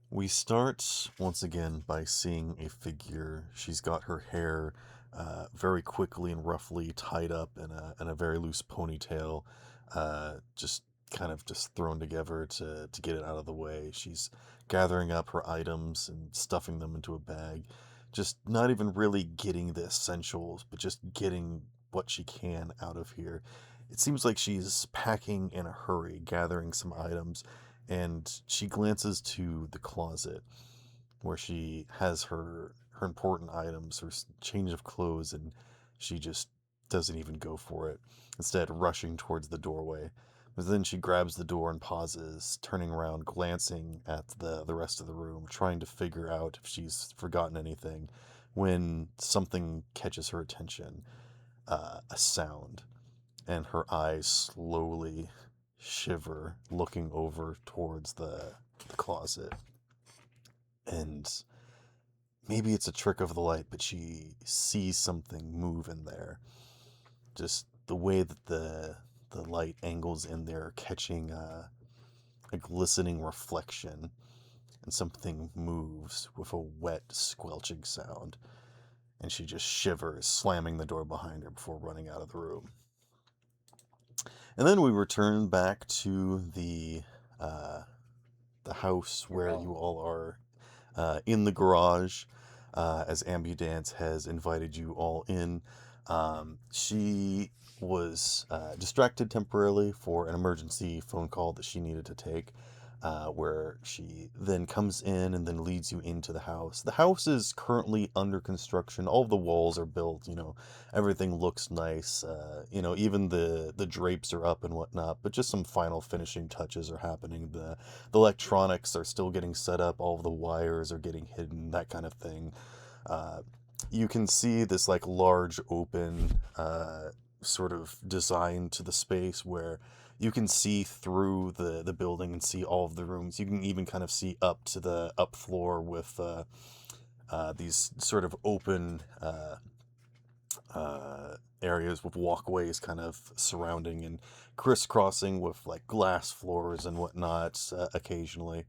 We start once again by seeing a figure. She's got her hair very quickly and roughly tied up in a very loose ponytail, just kind of just thrown together to get it out of the way. She's gathering up her items and stuffing them into a bag, just not even really getting the essentials, but just getting what she can out of here. It seems like she's packing in a hurry, gathering some items, and she glances to the closet where she has her important items, her change of clothes, and she just doesn't even go for it, instead rushing towards the doorway. But then she grabs the door and pauses, turning around, glancing at the rest of the room, trying to figure out if she's forgotten anything, when something catches her attention, a sound, and her eyes slowly shiver, looking over towards the closet. And maybe it's a trick of the light, but she sees something move in there. Just the way that the light angles in there, catching a glistening reflection, and something moves with a wet, squelching sound. And she just shivers, slamming the door behind her before running out of the room. And then we return back to uh, the house where you all are, in the garage, as Ambudance has invited you all in. She was distracted temporarily for an emergency phone call that she needed to take, where she then comes in and then leads you into the house. The house is currently under construction. All of the walls are built, everything looks nice. Even the drapes are up and whatnot, but just some final finishing touches are happening. The electronics are still getting set up, all of the wires are getting hidden, that kind of thing. Uh, you can see this like large open sort of design to the space where you can see through the building and see all of the rooms. You can even kind of see up to the up floor with these sort of open areas with walkways kind of surrounding and crisscrossing with like glass floors and whatnot, occasionally,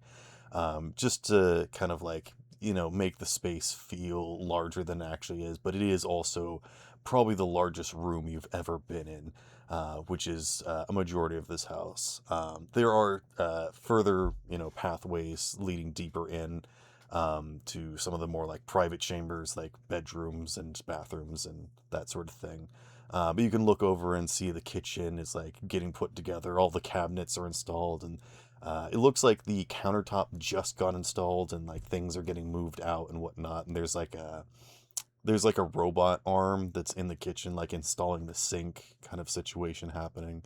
just to kind of like, make the space feel larger than it actually is. But it is also probably the largest room you've ever been in, which is a majority of this house. There are further, pathways leading deeper in, to some of the more like private chambers, like bedrooms and bathrooms and that sort of thing. But you can look over and see the kitchen is like getting put together. All the cabinets are installed, and it looks like the countertop just got installed, and like things are getting moved out and whatnot. And there's like a robot arm that's in the kitchen, like installing the sink kind of situation happening.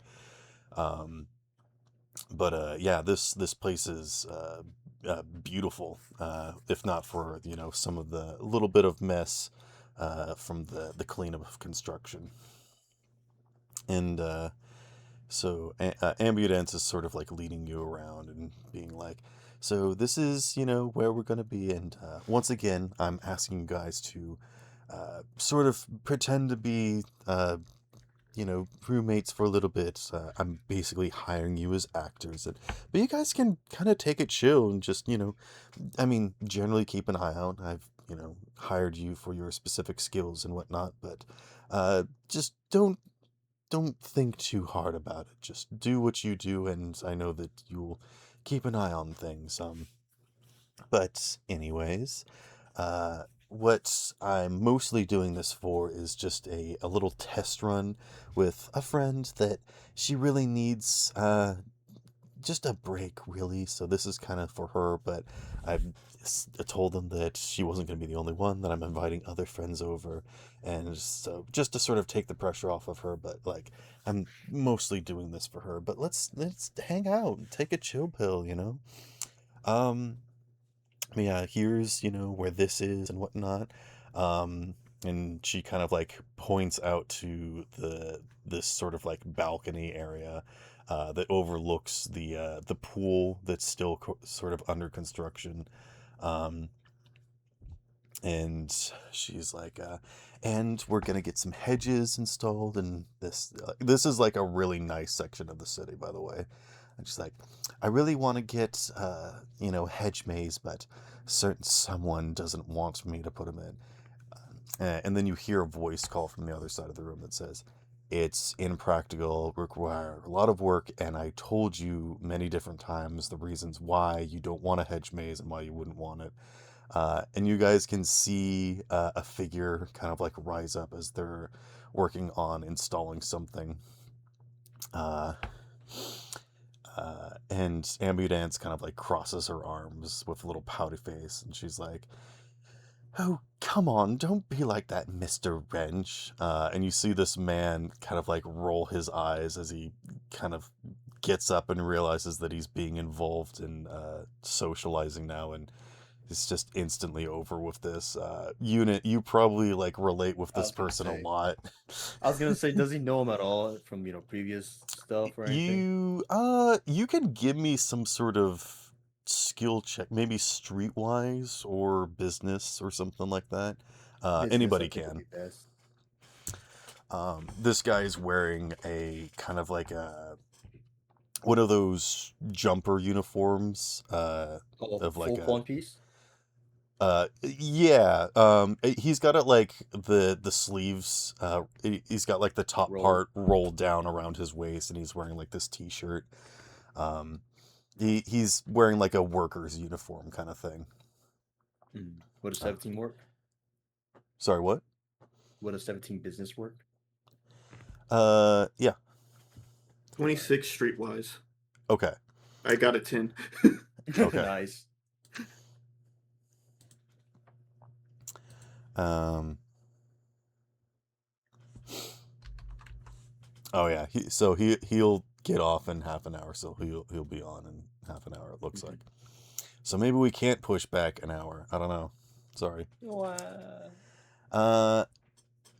Um, but yeah, this place is beautiful, if not for some of the little bit of mess from the cleanup of construction. And so Ambulance is sort of like leading you around and being like, so this is where we're gonna be, and once again, I'm asking you guys to sort of pretend to be roommates for a little bit. I'm basically hiring you as actors, but you guys can kind of take it chill and just, I mean, generally keep an eye out. I've, hired you for your specific skills and whatnot, but just don't think too hard about it. Just do what you do, and I know that you'll keep an eye on things. But anyways, what I'm mostly doing this for is just a little test run with a friend that she really needs just a break, really. So this is kind of for her, but I've told them that she wasn't going to be the only one, that I'm inviting other friends over. And so just to sort of take the pressure off of her, but like I'm mostly doing this for her. But let's hang out, take a chill pill. Um, yeah, here's, where this is and whatnot. And she kind of like points out to this sort of like balcony area that overlooks the pool that's still sort of under construction. Um, and she's like, and we're gonna get some hedges installed, and this is like a really nice section of the city, by the way. And she's like, I really want to get, hedge maze, but certain someone doesn't want me to put him in. And then you hear a voice call from the other side of the room that says, it's impractical, require a lot of work, and I told you many different times the reasons why you don't want a hedge maze and why you wouldn't want it. And you guys can see a figure kind of like rise up as they're working on installing something. Uh, and Ambudance kind of like crosses her arms with a little pouty face, and she's like, oh, come on, don't be like that, Mr. Wrench. And you see this man kind of like roll his eyes as he kind of gets up and realizes that he's being involved in socializing now, and it's just instantly over with this. Unit, you probably like relate with I this was gonna person a say. lot. I was gonna say, does he know him at all from previous stuff or anything? You can give me some sort of skill check, maybe streetwise or business or something like that. Business, I Anybody think would can. be best. This guy's wearing a kind of like a one of those jumper uniforms. Oh, Of like full a one piece. yeah. He's got it like the sleeves. He's got like the top Roll. part rolled down around his waist, and he's wearing like this t-shirt. Um, he's wearing like a worker's uniform kind of thing. Would a Uh, 17 work? Sorry, what? Would a 17 business work? Yeah. 26 streetwise. Okay. I got a 10. Okay. Nice. Um. Oh yeah. He'll get off in half an hour, so he'll be on in half an hour. It looks like. Mhm. So maybe we can't push back an hour. I don't know. Sorry. Wow. Uh.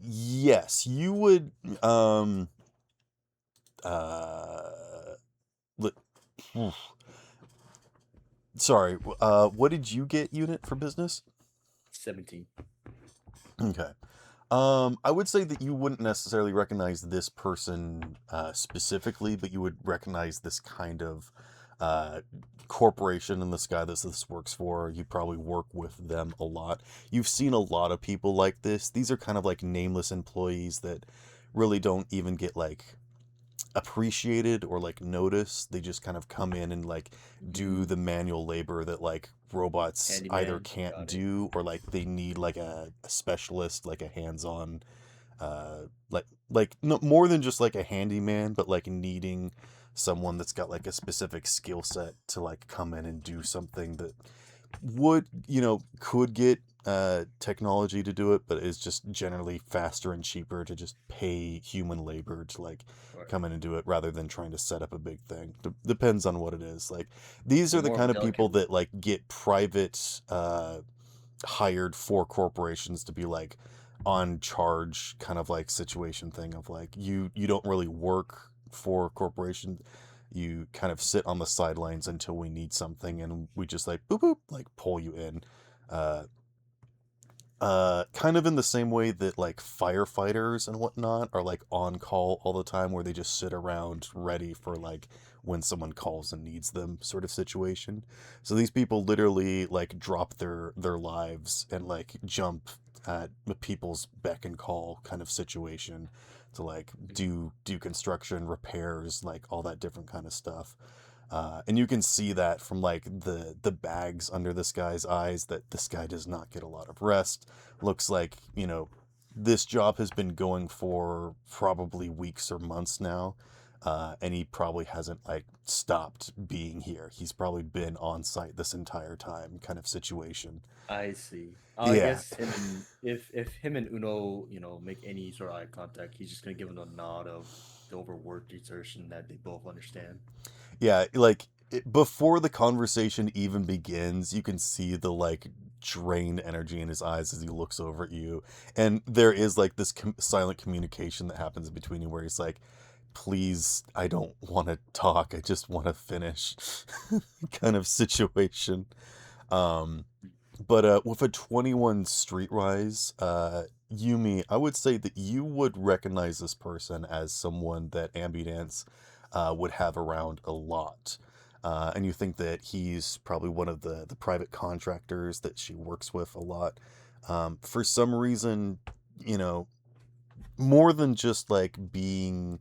Yes, you would. Uh. li- oof. Sorry. What did you get, unit, for business? 17. Okay. I would say that you wouldn't necessarily recognize this person specifically, but you would recognize this kind of uh, corporation in the sky that this works for. You probably work with them a lot. You've seen a lot of people like this. These are kind of like nameless employees that really don't even get like appreciated or like noticed. They just kind of come in and like do the manual labor that like robots either Handyman. can't Got it. do, or like they need like a specialist, like a hands-on like no more than just like a handyman, but like needing someone that's got like a specific skill set to like come in and do something that would, could get technology to do it, but is just generally faster and cheaper to just pay human labor to like Right. come in and do it rather than trying to set up a big thing. Depends on what it is. Like these So are the more of a kind of delicate people role. that like get private hired for corporations to be like on charge kind of like situation thing of like you don't really work for a corporation. You kind of sit on the sidelines until we need something, and we just like boop boop like pull you in. uh kind of in the same way that like firefighters and whatnot are like on call all the time, where they just sit around ready for like when someone calls and needs them sort of situation. So these people literally like drop their lives and like jump at the people's beck and call kind of situation to like do construction repairs, like all that different kind of stuff. And you can see that from like the bags under this guy's eyes, that this guy does not get a lot of rest. Looks like, this job has been going for probably weeks or months now. And he probably hasn't like stopped being here. He's probably been on site this entire time, kind of situation. I see. I Yeah. guess him and if him and Uno, make any sort of eye contact, he's just gonna give him a nod of the overworked exertion that they both understand. Yeah, like before the conversation even begins, you can see the like drained energy in his eyes as he looks over at you. And there is like this silent communication that happens between you where he's like, please, I don't want to talk. I just want to finish kind of situation. Um, but with a 21 streetwise, Yumi, I would say that you would recognize this person as someone that Ambidance would have around a lot. And you think that he's probably one of the private contractors that she works with a lot. For some reason, you know, more than just like being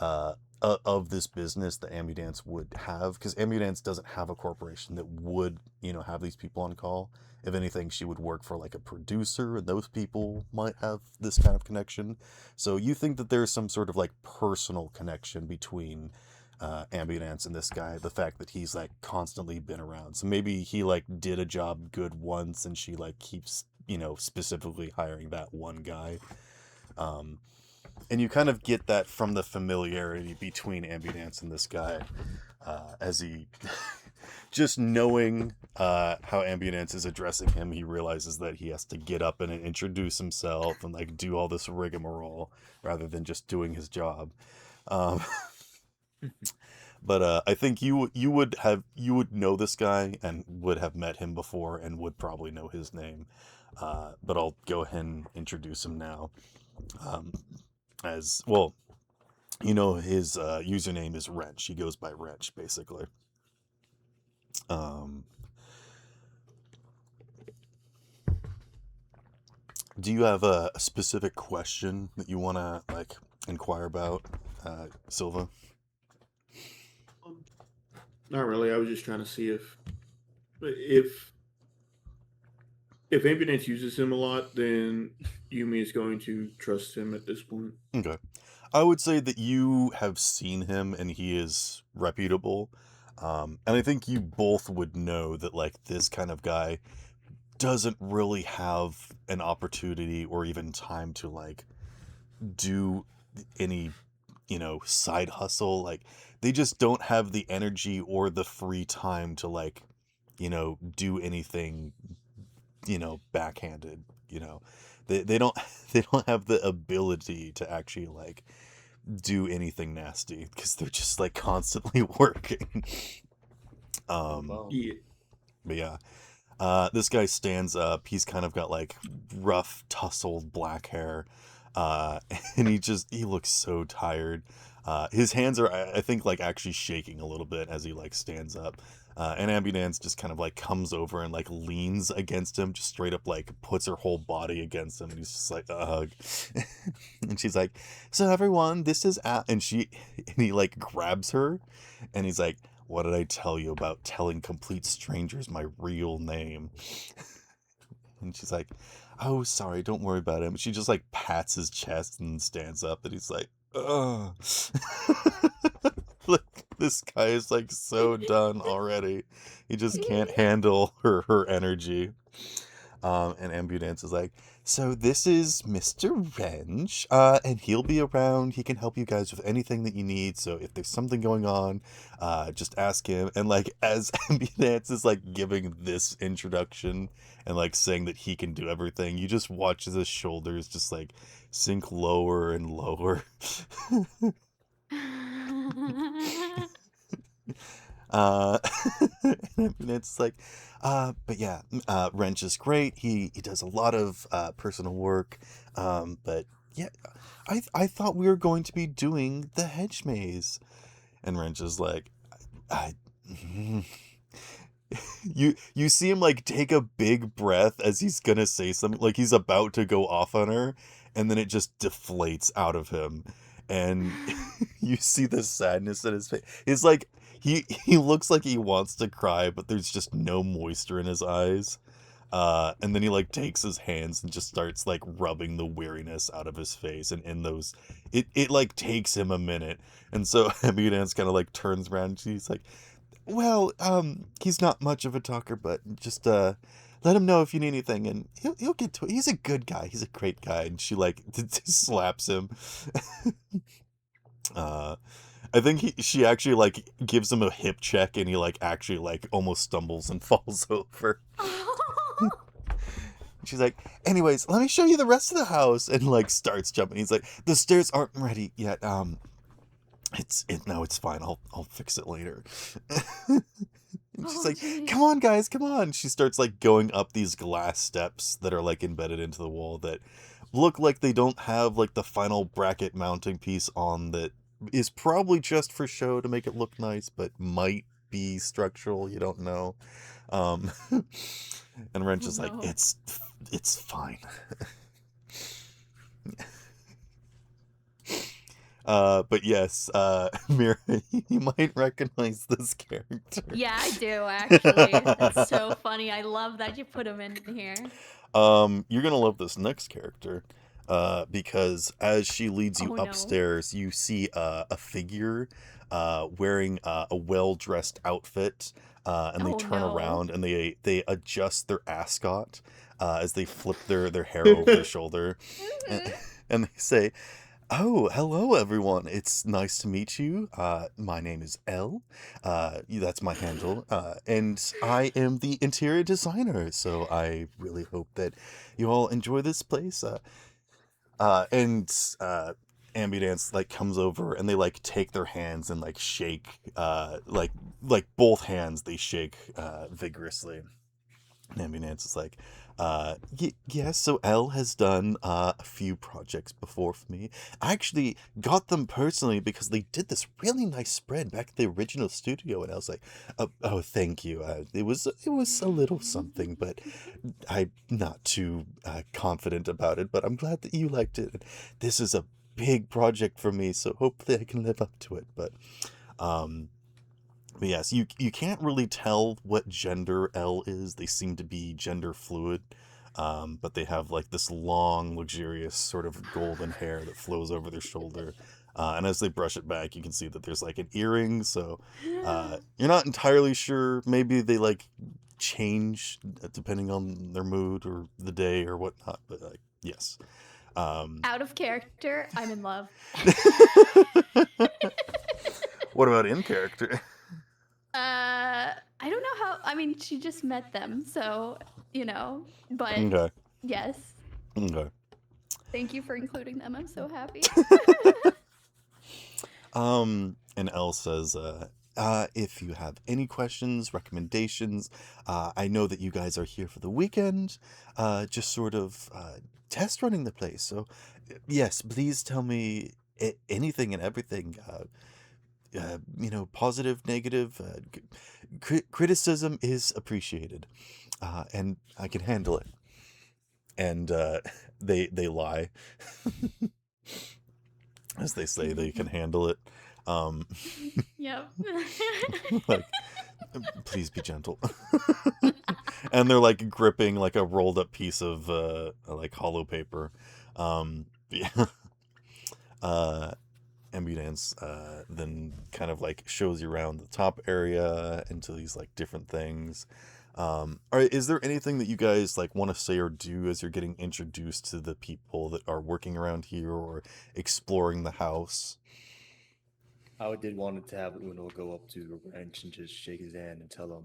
of this business that Ambudance would have, because Ambudance doesn't have a corporation that would, you know, have these people on call. If anything, she would work for like a producer, and those people might have this kind of connection. So you think that there's some sort of like personal connection between Ambudance and this guy, the fact that he's like constantly been around. So maybe he like did a job good once, and she like keeps, you know, specifically hiring that one guy. Um, and you kind of get that from the familiarity between Ambudance and this guy, as he just knowing how Ambudance is addressing him, he realizes that he has to get up and introduce himself and like do all this rigmarole rather than just doing his job. Um, but I think you would know this guy and would have met him before and would probably know his name. But I'll go ahead and introduce him now. Um, as well, you know, his username is Wrench. He goes by Wrench, basically. Um, do you have a specific question that you want to like inquire about, Silva? Not really. I was just trying to see if if Ambulance uses him a lot, then Yumi is going to trust him at this point. Okay. I would say that you have seen him and he is reputable. And I think you both would know that like this kind of guy doesn't really have an opportunity or even time to like do any, you know, side hustle. Like they just don't have the energy or the free time to like, you know, do anything, you know, backhanded, you know. They don't they don't have the ability to actually like do anything nasty because they're just like constantly working. Wow. Yeah. But yeah, this guy stands up. He's kind of got like rough, tousled black hair, uh, and he looks so tired. His hands are, I think, like actually shaking a little bit as he like stands up. And Ambulance just kind of like comes over and like leans against him, just straight up like puts her whole body against him, and he's just like a hug. And she's like, "So everyone, this is," and he like grabs her, and he's like, "What did I tell you about telling complete strangers my real name?" And she's like, "Oh, sorry, don't worry about him." She just like pats his chest and stands up, and he's like, "Ugh." Look, this guy is like so done already. He just can't handle her energy. And Ambulance is like, "So this is Mr. Wrench, and he'll be around. He can help you guys with anything that you need. So if there's something going on, just ask him." And like as Ambulance is like giving this introduction and like saying that he can do everything, you just watch as his shoulders just like sink lower and lower. Uh, and it's like, but yeah, Wrench is great. He does a lot of personal work. But yeah, I thought we were going to be doing the hedge maze, and Wrench is like, I. You see him like take a big breath as he's gonna say something, like he's about to go off on her, and then it just deflates out of him, and you see the sadness in his face. It's like he looks like he wants to cry, but there's just no moisture in his eyes. And then he like takes his hands and just starts like rubbing the weariness out of his face, and in those, it like takes him a minute, and so Ambulance kind of like turns around and she's like, "Well, he's not much of a talker, but just let him know if you need anything, and he'll get to it. He's a good guy. He's a great guy." And she like slaps him. uh I think she actually like gives him a hip check, and he like actually like almost stumbles and falls over. She's like, "Anyways, let me show you the rest of the house," and like starts jumping. He's like, "The stairs aren't ready yet. No, it's fine. I'll fix it later." And she's like, geez. "Come on, guys, come on." She starts like going up these glass steps that are like embedded into the wall that look like they don't have like the final bracket mounting piece on, that is probably just for show to make it look nice, but might be structural. You don't know. Um, and Wrench Oh is like, no. it's fine. But yes, Mira, you might recognize this character. Yeah, I do actually. It's so funny. I love that you put him in here. You're gonna love this next character, because as she leads you Oh no. upstairs, you see a figure, wearing a well-dressed outfit, and they Oh turn no. around and they adjust their ascot, as they flip their hair over their shoulder, and, Mhm. and they say, "Oh, hello everyone. It's nice to meet you. My name is Elle. That's my handle. And I am the interior designer. So I really hope that you all enjoy this place. And Ambidance like comes over and they like take their hands and like shake, like both hands they shake vigorously. Ambulance is like, yes, so Elle has done a few projects before for me. I actually got them personally because they did this really nice spread back at the original studio, and I was like, oh, thank you. It was a little something, but I'm not too confident about it. But I'm glad that you liked it. This is a big project for me, so hopefully I can live up to it. Um, but yes, you can't really tell what gender Elle is. They seem to be gender fluid, but they have like this long, luxurious sort of golden hair that flows over their shoulder. And as they brush it back, you can see that there's like an earring. So you're not entirely sure. Maybe they like change depending on their mood or the day or whatnot. But like, yes. Out of character, I'm in love. What about in character? I don't know how. I mean, she just met them, so But Okay. yes, Okay. thank you for including them. I'm so happy. And Elle says, if you have any questions, recommendations, I know that you guys are here for the weekend, just sort of test running the place. So, yes, please tell me anything and everything. Positive, negative, criticism is appreciated, and I can handle it. And they lie, as they say they can handle it. Yep. Like, please be gentle. And they're like gripping like a rolled up piece of like hollow paper. Yeah. Ambulance then kind of like shows you around the top area into these like different things. Is there anything that you guys like want to say or do as you're getting introduced to the people that are working around here or exploring the house? I did wanted to have Uno go up to Wrench and just shake his hand and tell him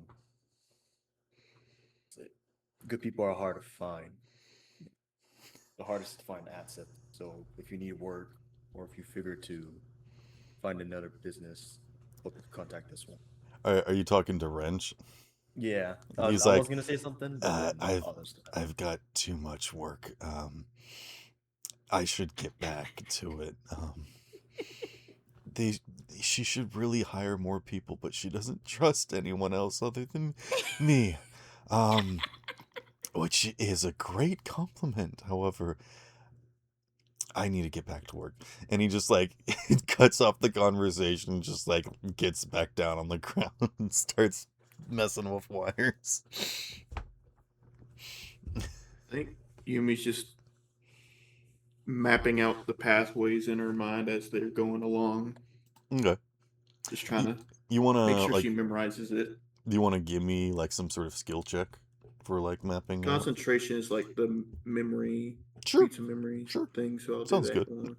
that good people are hard to find. The hardest to find asset. So if you need work or if you figure to find another business, hope you contact this one. Are you talking to Wrench? Yeah, He's I like, was gonna say something, but then other stuff. I've got too much work. I should get back to it. They she should really hire more people, but she doesn't trust anyone else other than me. Which is a great compliment. However, I need to get back to work. And he just like cuts off the conversation, just like gets back down on the ground and starts messing with wires. I think Yumi's just mapping out the pathways in her mind as they're going along. Okay. Just trying to You wanna make sure like she memorizes it. do you wanna give me like some sort of skill check for like mapping out? Concentration is like the memory, Sure. pizza memory Sure. thing, so I'll Sounds do that good. one.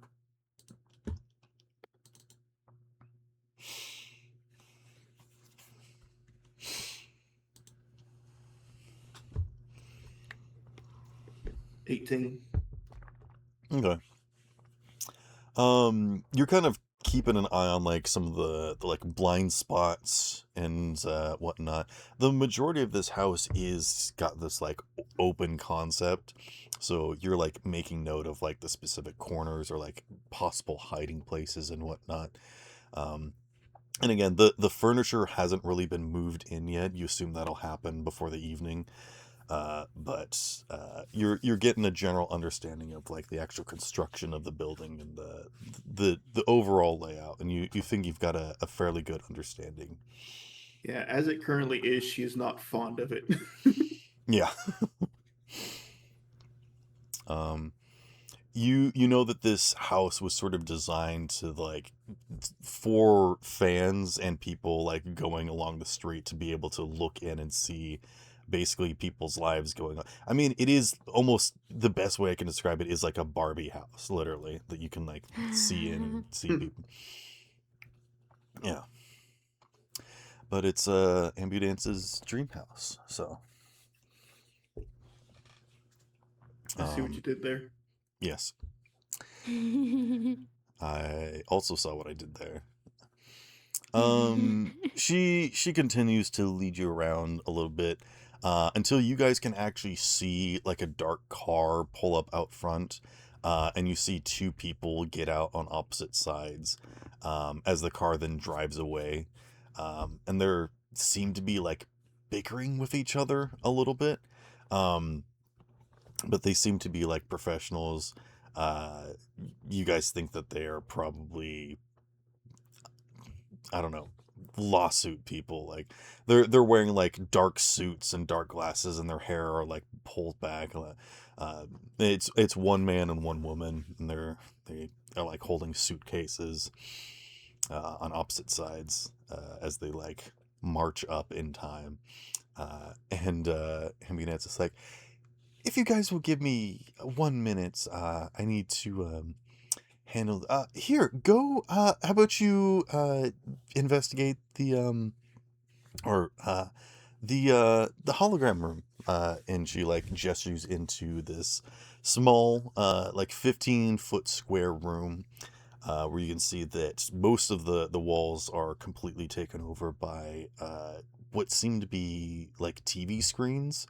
$18. Okay. You're kind of keeping an eye on like some of the like blind spots and whatnot. The majority of this house is got this like open concept, so you're like making note of like the specific corners or like possible hiding places and whatnot. Um, and again, the furniture hasn't really been moved in yet. You assume that'll happen before the evening. But you're getting a general understanding of like the actual construction of the building and the overall layout, and you think you've got a fairly good understanding. Yeah, as it currently is, she is not fond of it. Yeah. um, you know that this house was sort of designed to like for fans and people like going along the street to be able to look in and see basically people's lives going on. I mean, it is almost the best way I can describe it is like a Barbie house, literally, that you can like see in and see people. Yeah. But it's Ambudance's dream house, so I see what you did there. yes. I also saw what I did there. She continues to lead you around a little bit until you guys can actually see like a dark car pull up out front, and you see two people get out on opposite sides as the car then drives away, and they seem to be like bickering with each other a little bit, um, but they seem to be like professionals. Uh, you guys think that they are probably, I don't know, lawsuit people. Like they're wearing like dark suits and dark glasses, and their hair are like pulled back. It's one man and one woman, and they are like holding suitcases on opposite sides as they like march up in time. And Ambulance is like, if you guys will give me 1 minute, I need to handle. Here, go. How about you investigate the hologram room? And she like gestures into this small, like 15-foot square room, where you can see that most of the walls are completely taken over by what seem to be like TV screens.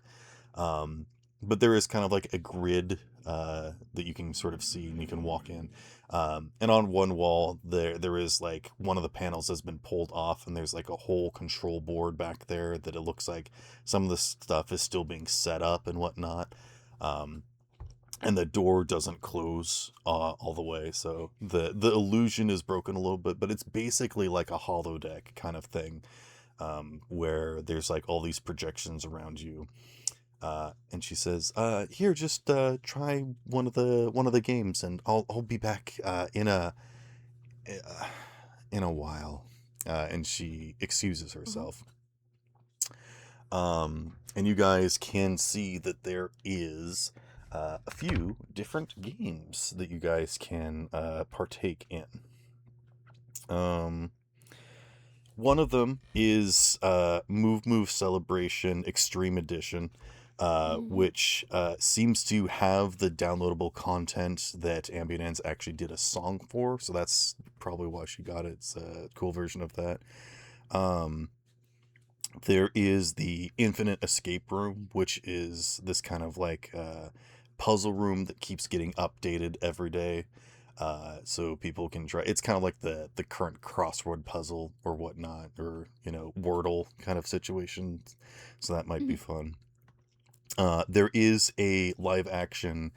Um, but there is kind of like a grid that you can sort of see, and you can walk in. And on one wall, there is like one of the panels has been pulled off, and there's like a whole control board back there that it looks like some of the stuff is still being set up and whatnot. Um, and the door doesn't close all the way, so the illusion is broken a little bit, but it's basically like a holodeck kind of thing, where there's like all these projections around you. And she says, "Here, just try one of the games, and I'll be back uh, in a while." And she excuses Mhm. herself. And you guys can see that there is a few different games that you guys can partake in. Um, One of them is Move Celebration Extreme Edition, which seems to have the downloadable content that Ambulance actually did a song for, so that's probably why she got it. It's a cool version of that. Um, there is the Infinite Escape Room, which is this kind of like puzzle room that keeps getting updated every day. So people can try. It's kind of like the current crossword puzzle or whatnot, or Wordle kind of situation. So that might be Mhm. fun. There is a live action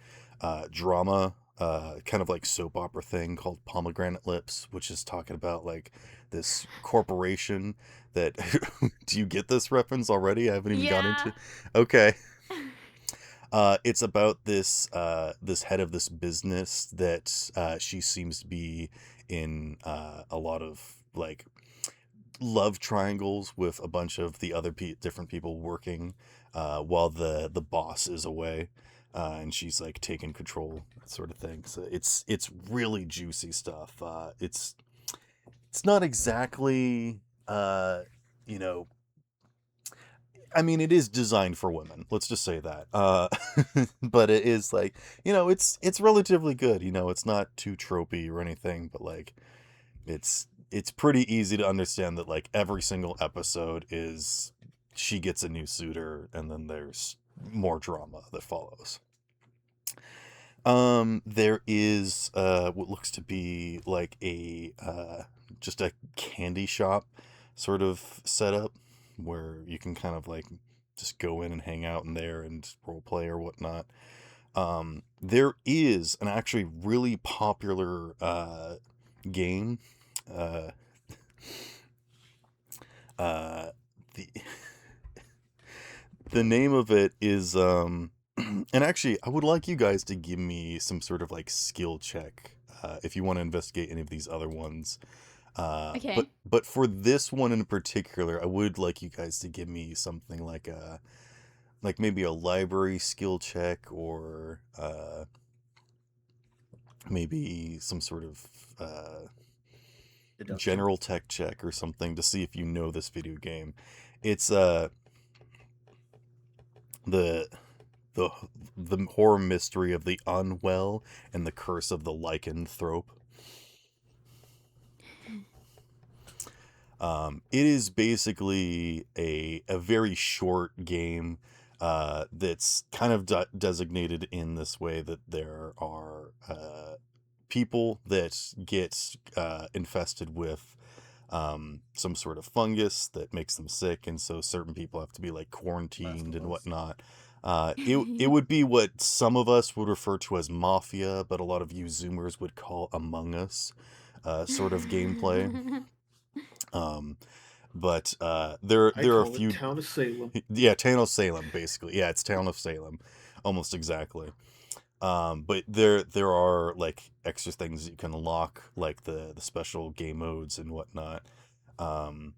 drama, kind of like soap opera thing called Pomegranate Lips, which is talking about like this corporation that. Do you get this reference already? I haven't even gone Yeah. into. Okay. It's about this head of this business that she seems to be in a lot of like love triangles with a bunch of the other different people working while the boss is away, and she's like taking control, that sort of thing. So it's really juicy stuff. It's not exactly you know I mean, it is designed for women. Let's just say that. But it is like, it's relatively good. It's not too tropey or anything, but like, it's pretty easy to understand that like every single episode is she gets a new suitor, and then there's more drama that follows. There is what looks to be like a just a candy shop sort of setup where you can kind of like just go in and hang out in there and role play or whatnot. There is an actually really popular game. Uh, uh, the the name of it is and actually I would like you guys to give me some sort of like skill check if you want to investigate any of these other ones. Okay. But for this one in particular, I would like you guys to give me something like maybe a library skill check or maybe some sort of Deduction. general tech check or something to see if you know this video game. It's the the the horror mystery of the unwell and the curse of the lycanthrope. It is basically a very short game that's kind of designated in this way that there are people that get infested with some sort of fungus that makes them sick, and so certain people have to be like Last quarantined of and Us. whatnot. It would be what some of us would refer to as mafia, but a lot of you Zoomers would call Among Us sort of gameplay. But there I there are a call it few. Town of Salem. Yeah, Town of Salem, basically. Yeah, it's Town of Salem, almost exactly. But there are like extra things that you can unlock, like the special game modes and whatnot. Um,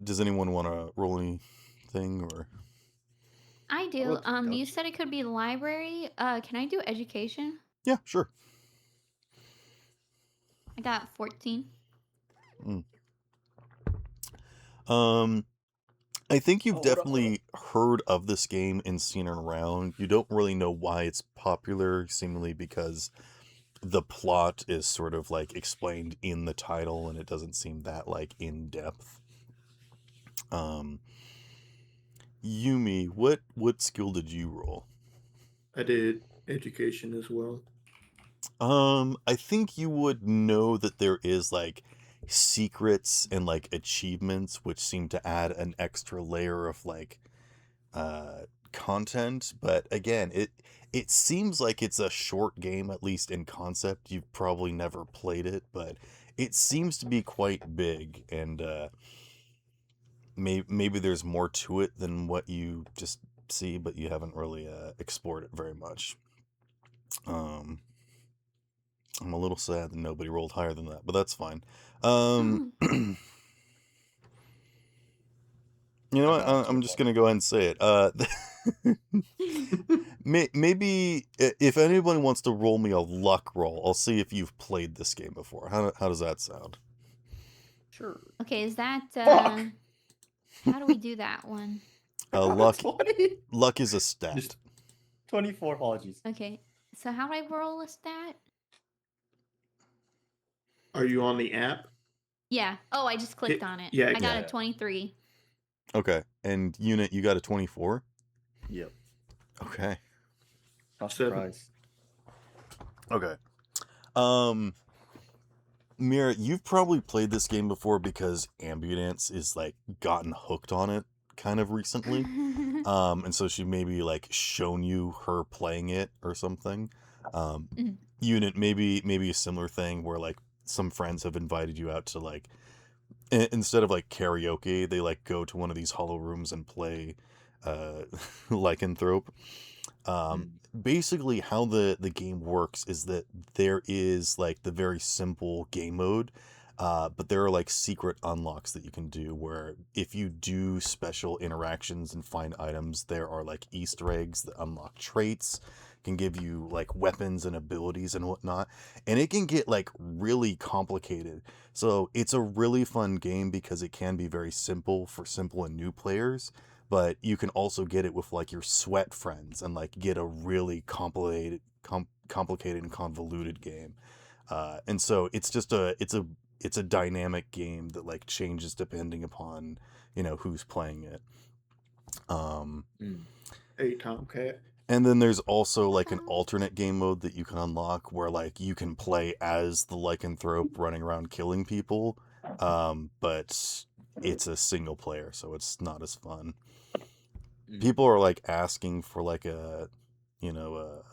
does anyone want to roll anything or? I How do. about You deduction? said it could be library. Can I do education? Yeah, sure. I got 14. Mm. Um, I think you've Oh, hold on. definitely heard of this game and seen it around. You don't really know why it's popular, seemingly because the plot is sort of like explained in the title and it doesn't seem that like in depth. Yumi, what skill did you roll? I did education as well. I think you would know that there is like secrets and like achievements which seem to add an extra layer of like uh content, but again, it seems like it's a short game, at least in concept. You've probably never played it, but it seems to be quite big, and maybe there's more to it than what you just see, but you haven't really explored it very much. um I'm a little sad that nobody rolled higher than that, but that's fine. You know I what? got I'm just gonna go ahead and say it. Maybe if anybody wants to roll me a luck roll, I'll see if you've played this game before. How does that sound? Sure. Okay, is that Fuck. how do we do that one? Luck 20. luck is a stat. Just 24. Apologies. Okay. So how do I roll a stat? Are you on the app? Yeah. Oh, I just clicked Hit- on it. yeah, I got yeah. a 23. Okay, and unit, you got a 24. Yep. Okay. Not 7. surprised. Okay. Mira, you've probably played this game before because Ambulance is like gotten hooked on it kind of recently. And so she maybe like shown you her playing it or something. Mhm. Unit, maybe a similar thing where like some friends have invited you out to like instead of like karaoke, they like go to one of these hollow rooms and play lycanthrope. Mm. Basically how the game works is that there is like the very simple game mode, but there are like secret unlocks that you can do where if you do special interactions and find items, there are like Easter eggs that unlock traits, can give you like weapons and abilities and whatnot, and it can get like really complicated. So it's a really fun game because it can be very simple for simple and new players, but you can also get it with like your sweat friends and like get a really complicated and convoluted game. And so it's just it's a dynamic game that like changes depending upon who's playing it. um Mm. a Tomcat. And then there's also like an Okay. alternate game mode that you can unlock where like you can play as the lycanthrope running around killing people, but it's a single player, so it's not as fun. People are like asking for like a, you know,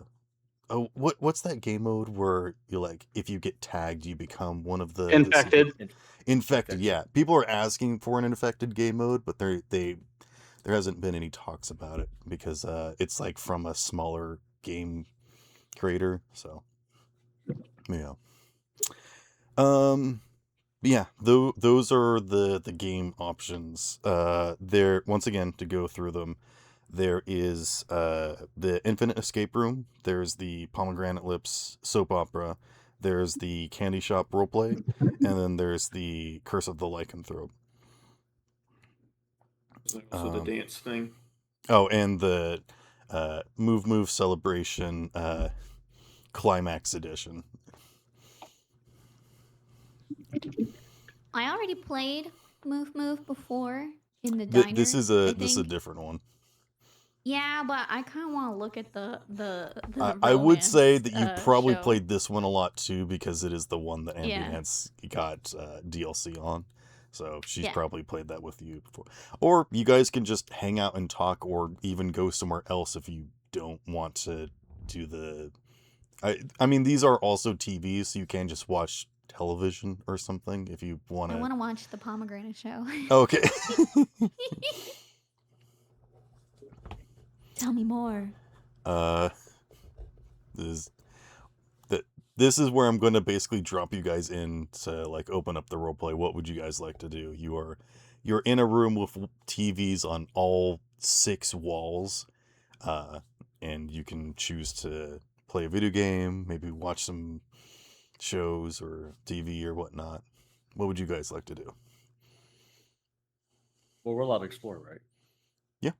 what's that game mode where you like if you get tagged you become one of the Infected. infected. Yeah, people are asking for an infected game mode, but there hasn't been any talks about it because it's like from a smaller game creator. So yeah, yeah. Those are the game options. There once again to go through them. There is the Infinite Escape Room. There's the Pomegranate Lips soap opera. There's the Candy Shop roleplay, and then there's the Curse of the Lycanthrope. So the dance thing. Oh, and the Move Celebration Climax Edition. I already played Move before in the diner. This is I a think. different one. Yeah, but I kind of want to look at the I would say romance, that you probably show. played this one a lot too because it is the one that Yeah. Ambulance got DLC on. So she's Yeah. probably played that with you before. Or you guys can just hang out and talk or even go somewhere else if you don't want to do the... I mean, these are also TVs, so you can just watch television or something if you want I to... want to watch the Pomegranate Show. Okay. Tell me more. This is where I'm going to basically drop you guys in to like open up the roleplay. What would you guys like to do? You're in a room with TVs on all 6 walls, and you can choose to play a video game, maybe watch some shows or TV or whatnot. What would you guys like to do? Well, we're allowed to explore, right? Yeah.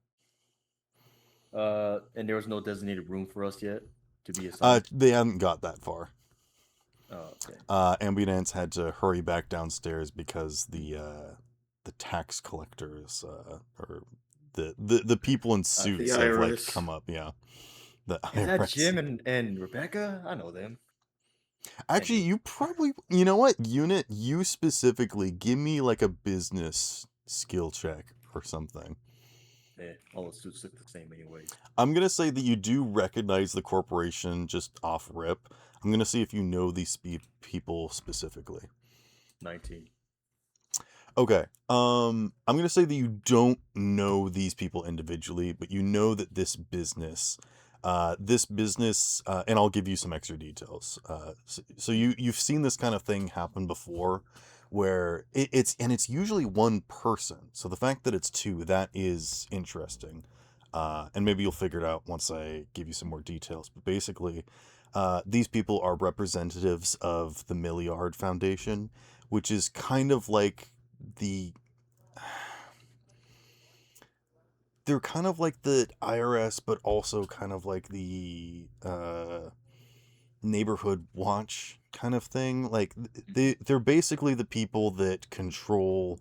And there was no designated room for us yet to be assigned. They haven't got that far. Oh, okay. Ambulance had to hurry back downstairs because the tax collectors or the people in suits have like IRS. come up. Yeah, the Is that IRS. Jim and Rebecca? I know them. Actually, you probably, you know what, Unit, you specifically give me like a business skill check or something. Yeah, all the suits look the same anyway. I'm gonna say that you do recognize the corporation just off rip. I'm gonna see if you know these people specifically. 19. Okay. I'm gonna say that you don't know these people individually, but you know that this business, and I'll give you some extra details. So you've seen this kind of thing happen before, where it's usually one person. So the fact that it's 2, that is interesting. And maybe you'll figure it out once I give you some more details. But basically, these people are representatives of the Milliard Foundation, which is kind of like they're kind of like the IRS, but also kind of like the neighborhood watch kind of thing. Like they're basically the people that control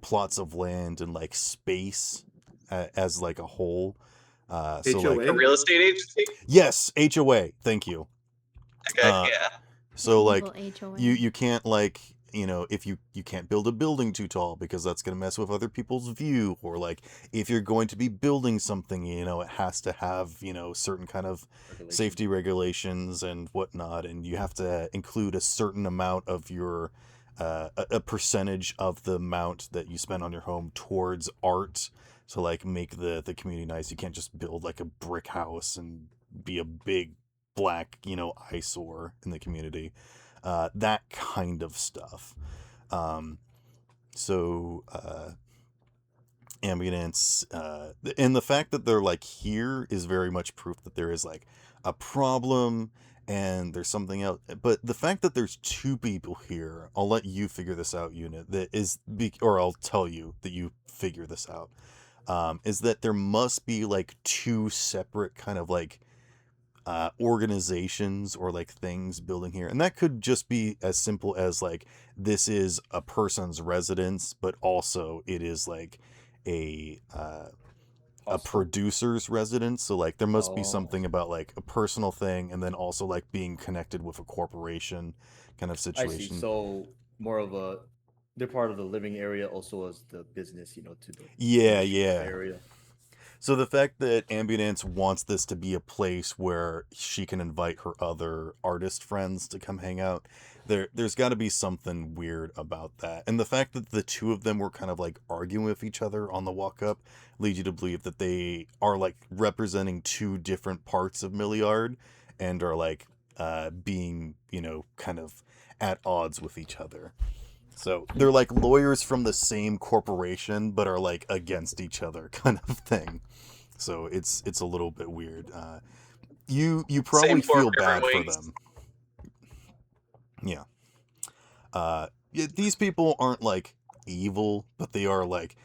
plots of land and like space as like a whole. So HOA? like A real estate agency? yes, HOA. Thank you. Okay, yeah. So like Evil HOA. you can't like, you know, if you can't build a building too tall because that's going to mess with other people's view, or like if you're going to be building something, you know, it has to have, you know, certain kind of safety regulations and whatnot, and you have to include a certain amount of your a percentage of the amount that you spend on your home towards art to like make the community nice. You can't just build like a brick house and be a big black, you know, eyesore in the community. That kind of stuff. Ambulance, and the fact that they're like here is very much proof that there is like a problem and there's something else. But the fact that there's 2 people here, I'll let you figure this out, Unit, that is, or I'll tell you that you figure this out, is that there must be like 2 separate kind of like organizations or like things building here, and that could just be as simple as like this is a person's residence, but also it is like a a Hostel? producer's residence. So like there must be Oh. something about like a personal thing, and then also like being connected with a corporation kind of I see. situation. So more of a they're part of the living area also as the business, to the Yeah, industry yeah. area. So the fact that Ambulance wants this to be a place where she can invite her other artist friends to come hang out, there's got to be something weird about that. And the fact that the two of them were kind of like arguing with each other on the walk up leads you to believe that they are like representing two different parts of Milliard and are like being, kind of at odds with each other. So they're like lawyers from the same corporation, but are like against each other, kind of thing. So it's a little bit weird. You probably Same for feel bad different for wings. them. Yeah. These people aren't like evil, but they are like,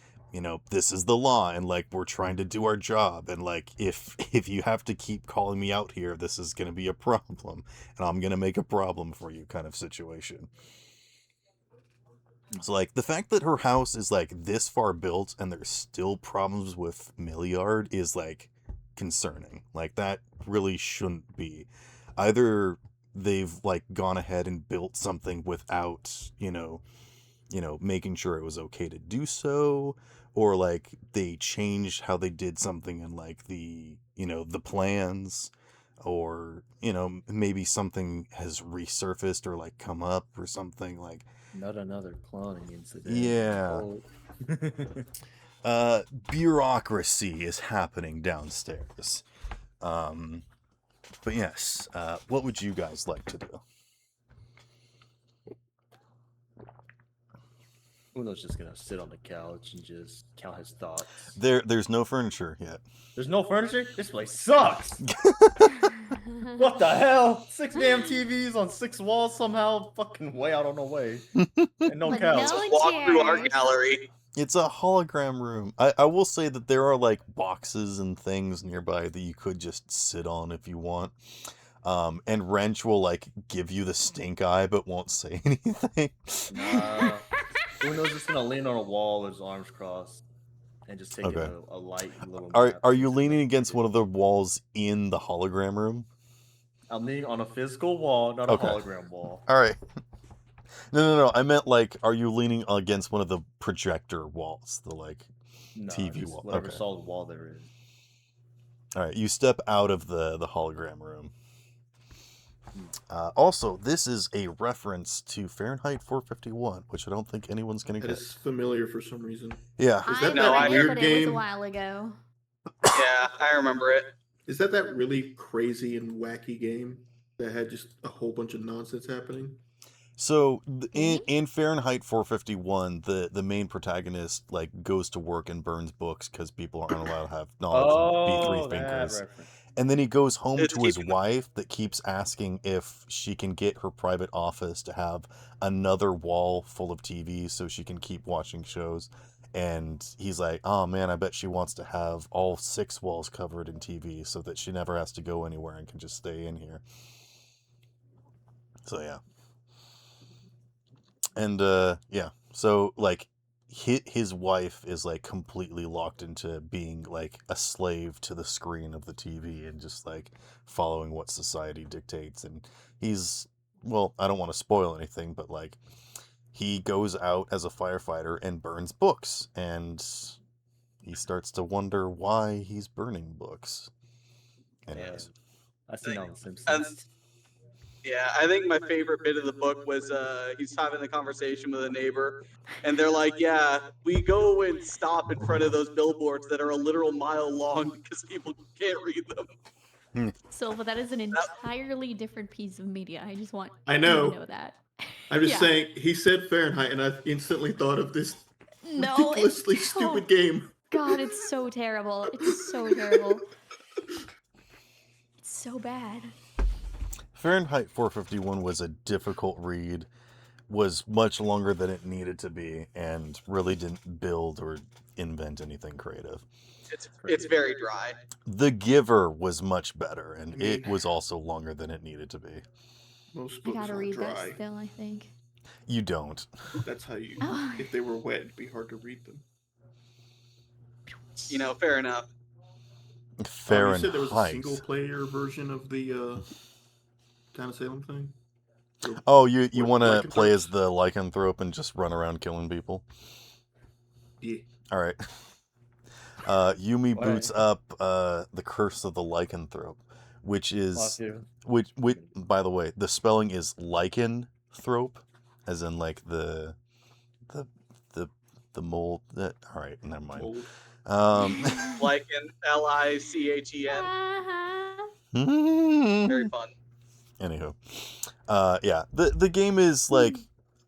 this is the law, and like we're trying to do our job, and like if you have to keep calling me out here, this is gonna be a problem, and I'm gonna make a problem for you, kind of situation. So like the fact that her house is like this far built and there's still problems with Milliard is like concerning. Like that really shouldn't be. Either they've like gone ahead and built something without, making sure it was okay to do so, or like they changed how they did something in like the plans, or maybe something has resurfaced or like come up or something like. Not another cloning incident. Yeah. Oh. Bureaucracy is happening downstairs. But yes, what would you guys like to do? Uno's just gonna sit on the couch and just count his thoughts. There's no furniture yet. There's no furniture? This place sucks! What the hell? 6 damn TVs on 6 walls somehow? Fucking way out on the way. And no But couch. no Walk through our chairs. gallery. It's a hologram room. I will say that there are like boxes and things nearby that you could just sit on if you want. And Wrench will like give you the stink eye but won't say anything. Nah. Uno's just gonna lean on a wall with his arms crossed and just take Okay. a light little Are nap. you leaning against one of the walls in the hologram room? I'm leaning on a physical wall, not a Okay. hologram wall. All right. No. I meant like, are you leaning against one of the projector walls, the like Nah, TV just wall? whatever Okay. solid wall there is. All right. You step out of the hologram room. Also, this is a reference to Fahrenheit 451, which I don't think anyone's gonna That get. is familiar for some reason. Yeah. Is I that No, I read it, heard but it was a game? while ago. Yeah, I remember it. Is that really crazy and wacky game that had just a whole bunch of nonsense happening? So Game? in Fahrenheit 451, the main protagonist like goes to work and burns books because people aren't allowed to have knowledge and be free Oh, that thinkers. reference. And then he goes home It's to his keeping- wife that keeps asking if she can get her private office to have another wall full of TVs so she can keep watching shows. And he's like, oh man, I bet she wants to have all 6 walls covered in TV so that she never has to go anywhere and can just stay in here. So yeah. And yeah. So like his wife is like completely locked into being like a slave to the screen of the TV and just like following what society dictates. And he's, well, I don't want to spoil anything, but like he goes out as a firefighter and burns books, and he starts to wonder why he's burning books. Anyways. I seen on The Simpsons. And yeah, I think my favorite bit of the book was he's having a conversation with a neighbor, and they're like, "Yeah, we go and stop in front of those billboards that are a literal mile long because people can't read them." Silva, that is an entirely different piece of media. I just want I you know. to know that. I'm just Yeah. saying, he said Fahrenheit, and I instantly thought of this No, ridiculously it's stupid game. God, it's so terrible. It's so terrible. It's so bad. Fahrenheit 451 was a difficult read, was much longer than it needed to be, and really didn't build or invent anything creative. It's very dry. The Giver was much better, and I mean- it was also longer than it needed to be. Most I books gotta are read dry. that still, I think. You don't. That's how you. Oh. If they were wet, it'd be hard to read them. You know, fair enough. You said there was a single Fahrenheit. player version of the Town of Salem thing. The Oh, you want to play as lycanthropes? the lycanthrope and just run around killing people? Yeah. All right. Yumi boots Why? up the Curse of the Lycanthrope, which is Matthew. which by the way, the spelling is lycanthrope, as in like the the the mold. All right, never mind. Mold. Like an Lychen. Uh-huh. Very fun. Anywho, yeah, the game is like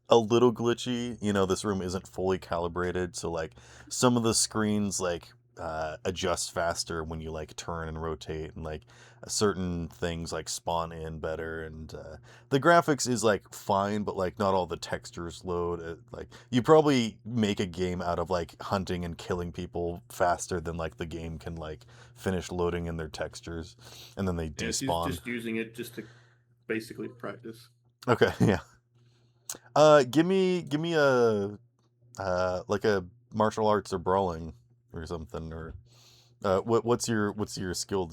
a little glitchy. You know, this room isn't fully calibrated, so like some of the screens like adjust faster when you like turn and rotate, and like certain things like spawn in better, and the graphics is like fine, but like not all the textures load. Like you probably make a game out of like hunting and killing people faster than like the game can like finish loading in their textures, and then they Yeah, she's despawn. just using it just to basically practice. Okay, yeah. Give me a like a martial arts or brawling or something, or what's your skill?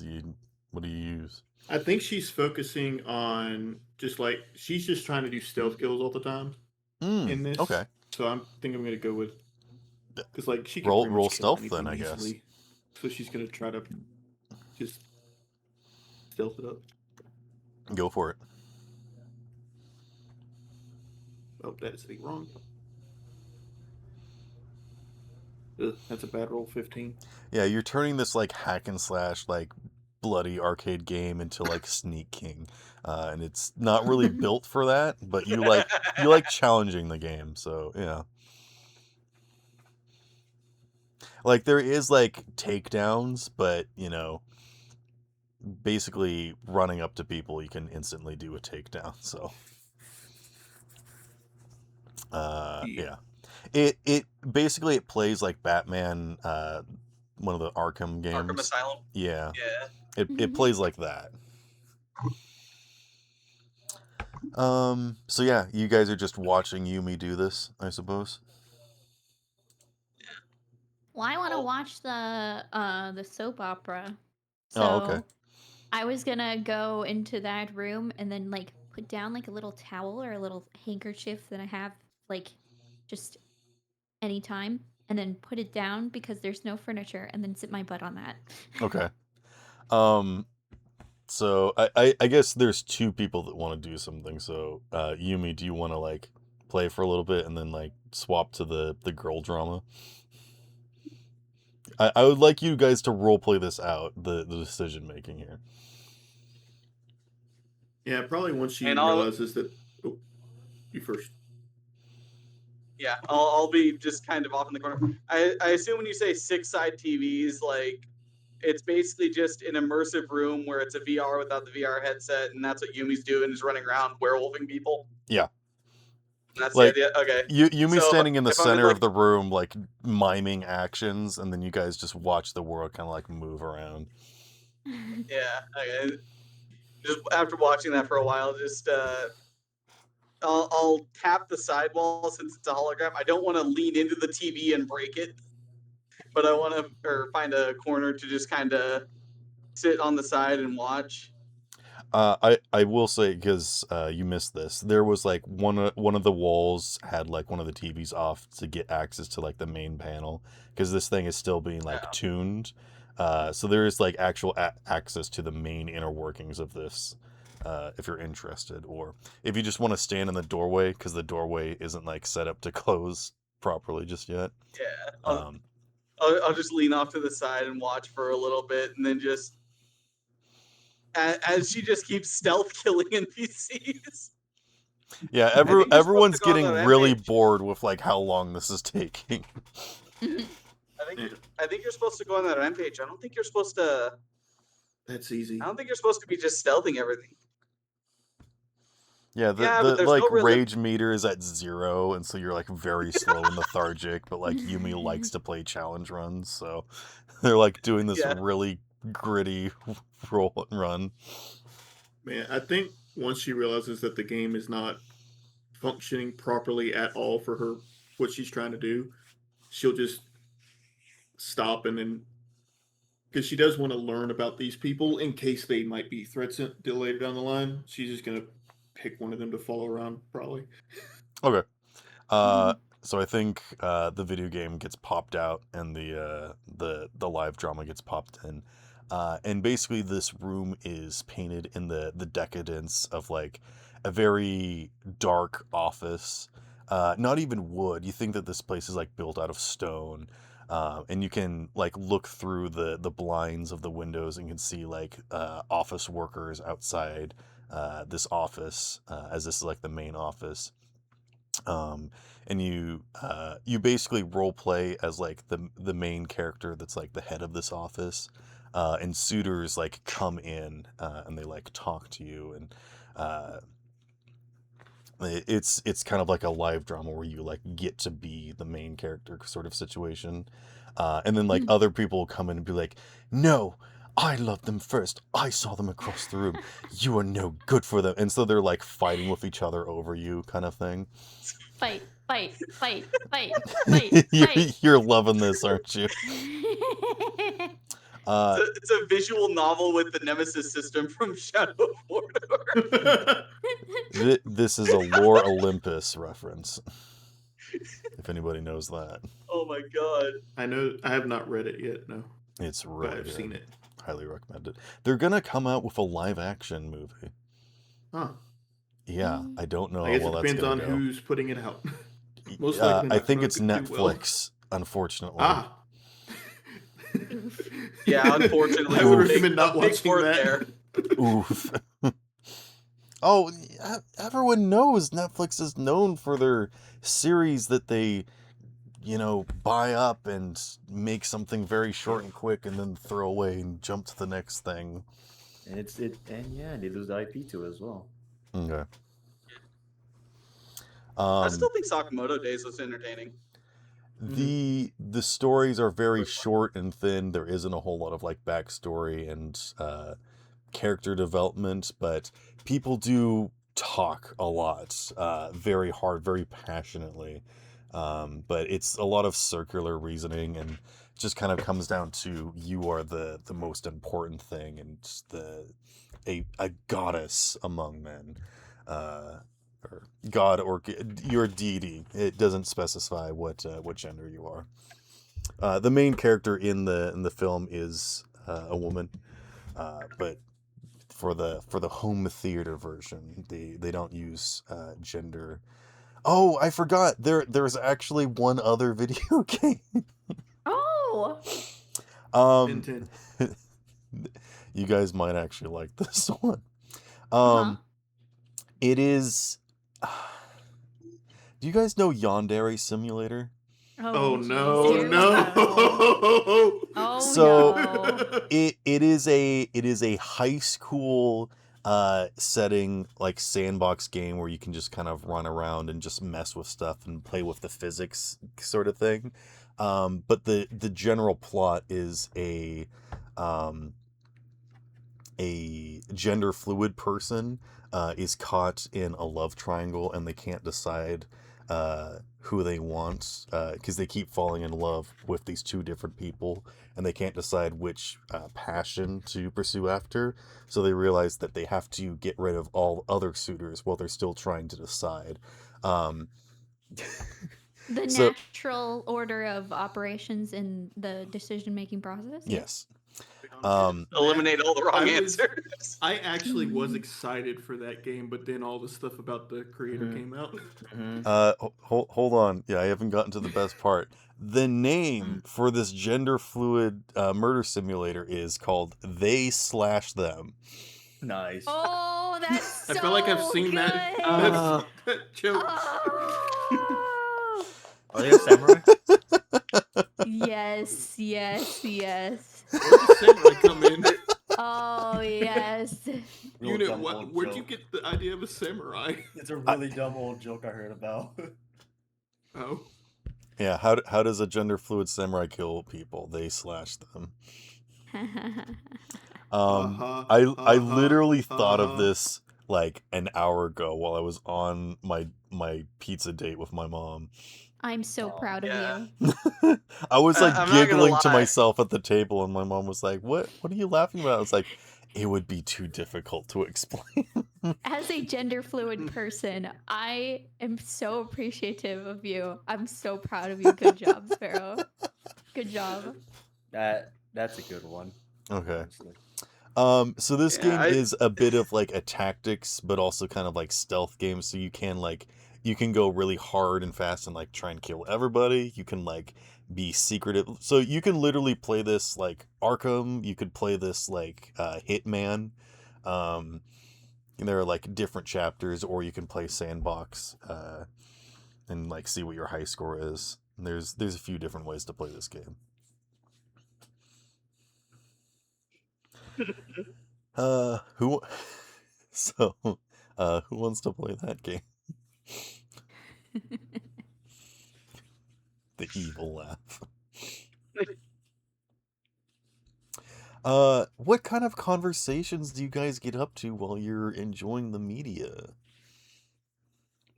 What do you use? I think she's focusing on just like she's just trying to do stealth kills all the time in this. Okay. So I'm gonna go with because like she can Roll pretty much kill stealth then, anything I guess. easily. So she's gonna try to just stealth it up. Go for it. Oh, that is wrong. Ugh, that's a bad roll. 15. Yeah, you're turning this like hack and slash like bloody arcade game into like Sneak King, and it's not really built for that. But you like challenging the game, so yeah. Like there is like takedowns, but you know, basically running up to people, you can instantly do a takedown. So, yeah, it basically it plays like Batman, one of the Arkham games. Arkham Asylum. Yeah, Yeah. it plays like that. So yeah, you guys are just watching Yumi do this, I suppose. Well, I want to Oh. watch the soap opera. Oh, okay. So I was gonna go into that room and then like put down like a little towel or a little handkerchief that I have like just anytime and then put it down because there's no furniture and then sit my butt on that. Okay. So I guess there's two people that want to do something. So Yumi, do you want to like play for a little bit and then like swap to the girl drama? I would like you guys to role play this out, the decision making here. Yeah, probably once she And I'll- realizes that. Oh, you first. Yeah, I'll be just kind of off in the corner. I assume when you say 6-side TVs, like it's basically just an immersive room where it's a VR without the VR headset, and that's what Yumi's doing is running around werewolfing people. Yeah. And that's Like, the idea. Okay. Yumi's So, standing in the if I'm in, center like- of the room, like miming actions, and then you guys just watch the world kind of like move around. Yeah. Okay. Just after watching that for a while, just I'll tap the sidewall since it's a hologram. I don't want to lean into the TV and break it, but I want to or find a corner to just kind of sit on the side and watch. I will say because you missed this. There was like one of the walls had like one of the TVs off to get access to like the main panel because this thing is still being like Yeah. tuned. So there is like actual access to the main inner workings of this. If you're interested, or if you just want to stand in the doorway because the doorway isn't like set up to close properly just yet. Yeah. I'll just lean off to the side and watch for a little bit, and then just as she just keeps stealth killing NPCs. Yeah, think you're supposed to everyone's go on getting that really page. bored with like how long this is taking. I think you're supposed to go on that rampage. I don't think you're supposed to. That's easy. I don't think you're supposed to be just stealthing everything. Yeah, the but there's like no really- rage meter is at 0, and so you're like very slow and lethargic. But like Yumi likes to play challenge runs, so they're like doing this Yeah. really gritty roll and run. Man, I think once she realizes that the game is not functioning properly at all for her, what she's trying to do, she'll just stop and then because she does want to learn about these people in case they might be threats later down the line. She's just gonna pick one of them to follow around, probably. Okay. So I think the video game gets popped out and the live drama gets popped in, and basically this room is painted in the decadence of like a very dark office. Not even wood. You think that this place is like built out of stone, and you can like look through the blinds of the windows and can see like office workers outside this office, as this is like the main office. And you basically role play as like the main character that's like the head of this office, and suitors like come in, and they like talk to you, and it's kind of like a live drama where you like get to be the main character sort of situation, and then like other people will come in and be like, no, I loved them first. I saw them across the room. You are no good for them. And so they're like fighting with each other over you, kind of thing. Fight, fight, fight, fight, fight, fight. You're loving this, aren't you? It's a visual novel with the Nemesis system from Shadow of Mordor. This is a Lore Olympus reference, if anybody knows that. Oh my god. I know. I have not read it yet. No, It's but really I've good. seen it. Highly recommend it. They're gonna come out with a live action movie. Huh. Yeah, I don't know I how guess well it that's depends gonna on go. who's putting it out. Most likely I not think gonna it's do well. Netflix, unfortunately. Ah. Yeah, unfortunately, I would big- recommend not a big watching word that. there. Oof. Oh, everyone knows Netflix is known for their series that they, buy up and make something very short and quick and then throw away and jump to the next thing. And they lose the IP to it as well. Okay. I still think Sakamoto Days was entertaining. The stories are very short and thin. There isn't a whole lot of like backstory and character development, but people do talk a lot, very hard, very passionately. But it's a lot of circular reasoning, and just kind of comes down to you are the most important thing, and a goddess among men, or god, or you're a deity. It doesn't specify what gender you are. The main character in the film is a woman, but for the home theater version, they don't use gender. Oh, I forgot. There's actually one other video game. Oh, Um, 10. you guys might actually like this one. Uh-huh. It is. Do you guys know Yandere Simulator? Oh geez, no, here we no. go. Oh So- no. It is a high school setting, like sandbox game where you can just kind of run around and just mess with stuff and play with the physics sort of thing. But the general plot is a gender fluid person is caught in a love triangle, and they can't decide who they want, because they keep falling in love with these two different people, and they can't decide which passion to pursue after. So they realize that they have to get rid of all other suitors while they're still trying to decide. The So- natural order of operations in the decision-making process. Yes. Eliminate all the wrong I was- answers. I actually was excited for that game, but then all the stuff about the creator Mhm. came out. Hold on. Yeah, I haven't gotten to the best part. The name for this gender fluid murder simulator is called They/Them. Nice. Oh, that's so I feel like I've seen that. good. That joke. Oh. Are they a samurai? Yes, yes, yes. Where does samurai come in? Oh, yes. Real Unit, dumb old where'd you joke. get the idea of a samurai? It's a really dumb old joke I heard about. Oh. Yeah, how does a gender fluid samurai kill people? They/them. I literally thought of this like an hour ago while I was on my pizza date with my mom. I'm so Aw. proud of Yeah. you. I was like I'm not gonna giggling to lie. myself at the table, and my mom was like, "What? What are you laughing about?" I was like, "It would be too difficult to explain." As a gender fluid person, I am so appreciative of you. I'm so proud of you. Good job, Sparrow. Good job. That's a good one. Okay. Honestly. So this Yeah, game is a bit of like a tactics, but also kind of like stealth game. So you can go really hard and fast and like try and kill everybody. You can like be secretive. So you can literally play this like Arkham. You could play this like Hitman. Um, and there are like different chapters, or you can play Sandbox and like see what your high score is. And there's a few different ways to play this game. Who? So, who wants to play that game? The evil laugh. What kind of conversations do you guys get up to while you're enjoying the media?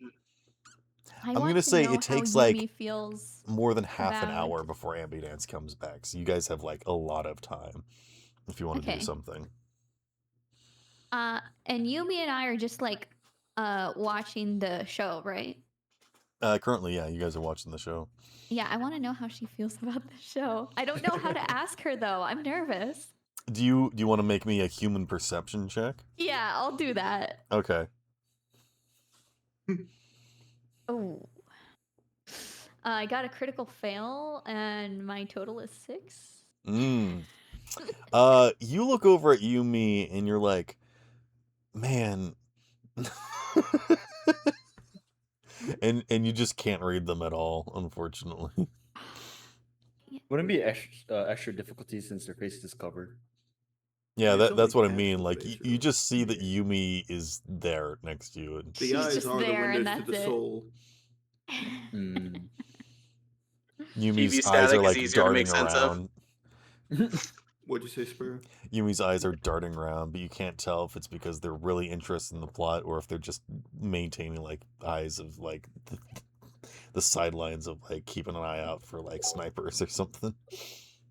I I'm want gonna to say know it how takes Yumi like feels more than half an about. hour before Ambidance comes back, so you guys have like a lot of time if you want to do Okay. something. And Yumi and I are just like watching the show, right? Currently, yeah, you guys are watching the show. Yeah, I want to know how she feels about the show. I don't know how to ask her though. I'm nervous. Do you want to make me a human perception check? Yeah, I'll do that. Okay. Oh. I got a critical fail and my total is 6. You look over at Yumi and you're like, man. and you just can't read them at all, unfortunately. Wouldn't it be extra difficulty since their face is covered? Yeah, It's that's only what I half mean. the Like face, you just see that really. Yumi is there next to you, and The She's eyes just are the there and windows to that's the it. soul. Hmm. Yumi's TV eyes are static is like easier to make darting sense of. around. What'd you say, Sparrow? Yumi's eyes are darting around, but you can't tell if it's because they're really interested in the plot or if they're just maintaining like eyes of like the sidelines of like keeping an eye out for like snipers or something.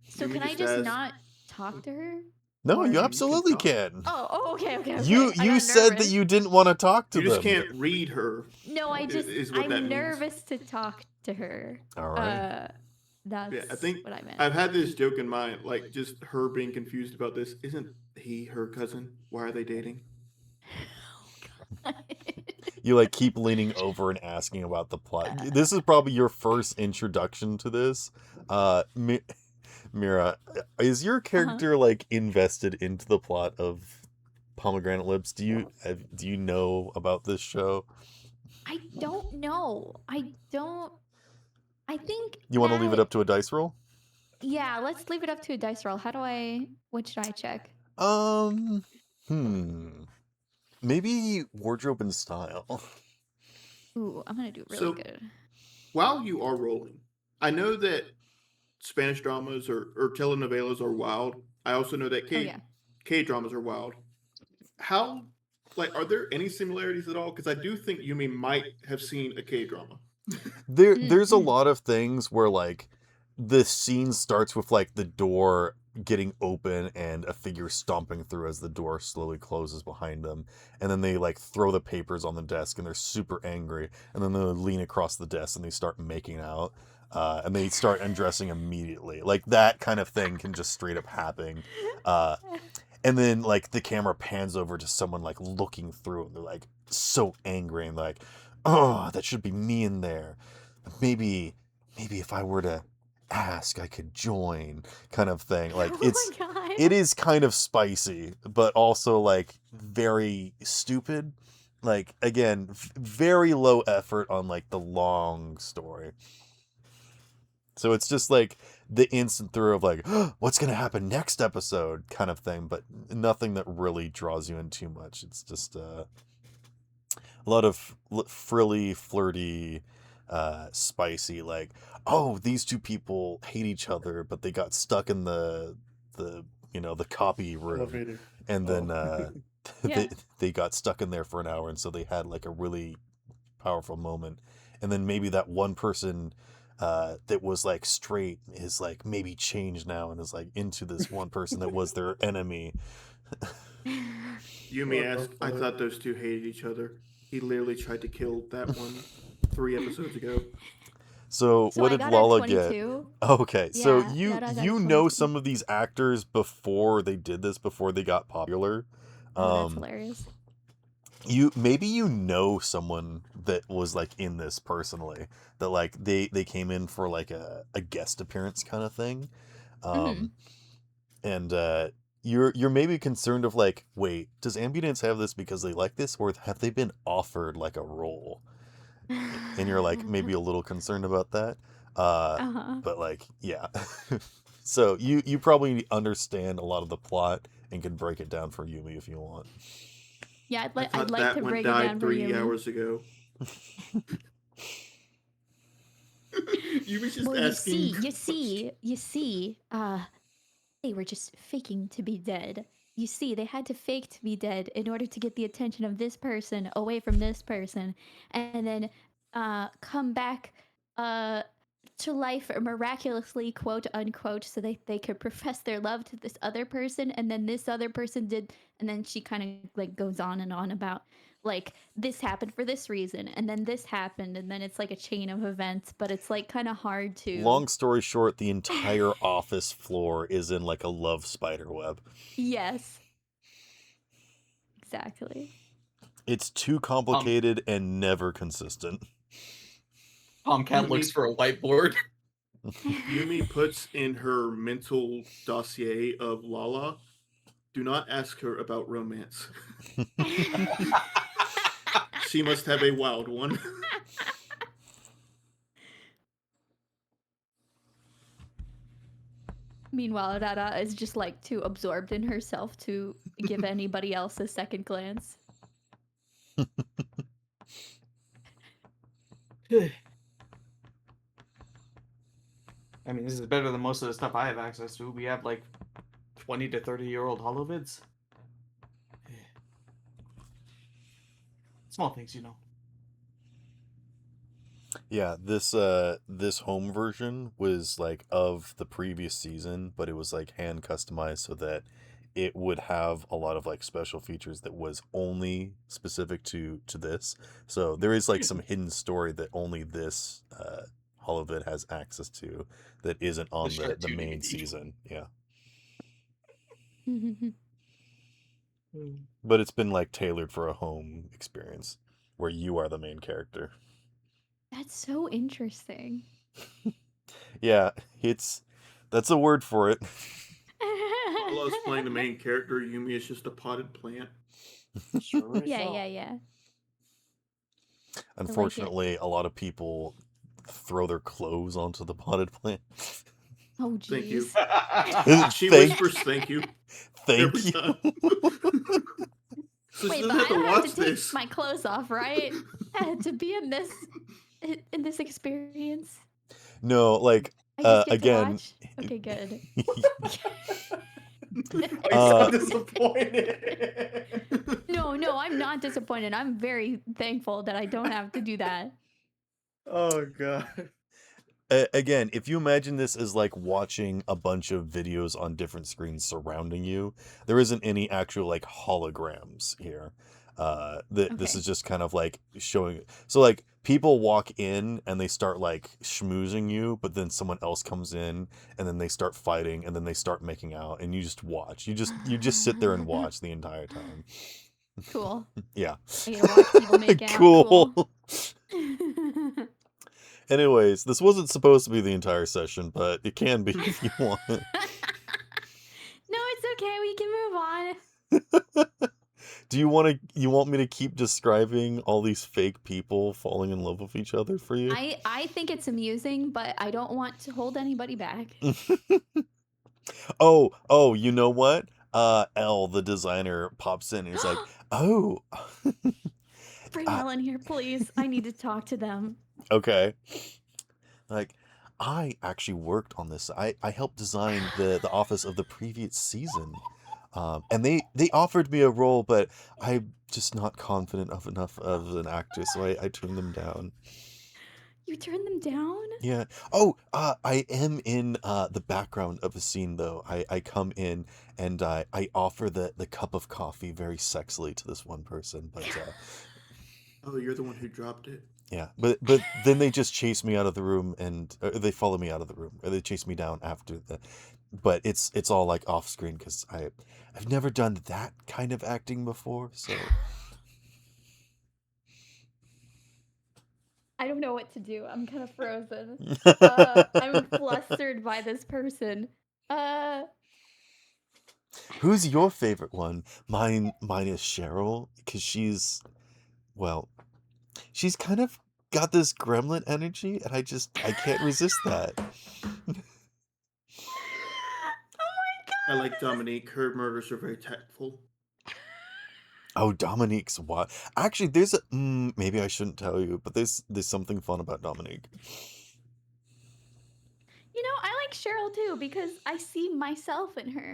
So Yumi can I just just asked- not talk to her? No, Or- you can absolutely talk. can. Oh, okay. You I got said that nervous. you didn't want to talk to You just them. can't read her. No, I'm what that means. nervous to talk to her. All right. That's Yeah, I think what I meant. I've had this joke in mind, like just her being confused about this. Isn't he her cousin? Why are they dating? You like keep leaning over and asking about the plot. This is probably your first introduction to this. Mira, is your character like invested into the plot of Pomegranate Lips? Do you know about this show? I don't know. I think You want to leave it that- up to a dice roll? Yeah, let's leave it up to a dice roll. What should I check? Maybe wardrobe and style. Ooh, I'm gonna do really So- good. While you are rolling, I know that Spanish dramas or telenovelas are wild. I also know that Oh yeah. K dramas are wild. How, like, are there any similarities at all? Because I do think Yumi might have seen a K drama. There's a lot of things where like the scene starts with like the door getting open and a figure stomping through as the door slowly closes behind them, and then they like throw the papers on the desk and they're super angry, and then they lean across the desk and they start making out, and they start undressing immediately. Like that kind of thing can just straight up happen. And then like the camera pans over to someone like looking through and they're like so angry and like, oh, that should be me in there. Maybe if I were to ask, I could join, kind of thing. Like Oh my God. it is kind of spicy, but also like very stupid. Like again, very low effort on like the long story. So it's just like the instant through of like, oh, what's going to happen next episode kind of thing, but nothing that really draws you in too much. It's just a lot of frilly, flirty, spicy, like, oh, these two people hate each other, but they got stuck in the copy room. Elevator. And then Yeah. they got stuck in there for an hour, and so they had like a really powerful moment. and then maybe that one person that was like straight is like maybe changed now and is like into this one person that was their enemy. Yumi What the asked, I fuck? thought those two hated each other. He literally tried to kill that one 3 episodes ago. So So what I did got Lala a get? 22. Okay, so Yeah, you Yara got a you know 22. some of these actors before they did this, before they got popular. Oh, that's hilarious. Maybe you know someone that was like in this personally, that like they came in for like a guest appearance kind of thing. Mhm. And you're maybe concerned of like, wait, does Ambulance have this because they like this, or have they been offered like a role? And you're like maybe a little concerned about that. Uh-huh. But like, yeah. So you probably understand a lot of the plot and can break it down for Yumi if you want. Yeah, I I'd thought like that to one break it down died for 3 Yumi. hours ago. Yumi's just Well, asking. you see, they were just faking to be dead. You see, they had to fake to be dead in order to get the attention of this person away from this person, and then come back to life miraculously, quote unquote, so they could profess their love to this other person, and then this other person did, and then she kind of like goes on and on about like this happened for this reason, and then this happened, and then it's like a chain of events, but it's like kind of hard to. Long story short, the entire office floor is in like a love spider web. Yes. Exactly. It's too complicated and never consistent. Tomcat looks for a whiteboard. Yumi puts in her mental dossier of Lala, do not ask her about romance. She must have a wild one. Meanwhile, Rara is just like too absorbed in herself to give anybody else a second glance. I mean, this is better than most of the stuff I have access to. We have like 20 to 30-year-old holovids. Small things, you know. Yeah, this home version was like of the previous season, but it was like hand customized so that it would have a lot of like special features that was only specific to this. So there is like some hidden story that only this holovid has access to that isn't on Shred the 2 main DVD. season. Yeah. That's But it's been like tailored for a home experience where you are the main character. so interesting. Yeah, that's a word for it. Lala's playing the main character. Yumi is just a potted plant. Sure is so. Yeah. Unfortunately, a lot of people throw their clothes onto the potted plant. Oh, Thank you. jeez. She Thank- whispers thank you Thank every you. time. So she Wait, doesn't but I have to don't have watch to take this. my clothes off, right? To be in this experience. No, like I just get again. to watch. Okay, good. I sound disappointed. No, I'm not disappointed. I'm very thankful that I don't have to do that. Oh god. Again, if you imagine this as like watching a bunch of videos on different screens surrounding you, there isn't any actual like holograms here. This Okay. is just kind of like showing. So like people walk in and they start like schmoozing you, but then someone else comes in and then they start fighting and then they start making out and you just watch. You just sit there and watch the entire time. Cool. Yeah. I get to watch people make out. Cool. Cool. Anyways, this wasn't supposed to be the entire session, but it can be if you want. No, it's okay. We can move on. Do you want me to keep describing all these fake people falling in love with each other for you? I think it's amusing, but I don't want to hold anybody back. Oh, you know what? Elle, the designer, pops in and he's like, "Oh, Bring Elle in here, please. I need to talk to them. okay." Like, I actually worked on this. I helped design the office of the previous season. And they offered me a role, but I'm just not confident enough of an actor, so I turned them down. You turn them down? Yeah. Oh, I am in the background of the scene though. I come in and I offer the cup of coffee very sexily to this one person, but Oh, you're the one who dropped it. yeah. But then they just chase me out of the room and they follow me out of the room or they chase me down after the. But it's all like off screen because I've never done that kind of acting before, so. I don't know what to do. I'm kind of frozen. I'm flustered by this person. Who's your favorite one? Mine is Cheryl because well, she's kind of got this gremlin energy, and I can't resist that. I like Dominique. Her murders are very tactful. Oh, Dominique's what? Actually, maybe I shouldn't tell you, but there's something fun about Dominique. You know, I like Cheryl too because I see myself in her.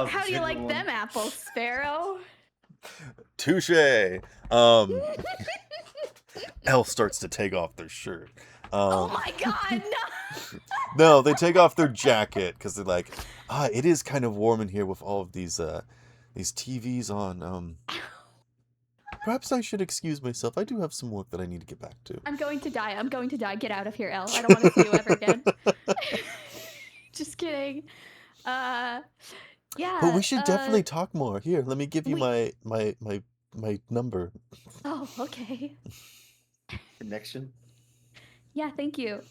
How do you like them apples, Sparrow? Touche. Elle starts to take off their shirt. Oh my god, no! No, they take off their jacket because they're like, it is kind of warm in here with all of these TVs on. Perhaps I should excuse myself. I do have some work that I need to get back to. I'm going to die. I'm going to die. Get out of here, Elle. I don't want to see you ever again. Just kidding. Yeah. But we should definitely talk more. Here, let me give you my number. Oh, okay. Connection. Yeah, thank you.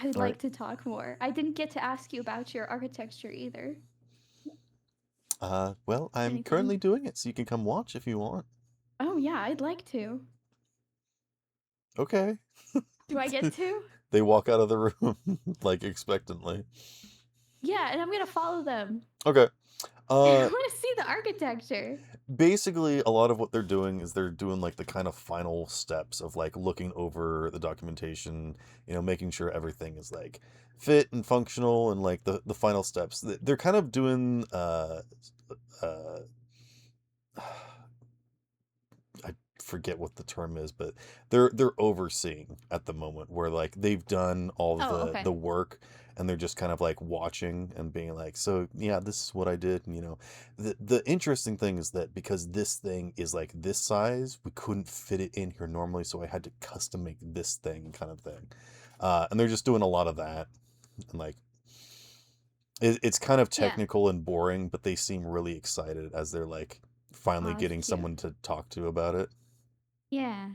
I would All like right. to talk more. I didn't get to ask you about your architecture either. Well, I'm Anything? currently doing it, so you can come watch if you want. Oh, yeah, I'd like to. Okay. Do I get to? They walk out of the room, like, expectantly. Yeah, and I'm going to follow them. Okay. I want to see the architecture. Basically, a lot of what they're doing is they're doing, like, the kind of final steps of, like, looking over the documentation, making sure everything is, like, fit and functional and, like, the final steps. They're kind of doing, I forget what the term is, but they're overseeing at the moment where like they've done all of the work and they're just kind of like watching and being like, so yeah, this is what I did. And the interesting thing is that because this thing is like this size, we couldn't fit it in here normally, so I had to custom make this thing kind of thing. And they're just doing a lot of that, and like it's kind of technical and boring, but they seem really excited as they're like finally that's getting cute. someone to talk to about it. Yeah.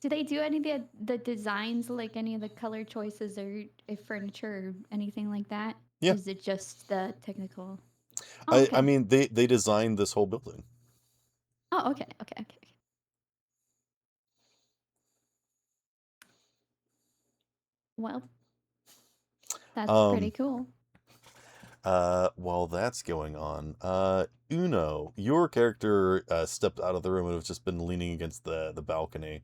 Do they do any of the designs, like any of the color choices or furniture or anything like that? Yeah. Or is it just the technical? I okay. mean they designed this whole building. Oh, okay. Well, that's pretty cool. While that's going on, Uno, your character stepped out of the room and has just been leaning against the balcony.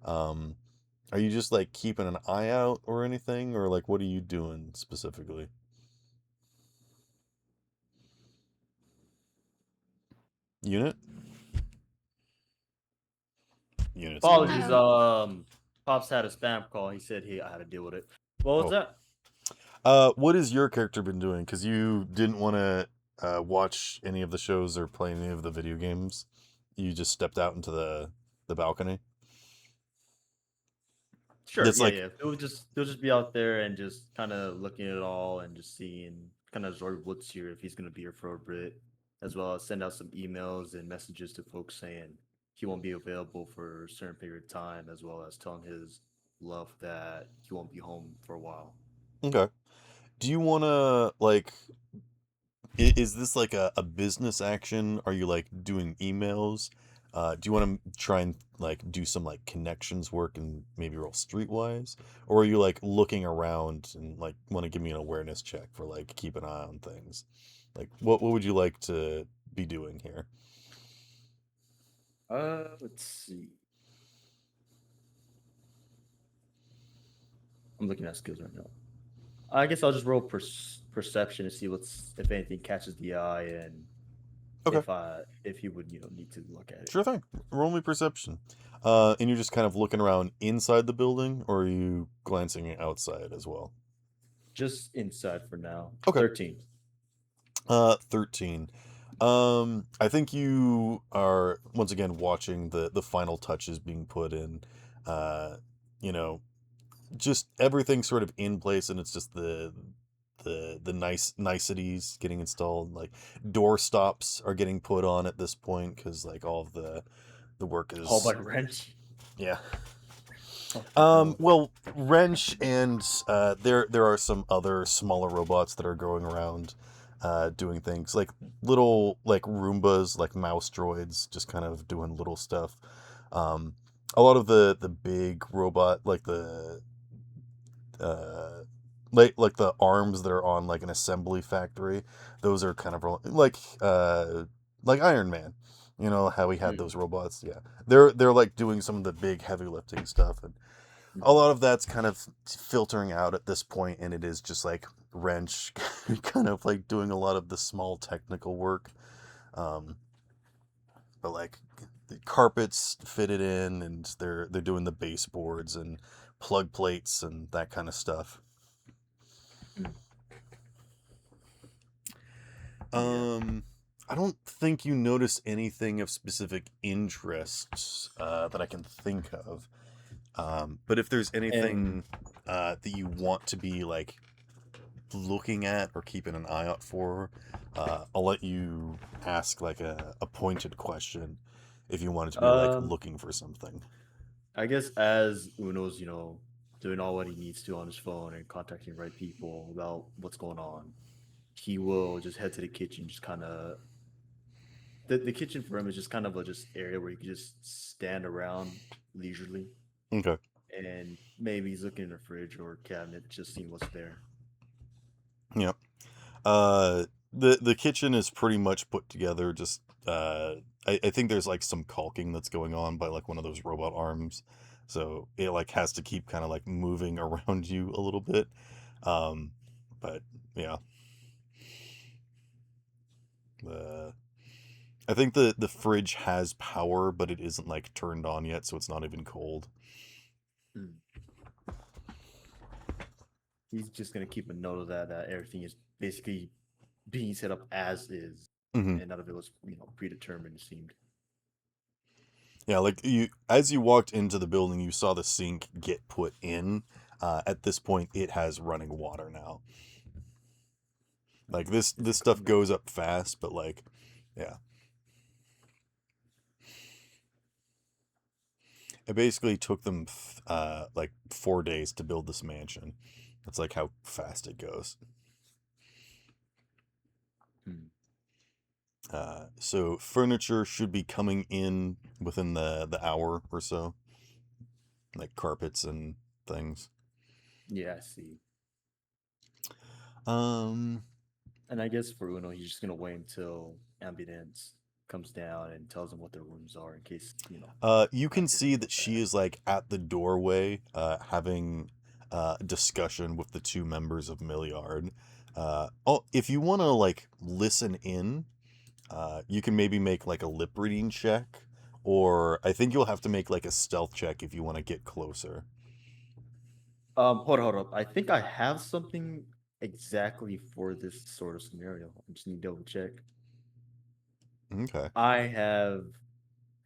Are you just like keeping an eye out or anything, or like what are you doing specifically? Unit? Unit's Apologies. Uh-oh. Pops had a spam call. He said I had to deal with it. What was that? What has your character been doing? Because you didn't want to watch any of the shows or play any of the video games. You just stepped out into the balcony. Sure. That's Yeah, like- yeah. They'll just be out there and just kind of looking at it all and just seeing kind of absorb what's here if he's gonna be here for a bit, as well as send out some emails and messages to folks saying he won't be available for a certain period of time, as well as telling his love that he won't be home for a while. Okay. Do you want to, like, is this like a business action? Are you like doing emails? Do you want to try and like do some like connections work and maybe roll streetwise? Or are you like looking around and like want to give me an awareness check for like keep an eye on things? Like what would you like to be doing here? Let's see. I'm looking at skills right now. I guess I'll just roll perception to see if anything catches the eye and Okay. If he would need to look at it. Sure thing. Roll me perception. And you're just kind of looking around inside the building, or are you glancing outside as well? Just inside for now. Okay. 13. 13. I think you are once again watching the final touches being put in. You know, just everything sort of in place, and it's just the niceties getting installed. Like door stops are getting put on at this point because like all of the work All by is wrench. yeah. Oh, no. Well, wrench and there are some other smaller robots that are going around, doing things like little like Roombas, like mouse droids, just kind of doing little stuff. Um, a lot of the big robot, uh, like the arms that are on like an assembly factory, those are kind of like Iron Man. You know how he had those robots? Yeah, they're like doing some of the big heavy lifting stuff, and a lot of that's kind of filtering out at this point, and it is just like wrench kind of like doing a lot of the small technical work. Um, but like the carpets fitted in, and they're doing the baseboards and plug plates and that kind of stuff. I don't think you notice anything of specific interest that I can think of. But if there's anything that you want to be like looking at or keeping an eye out for, I'll let you ask like a pointed question if you wanted to be like looking for something. I guess as Uno's, doing all what he needs to on his phone and contacting the right people about what's going on, he will just head to the kitchen, just kind of. The kitchen for him is just kind of a just area where you can just stand around leisurely, Okay. and maybe he's looking in the fridge or cabinet, just seeing what's there. Yep. The kitchen is pretty much put together. Just I think there's like some caulking that's going on by like one of those robot arms, so it like has to keep kind of like moving around you a little bit. But yeah. I think the fridge has power, but it isn't like turned on yet, so it's not even cold. He's just gonna keep a note of that everything is basically being set up as is, Mm-hmm. and none of it was predetermined. It seemed. Yeah, like as you walked into the building, you saw the sink get put in. At this point, it has running water now. Like this stuff goes up fast, but like, yeah. It basically took them like 4 days to build this mansion. That's like how fast it goes. So furniture should be coming in within the hour or so, like carpets and things. Yeah, I see. Um, And I guess for Uno, he's just gonna wait until ambulance comes down and tells him what their rooms are in case you can see that she is like at the doorway, having discussion with the two members of Milliard. If you want to like listen in, you can maybe make like a lip reading check, or I think you'll have to make like a stealth check if you want to get closer. Hold up. I think I have something exactly for this sort of scenario. I just need to double check. Okay. I have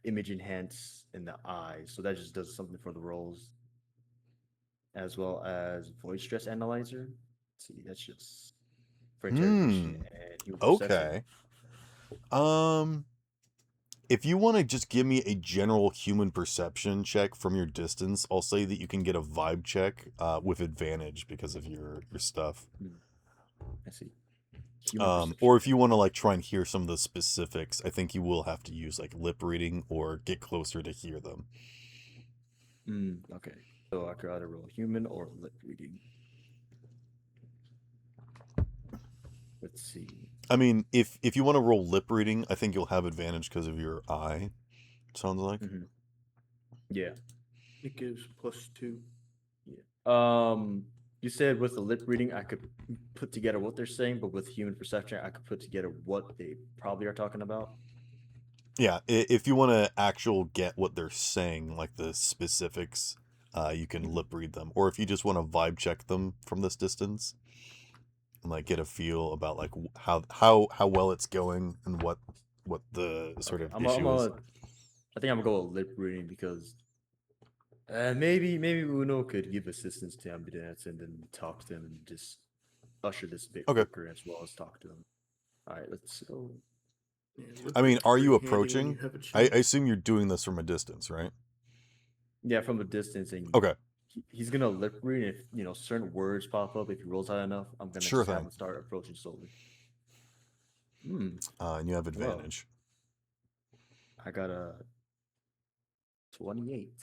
image enhance in the eye, so that just does something for the roles, as well as voice stress analyzer. Let's see, that's just for interrogation and human perception. Okay. If you want to just give me a general human perception check from your distance, I'll say that you can get a vibe check with advantage because of your stuff. I see. Or if you want to like try and hear some of the specifics, I think you will have to use like lip reading or get closer to hear them. Okay. So I could either roll human or lip reading. Let's see. I mean, if you want to roll lip reading, I think you'll have advantage because of your eye. Sounds like. Yeah. It gives +2. Yeah. You said with the lip reading, I could put together what they're saying, but with human perception, I could put together what they probably are talking about. Yeah, if you want to actual get what they're saying, like the specifics, you can lip read them. Or if you just want to vibe check them from this distance and like get a feel about like how well it's going and what the sort Okay, of issue is. I think I'm gonna go with lip reading because maybe Uno could give assistance to Ambidance and then talk to him and just usher this bit Okay. quicker as well as talk to him. All right, let's go. Yeah, I mean, are you pretty handy when approaching? you have a I chance. assume you're doing this from a distance, right? Yeah, from a distance, and Okay, he's gonna lip read. And if certain words pop up, if he rolls high enough, I'm gonna sure just have thing. him start approaching slowly. And you have Well, advantage. I got a 28,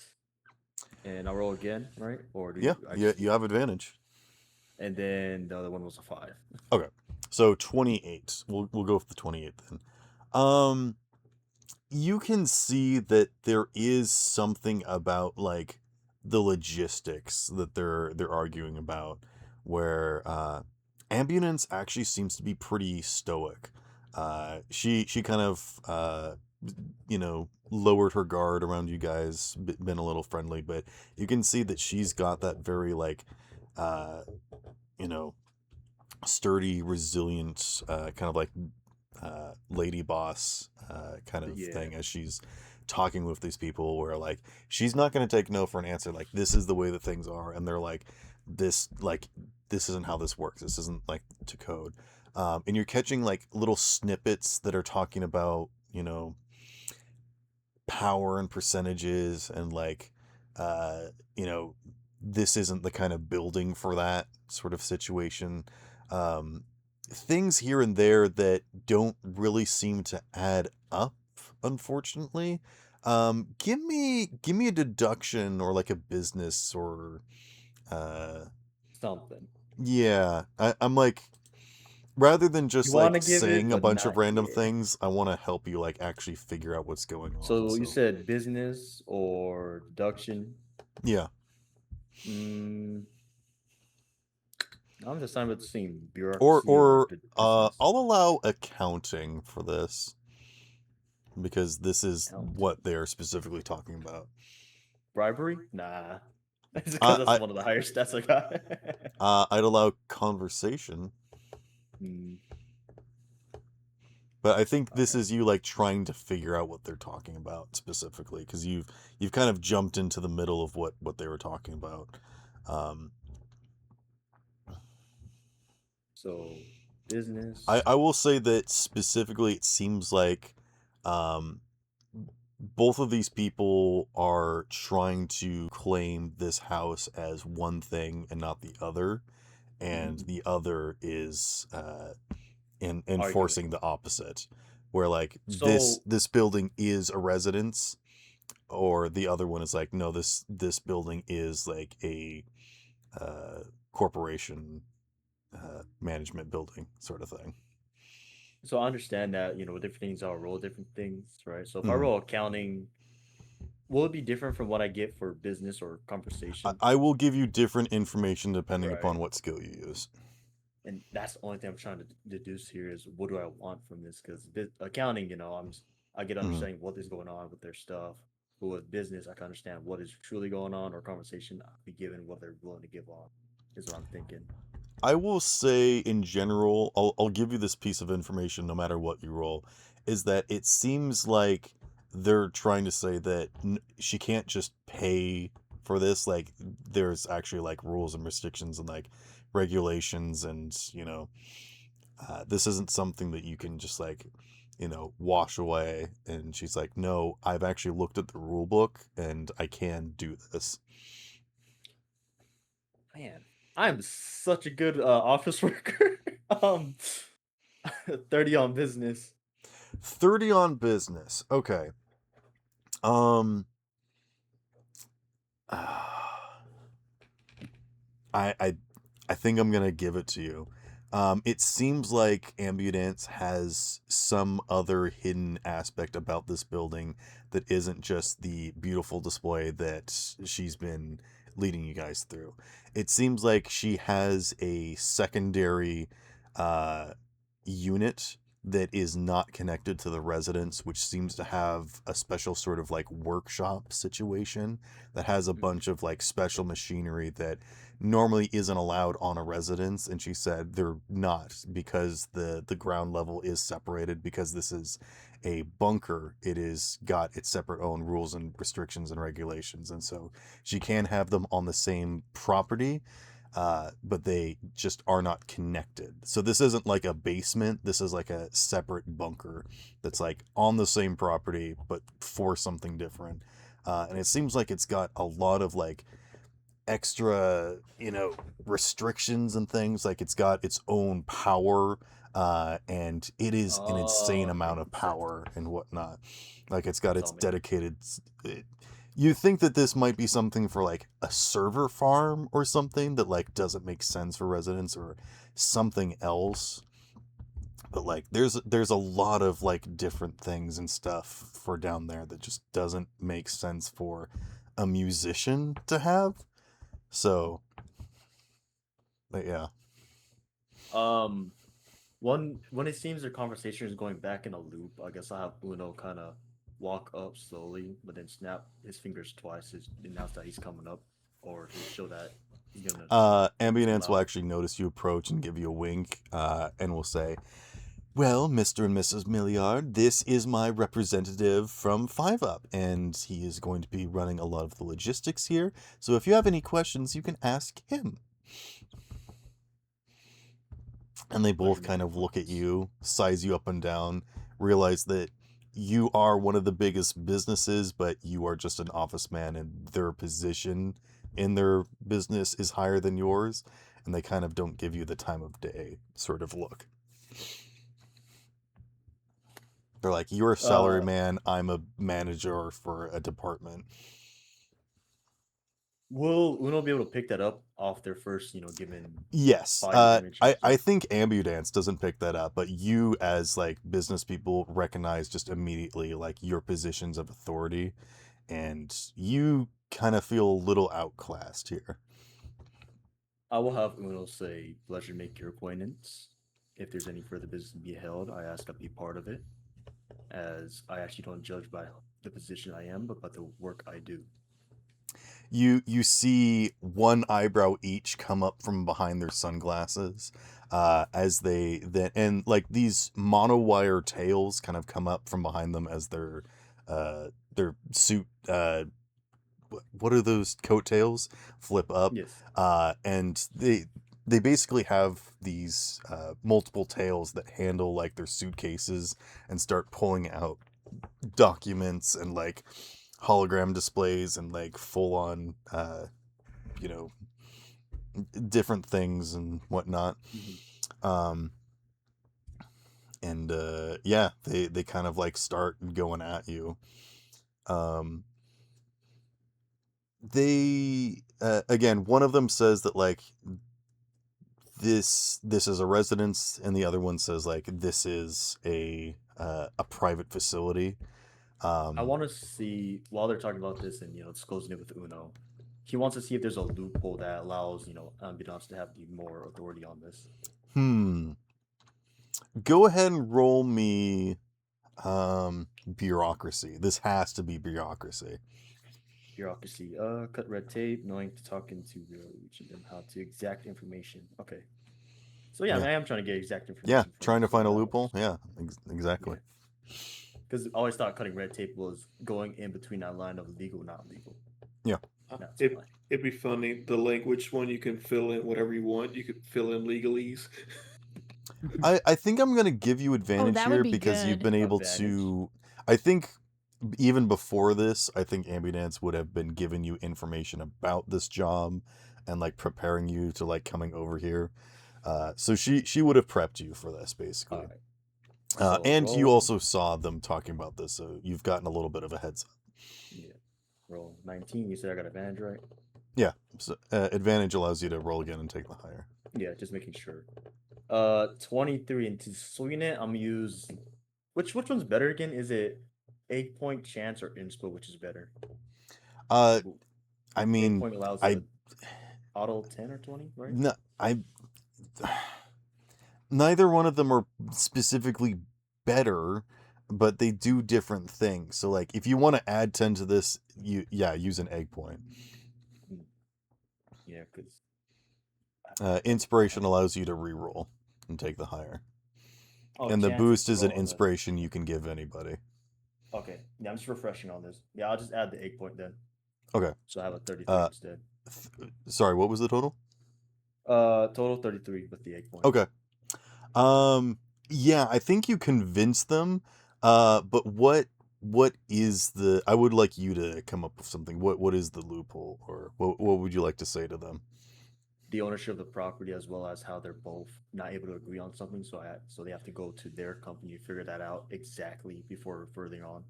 and I roll again, right? Or do Yeah, I yeah, just- you have advantage. And then the other one was a 5. Okay, so 28. We'll go with the 28 then. You can see that there is something about like the logistics that they're arguing about, where Ambulance actually seems to be pretty stoic. She kind of lowered her guard around you guys, been a little friendly, but you can see that she's got that very like you know sturdy, resilient, kind of like lady boss kind of Yeah. thing as she's talking with these people, where like she's not going to take no for an answer. Like, this is the way that things are, and they're like, this isn't how this works. This isn't like to code. And you're catching like little snippets that are talking about power and percentages, and like uh you know this isn't the kind of building for that sort of situation. Things here and there that don't really seem to add up, unfortunately. Give me a deduction or like a business or uh Something. yeah. I'm like, rather than just wanna like give it, saying a but bunch of not random yet. things, I want to help you like actually figure out what's going on. So you said business or deduction. Yeah. Mm, I'm just talking between Or bureaucracy or business. I'll allow accounting for this, because this is Accounting. what they're specifically talking about. Bribery? Nah. It's because that's I- one of the higher stats I got. I'd allow conversation, Mm, but I think this Okay. is you like trying to figure out what they're talking about specifically, because you've kind of jumped into the middle of what they were talking about. So business. I will say that specifically, it seems like both of these people are trying to claim this house as one thing and not the other, and the other is enforcing the opposite, where like this So- this building is a residence, or the other one is like, no, this building is like a corporation management building sort of thing. So I understand that, different things I'll roll different things, right? So if I Mhm. roll accounting, will it be different from what I get for business or conversation? I will give you different information depending Right. upon what skill you use. And that's the only thing I'm trying to deduce here is what do I want from this? Because accounting, I get understanding what is going on with their stuff. But with business, I can understand what is truly going on, or conversation, I'll be given what they're willing to give on, is what I'm thinking. I will say in general, I'll give you this piece of information no matter what you roll, is that it seems like they're trying to say that she can't just pay for this. Like, there's actually like rules and restrictions and like regulations, and this isn't something that you can just like wash away. And she's like, no, I've actually looked at the rule book and I can do this. Man, I am such a good office worker. 30 on business. 30 on business. Okay. I think I'm gonna give it to you. It seems like Ambulance has some other hidden aspect about this building that isn't just the beautiful display that she's been leading you guys through. It seems like she has a secondary unit that is not connected to the residence, which seems to have a special sort of like workshop situation that has a bunch of like special machinery that normally isn't allowed on a residence. And she said they're not, because the ground level is separated, because this is a bunker. It is got its separate own rules and restrictions and regulations, and so she can have them on the same property, but they just are not connected. So this isn't like a basement. This is like a separate bunker that's like on the same property, but for something different. And it seems like it's got a lot of like extra, restrictions and things. Like it's got its own power, and it is an insane amount of power and whatnot. Like it's got its dedicated. You think that this might be something for like a server farm or something that like doesn't make sense for residents, or something else. But like there's a lot of like different things and stuff for down there that just doesn't make sense for a musician to have. So, but yeah. When it seems their conversation is going back in a loop, I guess I'll have Uno kind of walk up slowly, but then snap his fingers twice to announce that he's coming up, or to show that he's gonna. Ambient will allow- actually notice you approach and give you a wink, and will say, "Well, Mr. and Mrs. Milliard, this is my representative from 5UP, and he is going to be running a lot of the logistics here. So if you have any questions, you can ask him." And they both kind of look at you, size you up and down, realize that you are one of the biggest businesses, but you are just an office man, and their position in their business is higher than yours, and they kind of don't give you the time of day sort of look. They're like, "You're a salary man, I'm a manager for a department." Will Uno be able to pick that up off their first, given Yes. body image? I think Ambudance doesn't pick that up, but you as like business people recognize just immediately like your positions of authority, and you kind of feel a little outclassed here. I will have Uno say, "Pleasure to make your acquaintance. If there's any further business to be held, I ask to be part of it, as I actually don't judge by the position I am, but by the work I do." You see one eyebrow each come up from behind their sunglasses, as they then, and like these monowire tails kind of come up from behind them as their suit, what are those coattails, flip up. Yes. And they basically have these multiple tails that handle like their suitcases and start pulling out documents and like hologram displays and like full on different things and whatnot. And yeah, they kind of like start going at you. They again, one of them says that like this is a residence, and the other one says like this is a private facility. I want to see, while they're talking about this and disclosing it with Uno, he wants to see if there's a loophole that allows Ambulance to have the more authority on this. Go ahead and roll me bureaucracy. This has to be bureaucracy. Bureaucracy. Cut red tape, knowing to talking to reaching them how to exact information. Okay. So yeah, I am trying to get exact information. Yeah, trying to find a loophole. Yeah, exactly. Because I always thought cutting red tape was going in between that line of legal, not legal. Yeah. It'd be funny. The language one, you can fill in whatever you want. You could fill in legalese. I think I'm going to give you advantage that here would be because you've good. been able to... I think even before this, I think Ambulance would have been giving you information about this job and like preparing you to like coming over here. So she would have prepped you for this basically. All right. So and you roll- also saw them talking about this, so you've gotten a little bit of a heads up. Yeah. Roll 19. You said I got advantage, right? Yeah. So, advantage allows you to roll again and take the higher. Yeah, just making sure. 23, and to swing it, I'm gonna use which one's better again? Is it 8-point chance or inspo, which is better? I Egg mean, point allows I a auto 10 or 20, right? no, I neither one of them are specifically better, but they do different things. So like if you want to add 10 to this, use an egg point. Yeah, because Inspiration allows you to reroll and take the higher. And the chance boost to is an roll on the- inspiration you can give anybody. Okay, yeah, I'm just refreshing on this. Yeah, I'll just add the egg point then. Okay. So I have a 33 Uh, instead. Sorry, what was the total? Total 33 with the egg point. Okay. Yeah, I think you convinced them. But what is the? I would like you to come up with something. What is the loophole, or what would you like to say to them? The ownership of the property, as well as how they're both not able to agree on something, so they have to go to their company to figure that out exactly before furthering on.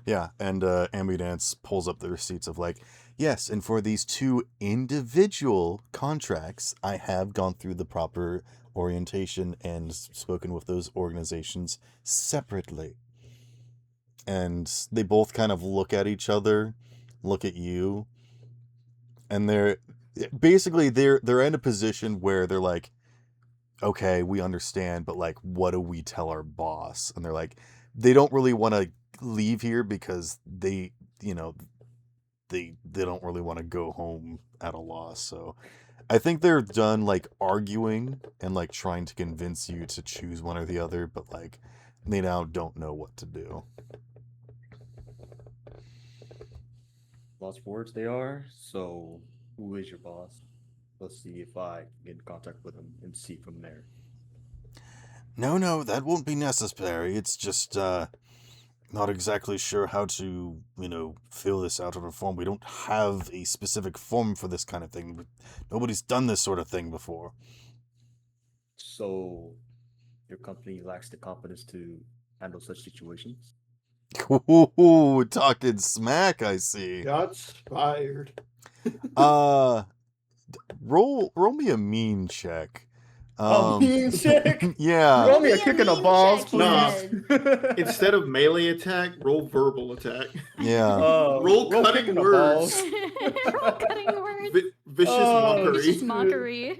Yeah, and Ambidance pulls up the receipts of like, yes, and for these two individual contracts, I have gone through the proper orientation and spoken with those organizations separately. And they both kind of look at each other, look at you, and they're in a position where they're like, okay, we understand, but like, what do we tell our boss? And they're like, they don't really want to leave here because they don't really want to go home at a loss. So I think they're done like arguing and like trying to convince you to choose one or the other, but like they now don't know what to do. Lost words they are. So who is your boss? Let's see if I can get in contact with him and see from there. No, that won't be necessary. It's just not exactly sure how to, fill this out on a form. We don't have a specific form for this kind of thing. Nobody's done this sort of thing before. So your company lacks the competence to handle such situations? Ooh, talking smack, I see. Shots fired. Roll me a mean check. Mean check? Yeah. Roll me a Roll me a kick in the mean balls, check, he please. said. Instead of melee attack, roll verbal attack. Yeah. Roll cutting kick in the words. balls. Roll cutting words. Vicious Oh, mockery. Vicious mockery.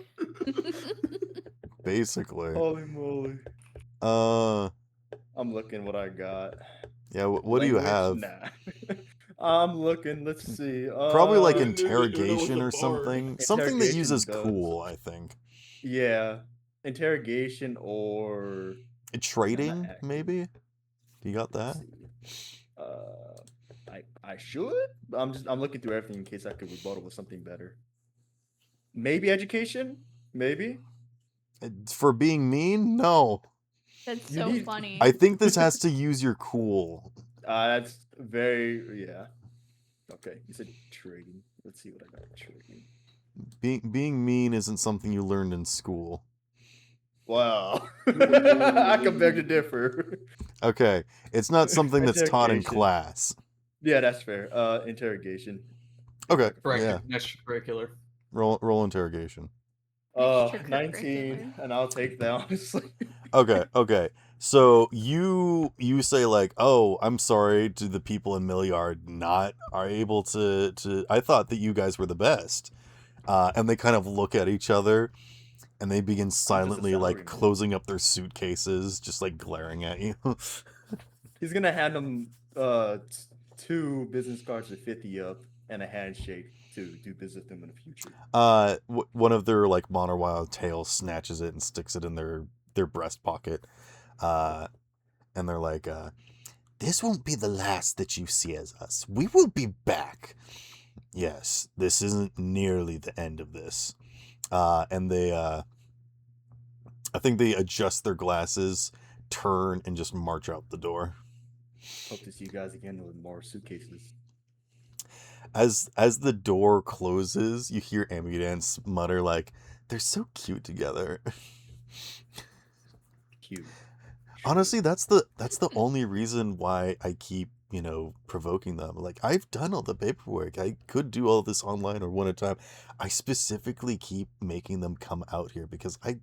Basically. Holy moly. I'm looking what I got. Yeah, what do you have? Nah. I'm looking. Let's see. Probably like Uno interrogation with a or bard. something. Something that Interrogation uses does. cool, I think. Yeah, interrogation or Trading, acting. maybe? You got that? Let's see. I should. I'm looking through everything in case I could rebuttal with something better. Maybe education. Maybe. For being mean? No. That's You so need- funny. I think this has to use your cool. That's very yeah. Okay, you said trading. Let's see what I got. Trading. Being mean isn't something you learned in school. Wow. I can beg to differ. Okay, it's not something that's taught in Interrogation. class. Yeah, that's fair. Interrogation. Okay, Correct. yeah. Extracurricular. Roll interrogation. 19, Extracurricular. and I'll take that honestly. Okay. So you say like, oh, I'm sorry to the people in Milliard not are able to. I thought that you guys were the best, and they kind of look at each other, and they begin silently like salaryman. closing up their suitcases, just like glaring at you. He's gonna hand him 2 business cards with 50 up and a handshake to do business with them in the future. One of their like Monorwild tails snatches it and sticks it in their breast pocket, and they're like, "This won't be the last that you see as us. We will be back. Yes, this isn't nearly the end of this." And they, I think they adjust their glasses, turn, and just march out the door. Hope to see you guys again with more suitcases. As the door closes, you hear Ambidance mutter like, "They're so cute together." Cute. Honestly, that's the only reason why I keep, provoking them. Like, I've done all the paperwork. I could do all this online or one at a time. I specifically keep making them come out here because I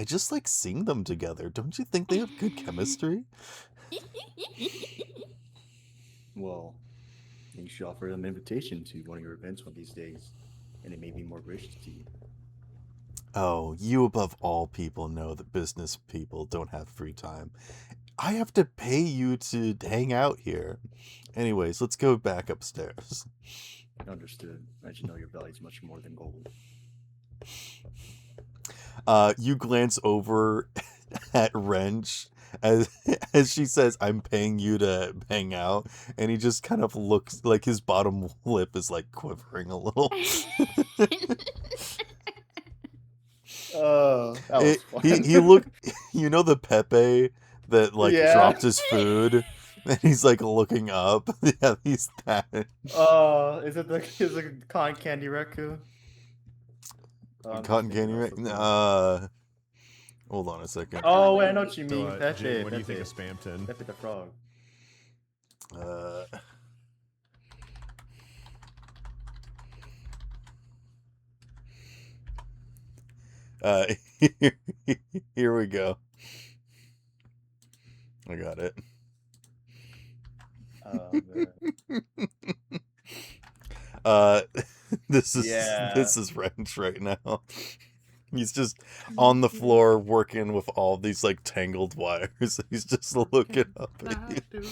just like seeing them together. Don't you think they have good chemistry? Well, You should offer them an invitation to one of your events one of these days, and it may be more gracious to you. Oh, you above all people know that business people don't have free time. I have to pay you to hang out here. Anyways, let's go back upstairs. Understood. I should know your value is much more than gold. You glance over at Wrench as she says, "I'm paying you to hang out," and he just kind of looks like his bottom lip is like quivering a little. Oh, that was fun. He looked, you know, the Pepe that like Yeah. dropped his food, and he's like looking up. Yeah, he's that. Is it the cotton candy raccoon? I'm just Cotton thinking candy, that's right? so cool. Hold on a second. Oh, wait, I know what you So, mean. Pepe, Jane, what do you Pepe. think of Spamton? Pepe the frog. Here we go. I got it. Man. This is Wrench right now. He's just on the floor working with all these like tangled wires. He's just looking up at you.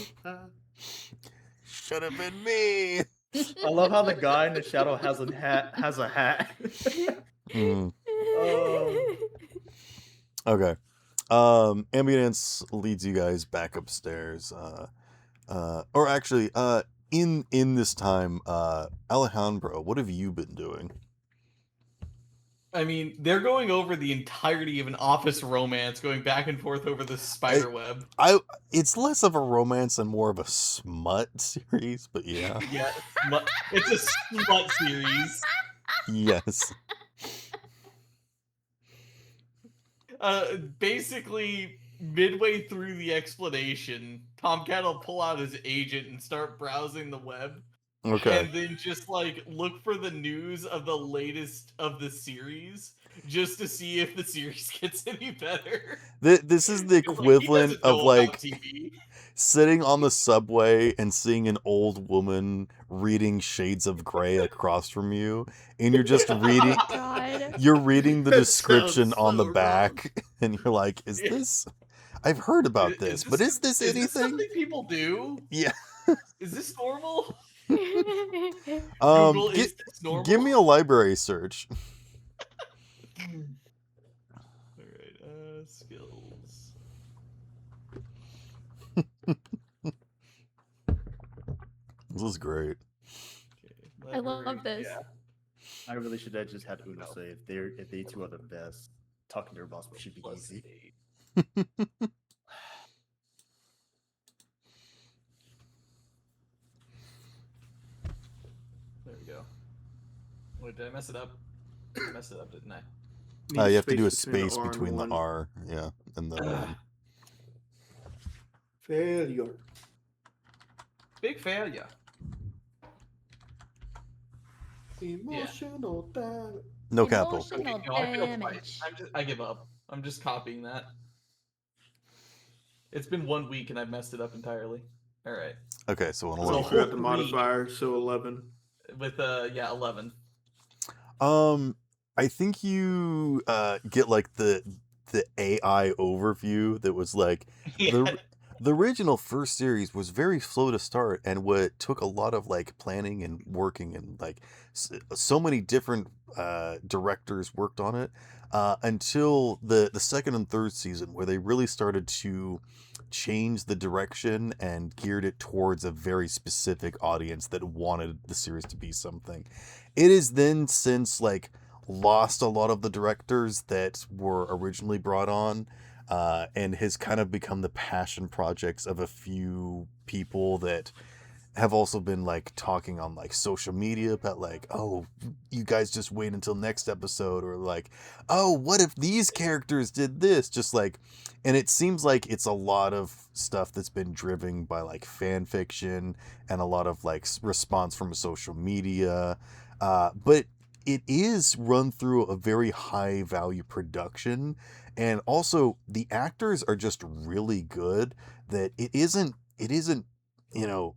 Should have been me. I love how the guy in the shadow has a hat. Okay. Ambulance leads you guys back upstairs. Or actually, in this time, Alejandro, what have you been doing? I mean, they're going over the entirety of an office romance, going back and forth over the spider web. It's less of a romance and more of a smut series, but yeah. Yeah, it's a smut series. Yes. Basically, midway through the explanation, Tomcat will pull out his agent and start browsing the web. Okay. And then just like look for the news of the latest of the series, just to see if the series gets any better. This is the equivalent of like sitting on the subway and seeing an old woman reading Shades of Grey across from you, and you're just reading. You're reading the description on the back, and you're like, "Is this? I've heard about this, but is this anything? Is this something people do? Yeah. Is this normal? Google, is this normal? Give me a library search. Alright, skills. This is great. I love this. Yeah. I really should have just had Uno say if they two are the best, talking to their boss should be easy. There we go. Wait, did I mess it up? I messed it up, didn't I? You have to do a space between the R, yeah, and the failure. Big failure. Emotional damage. No capital. Okay, no, I failed twice. I give up. I'm just copying that. It's been 1 week and I've messed it up entirely. All right. Okay, so an I 11. forgot the modifier, so 11. With 11. I think you get like the AI overview that was like the original first series was very slow to start, and what took a lot of like planning and working, and like so many different directors worked on it until the second and third season, where they really started to change the direction and geared it towards a very specific audience that wanted the series to be something. It is then since like lost a lot of the directors that were originally brought on, and has kind of become the passion projects of a few people that have also been like talking on like social media about like, oh, you guys just wait until next episode, or like, oh, what if these characters did this, just like, and it seems like it's a lot of stuff that's been driven by like fan fiction and a lot of like response from social media, but it is run through a very high value production, and also the actors are just really good, that it isn't, you know,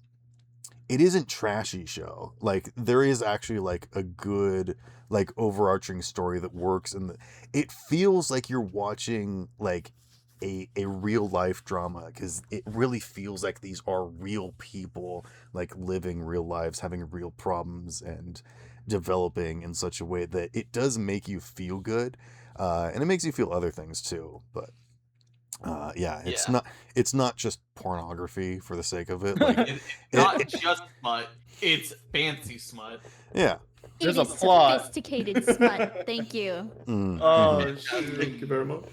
it isn't trashy show. Like there is actually like a good like overarching story that works, and it feels like you're watching like a real life drama, because it really feels like these are real people like living real lives, having real problems, and developing in such a way that it does make you feel good, and it makes you feel other things too. But yeah, Yeah. it's not just pornography for the sake of it. Like It's not just smut, it's fancy smut. yeah. There's It a is plot. sophisticated smut. Thank you. Oh Thank you very much.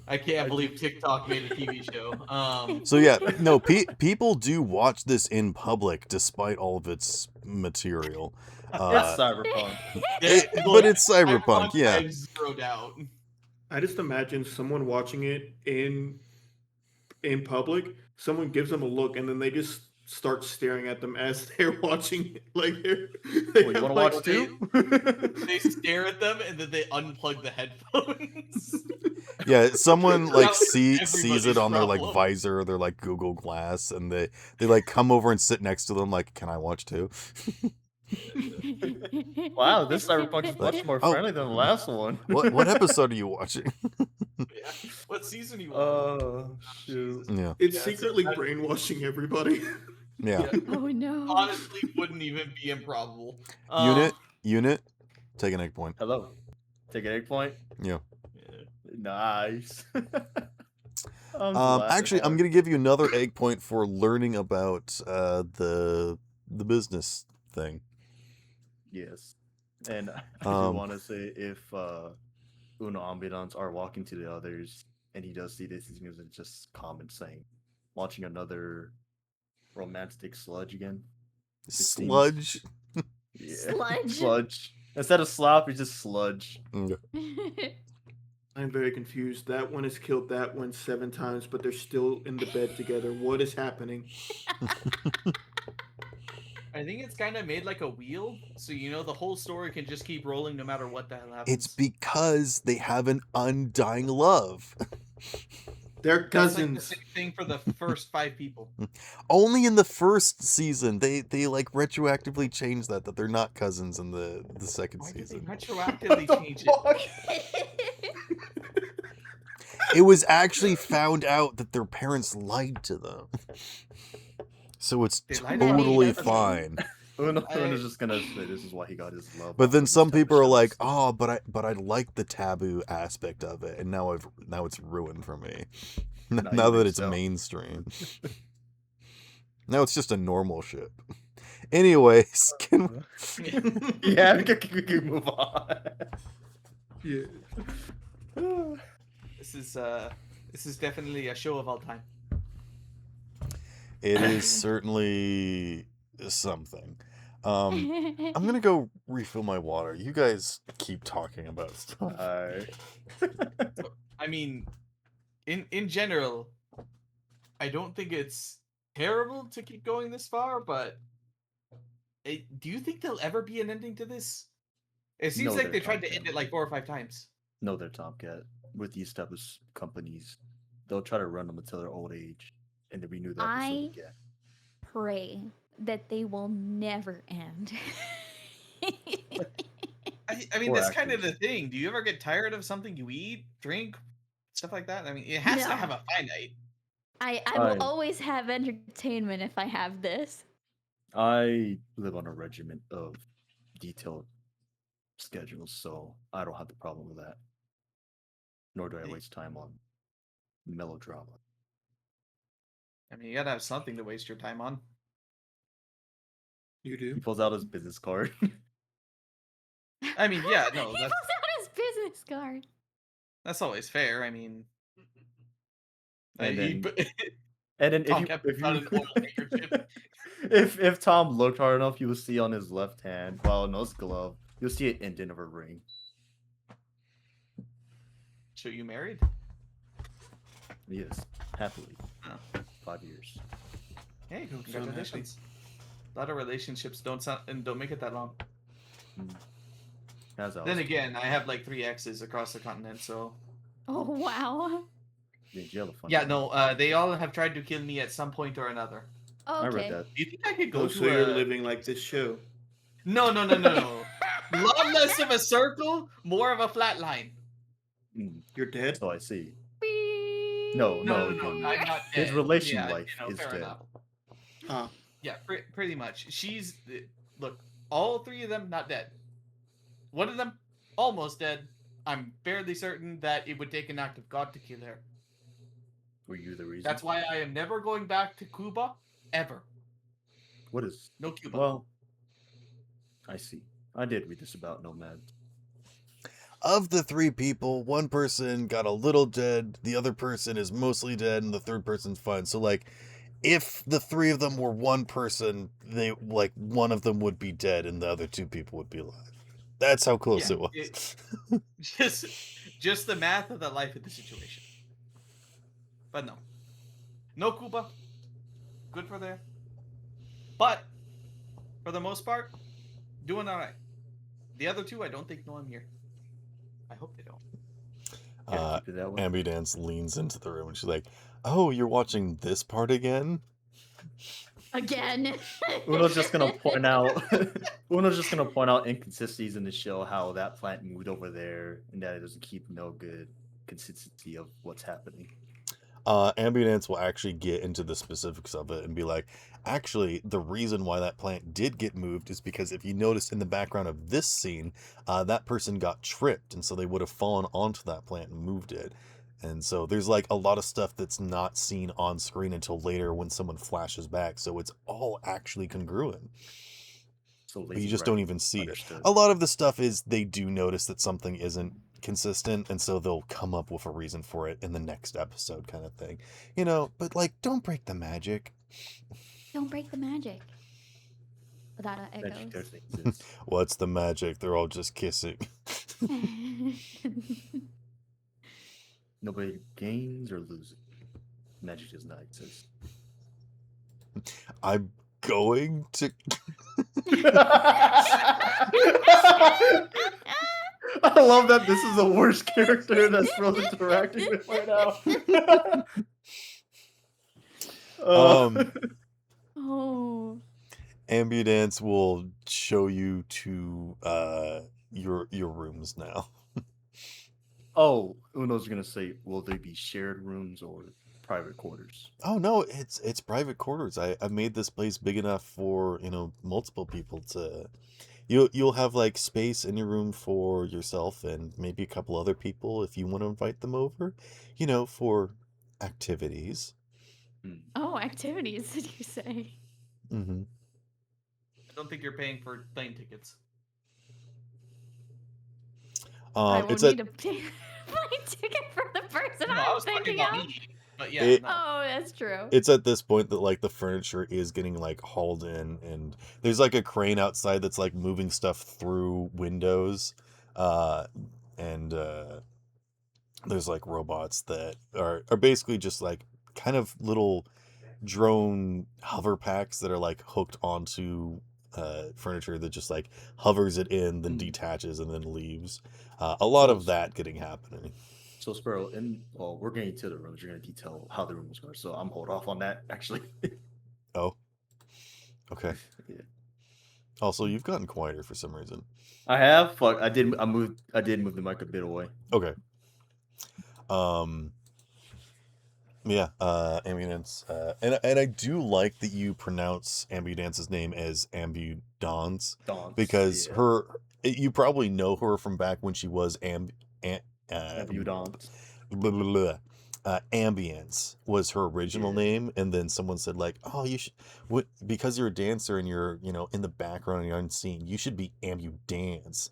I can't believe TikTok made a TV show. So yeah, no, people do watch this in public despite all of its material. It's Uh, cyberpunk. but it's cyberpunk, yeah. I have zero doubt. I just imagine someone watching it in public. Someone gives them a look, and then they just start staring at them as they're watching it. Like they Well, you have, want to like, watch too? They stare at them and then they unplug the headphones. Yeah, someone like That's sees everybody's it on their like problem. visor or their like Google Glass, and they like come over and sit next to them like, "Can I watch too?" Wow, this cyberpunk is much more Oh. friendly than the last one. What episode are you watching? Yeah. What season you want? Oh shoot! Yeah. It's Yeah, secretly so- brainwashing everybody. Yeah. Oh no. Honestly, wouldn't even be improbable. Unit, take an egg point. Hello. Take an egg point. Yeah. Nice. Actually, I'm gonna give you another egg point for learning about the business thing. Yes, and I do Um, want to say if Uno Ambulance are walking to the others, and he does see this, he's gonna just comment saying, "Watching another romantic sludge again." seems- Sludge. Yeah. Sludge? Sludge. Instead of slop, it's just sludge. Mm. I'm very confused. That one has killed that one 7 times, but they're still in the bed together. What is happening? I think it's kind of made like a wheel, so you know the whole story can just keep rolling no matter what the hell happens. It's because they have an undying love. They're That's like the cousins. same thing for the first 5 people. Only in the first season they like retroactively changed that they're not cousins in the second Why did they season. retroactively change it? It was actually found out that their parents lied to them. So it's They lied about totally the episode? fine. Uno's just gonna say this is why he got his love. But off then of some these type of people are like, shows. "Oh, but I like the taboo aspect of it, and now it's ruined for me. Now Now you that think it's so. mainstream. Now it's just a normal ship." Anyways, can Yeah, we can move on. Yeah. This is definitely a show of all time. it is certainly something. I'm gonna go refill my water. You guys keep talking about stuff. Alright. I mean, in general, I don't think it's terrible to keep going this far, but do you think there'll ever be an ending to this? It seems No, like there they tried to can't end be. it like 4 or 5 times. No, they're Tomcat. With these type of companies, they'll try to run them until their old age, and then renew the episode I- again. Pray that they will never end. I mean, Or that's kind of actors. the thing. Do you ever get tired of something you eat, drink, stuff like that? I mean, it has to No. have a finite. I Fine. will always have entertainment if I have this. I live on a regiment of detailed schedules, so I don't have the problem with that. Nor do I waste time on melodrama. I mean, you gotta have something to waste your time on. You He do? pulls out his business card. I mean, yeah, no, He pulls that's out his business card. that's always fair. I mean, And he- And then Tom kept out an oil handkerchief. if Tom looked hard enough, you will see on his left hand, while in his glove, you'll see an indent of a ring. So you married? Yes, happily. Oh. 5 years. Hey, congratulations. A lot of relationships don't make it that long. As I Then was again, I have like 3 exes across the continent, so Oh wow. in jail, fun yeah, time. no, they all have tried to kill me at some point or another. I read Okay. that. Do you think I could go Oh, to so you're a... living like this show. No. Lot less of a circle, more of a flat line. You're dead. So I see. No, No, I'm not dead. his relation Yeah, life is fair dead. enough. Huh. Yeah, pretty much. She's look, all three of them not dead. One of them almost dead. I'm fairly certain that it would take an act of God to kill her. Were you the reason? That's why I am never going back to Cuba ever. What is? No Cuba. Well, I see. I did read this about nomads. Of the 3 people, one person got a little dead, the other person is mostly dead, and the third person's fine. So, like, if the 3 of them were one person, they like one of them would be dead, and the other 2 people would be alive. That's how close Yeah, it was. just the math of the life of the situation. But no Cuba. Good for there. But for the most part, doing all right. The other 2, I don't think know I'm here. I hope they don't. Keep it that way. Ambidance leans into the room and she's like, "Oh, you're watching this part again?" Again. Uno's just gonna point out. Uno's just gonna point out inconsistencies in the show, how that plant moved over there, and that it doesn't keep no good consistency of what's happening. Ambidance will actually get into the specifics of it and be like, actually, the reason why that plant did get moved is because if you notice in the background of this scene, that person got tripped, and so they would have fallen onto that plant and moved it. And so there's like a lot of stuff that's not seen on screen until later when someone flashes back. So it's all actually congruent. So But you just don't writing. even see it. Understood. A lot of the stuff is they do notice that something isn't consistent, and so they'll come up with a reason for it in the next episode, kind of thing. You know, but like, don't break the magic. Don't break the magic. Without Magic echoes. doesn't exist. What's the magic? They're all just kissing. Nobody gains or loses. Magic does not exist. I'm going to. I love that this is the worst character that Spro's interacting with right now. Oh. Ambidance will show you to your rooms now. Oh, Uno's gonna say, will they be shared rooms or private quarters? Oh no, it's private quarters. I made this place big enough for, you know, multiple people to. You'll have like space in your room for yourself and maybe a couple other people if you want to invite them over, you know, for activities. Oh, activities, did you say? Mm-hmm. I don't think you're paying for plane tickets. I will It's need a plane ticket for the person No, I I'm was talking thinking about of. me. But yeah, It- no. Oh, that's true. It's at this point that like the furniture is getting like hauled in, and there's like a crane outside that's like moving stuff through windows, and there's like robots that are basically just like kind of little drone hover packs that are like hooked onto furniture that just like hovers it in, then detaches and then leaves. A lot of that getting happening. So Sparrow, we're getting to the rooms. You're gonna detail how the rooms are, so I'm hold off on that actually. Oh, okay. Yeah. Also, you've gotten quieter for some reason. I have. Fuck. I did move the mic a bit away. Okay. Yeah, Ambidance. And I do like that you pronounce Ambidance's name as Ambudance, Dance, because yeah. you probably know her from back when she was Ambudance. blah, blah, blah. Ambience was her original name, and then someone said like, "Oh, you should, because you're a dancer and you're, you know, in the background and you're unseen, you should be Ambudance."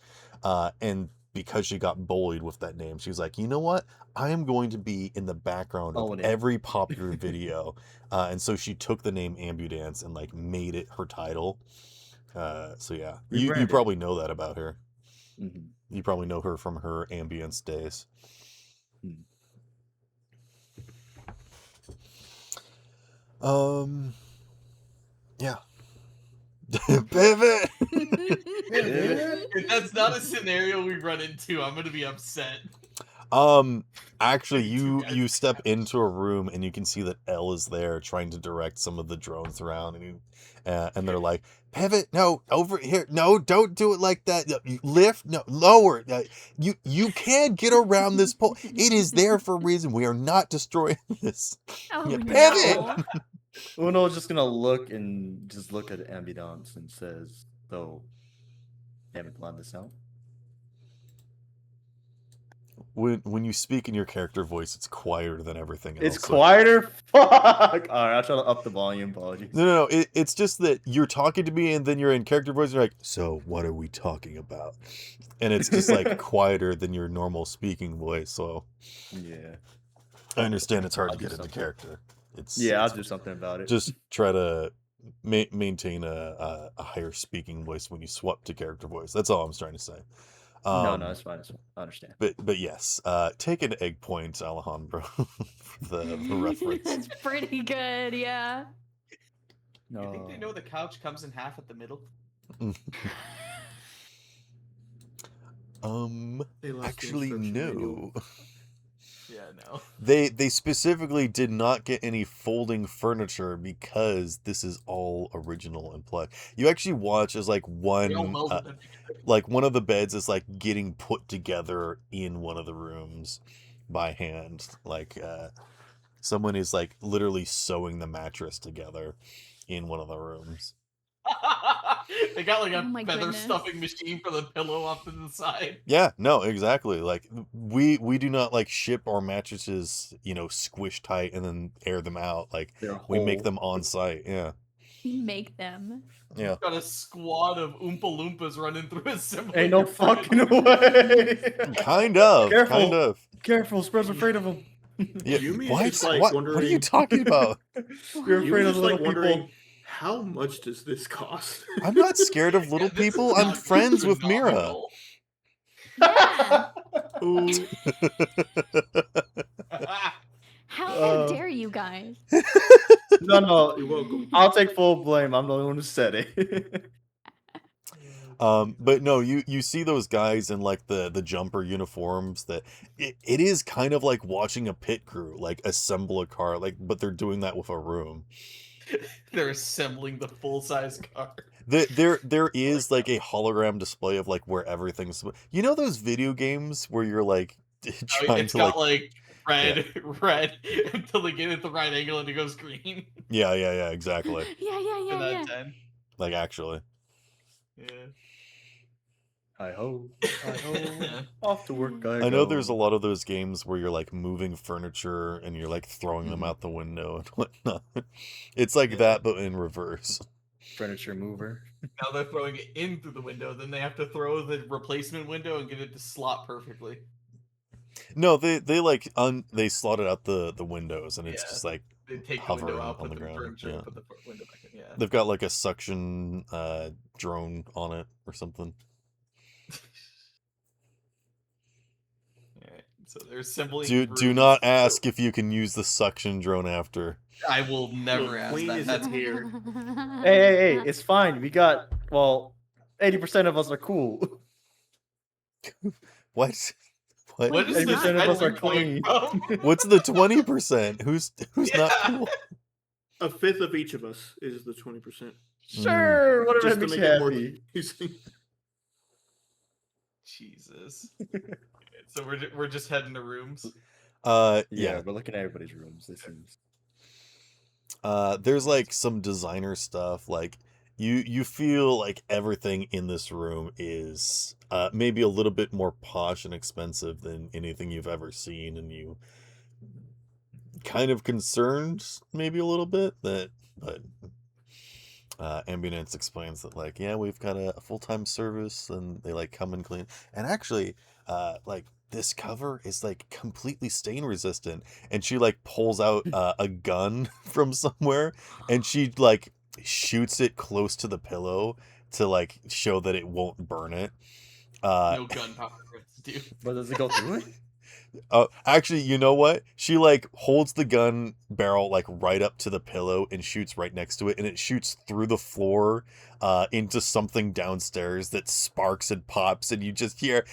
And because she got bullied with that name, she was like, "You know what? I am going to be in the background of every popular video," and so she took the name Ambudance and like made it her title. So yeah, you probably know that about her. Mm-hmm. You probably know her from her Ambience days. Yeah. Pivot. If that's not a scenario we run into, I'm gonna be upset. Actually, Maybe two guys you in step cabbage. into a room and you can see that Elle is there trying to direct some of the drones around, and they're like, "Pivot, no, over here, no, don't do it like that. No, lift, no, lower. You can get around this pole. It is there for a reason. We are not destroying this. Oh Yeah, pivot." no. Uno's just gonna look at Ambulance and says, "So, haven't planned this out." When you speak in your character voice, it's quieter than everything else. It's so- quieter. Fuck. All right, I'll try to up the volume. Apologies. No. It's just that you're talking to me and then you're in character voice and you're like, so what are we talking about? And it's just like quieter than your normal speaking voice. So Yeah. I understand it's hard I'll to do get into something. character. I'll It's do something about it. just try to maintain a higher speaking voice when you swap to character voice. That's all I'm trying to say. No, it's fine. I understand. But yes, take an egg point, Alejandro, for the reference. That's pretty good, yeah. No. You think they know the couch comes in half at the middle? They left the Actually, instruction manual. no. Yeah, no. They specifically did not get any folding furniture because this is all original and plush. You actually watch as like They all one melded them together. like one of the beds is like getting put together in one of the rooms by hand. Like someone is like literally sewing the mattress together in one of the rooms. They got like Oh a my feather goodness. stuffing machine for the pillow off to the side. Yeah, no, exactly. Like we do not like ship our mattresses, squish tight and then air them out. Like They're we make whole. them on site. Yeah. You make them. Yeah. Got a squad of Oompa Loompas running through assembly. Ain't no fucking way. Kind of. Careful. Kind of. Careful, Spread's afraid of him. Yeah. Yumi's What? just, like, What are you wondering- talking about? You're You afraid were of just little like wondering, people. how much does this cost? I'm not scared of little Yeah, this is people. I'm not friends with Mira. phenomenal. Yeah. Ooh. How dare you guys? No, You're welcome. I'll take full blame. I'm the only one who said it. But no, you see those guys in like the jumper uniforms that it is kind of like watching a pit crew like assemble a car, like, but they're doing that with a room. They're assembling the full size car. There is like a hologram display of like where everything's. You know those video games where you're like trying It's to got like red until they get at the right angle and it goes green. yeah, exactly. Yeah, yeah, For yeah, that 10. Like actually. Yeah. Hi ho, hi ho. Off to work, guy. I know there's a lot of those games where you're like moving furniture and you're like throwing them Mhm. out the window and whatnot. It's like that, but in reverse. furniture mover. Now they're throwing it in through the window, then they have to throw the replacement window and get it to slot perfectly. No, they slotted out the windows and it's Yeah. just like They take the hovering window out, on put the the ground, furniture, yeah. put the window back in. Yeah. they've got like a suction drone on it or something. Alright, so they're assembling. Do rooms. not ask if you can use the suction drone after. I will never Look, ask Queen that. isn't That's here. Hey, it's fine. We got 80% of us are cool. What? What? What is this 80% of us are red coming from? What's the 20%? Who's not Yeah. cool? A fifth of each of us is the 20%. Sure, whatever Just to makes you make it more happy. confusing. Jesus. So we're just heading to rooms. Yeah. We're looking at everybody's rooms. This is There's like some designer stuff. Like you feel like everything in this room is maybe a little bit more posh and expensive than anything you've ever seen, and you kind of concerned maybe a little bit that, but Ambulance explains that like, yeah, we've got a full-time service and they like come and clean. And actually, like this cover is like completely stain resistant, and she like pulls out a gun from somewhere and she like shoots it close to the pillow to like show that it won't burn it. No gunpowder, dude. but does it go through it? Actually, you know what? She like holds the gun barrel like right up to the pillow and shoots right next to it, and it shoots through the floor into something downstairs that sparks and pops, and you just hear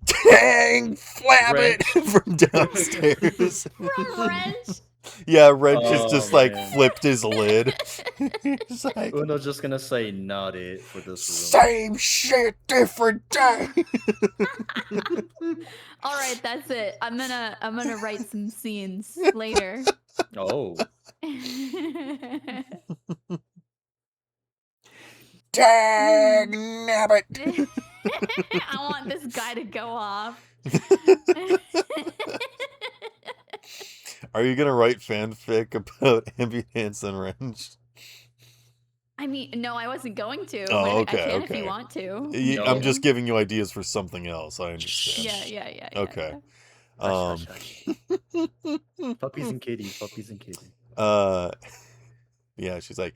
Dang, flab it from downstairs. From Wrench. Yeah, Wrench has Oh, just like man. flipped his lid. He's like, Uno's just gonna say not it for this room. same shit, different day. All right, that's it. I'm gonna write some scenes later. Oh. Dang nabbit. I want this guy to go off. Are you gonna write fanfic about Ambulance and Wrench? I mean, no, I wasn't going to. Oh, but okay, I can if okay. you want to. I'm just giving you ideas for something else. I understand. Yeah. Okay. Hush, hush, hush. Puppies and kitties, puppies and kitties. Yeah, she's like,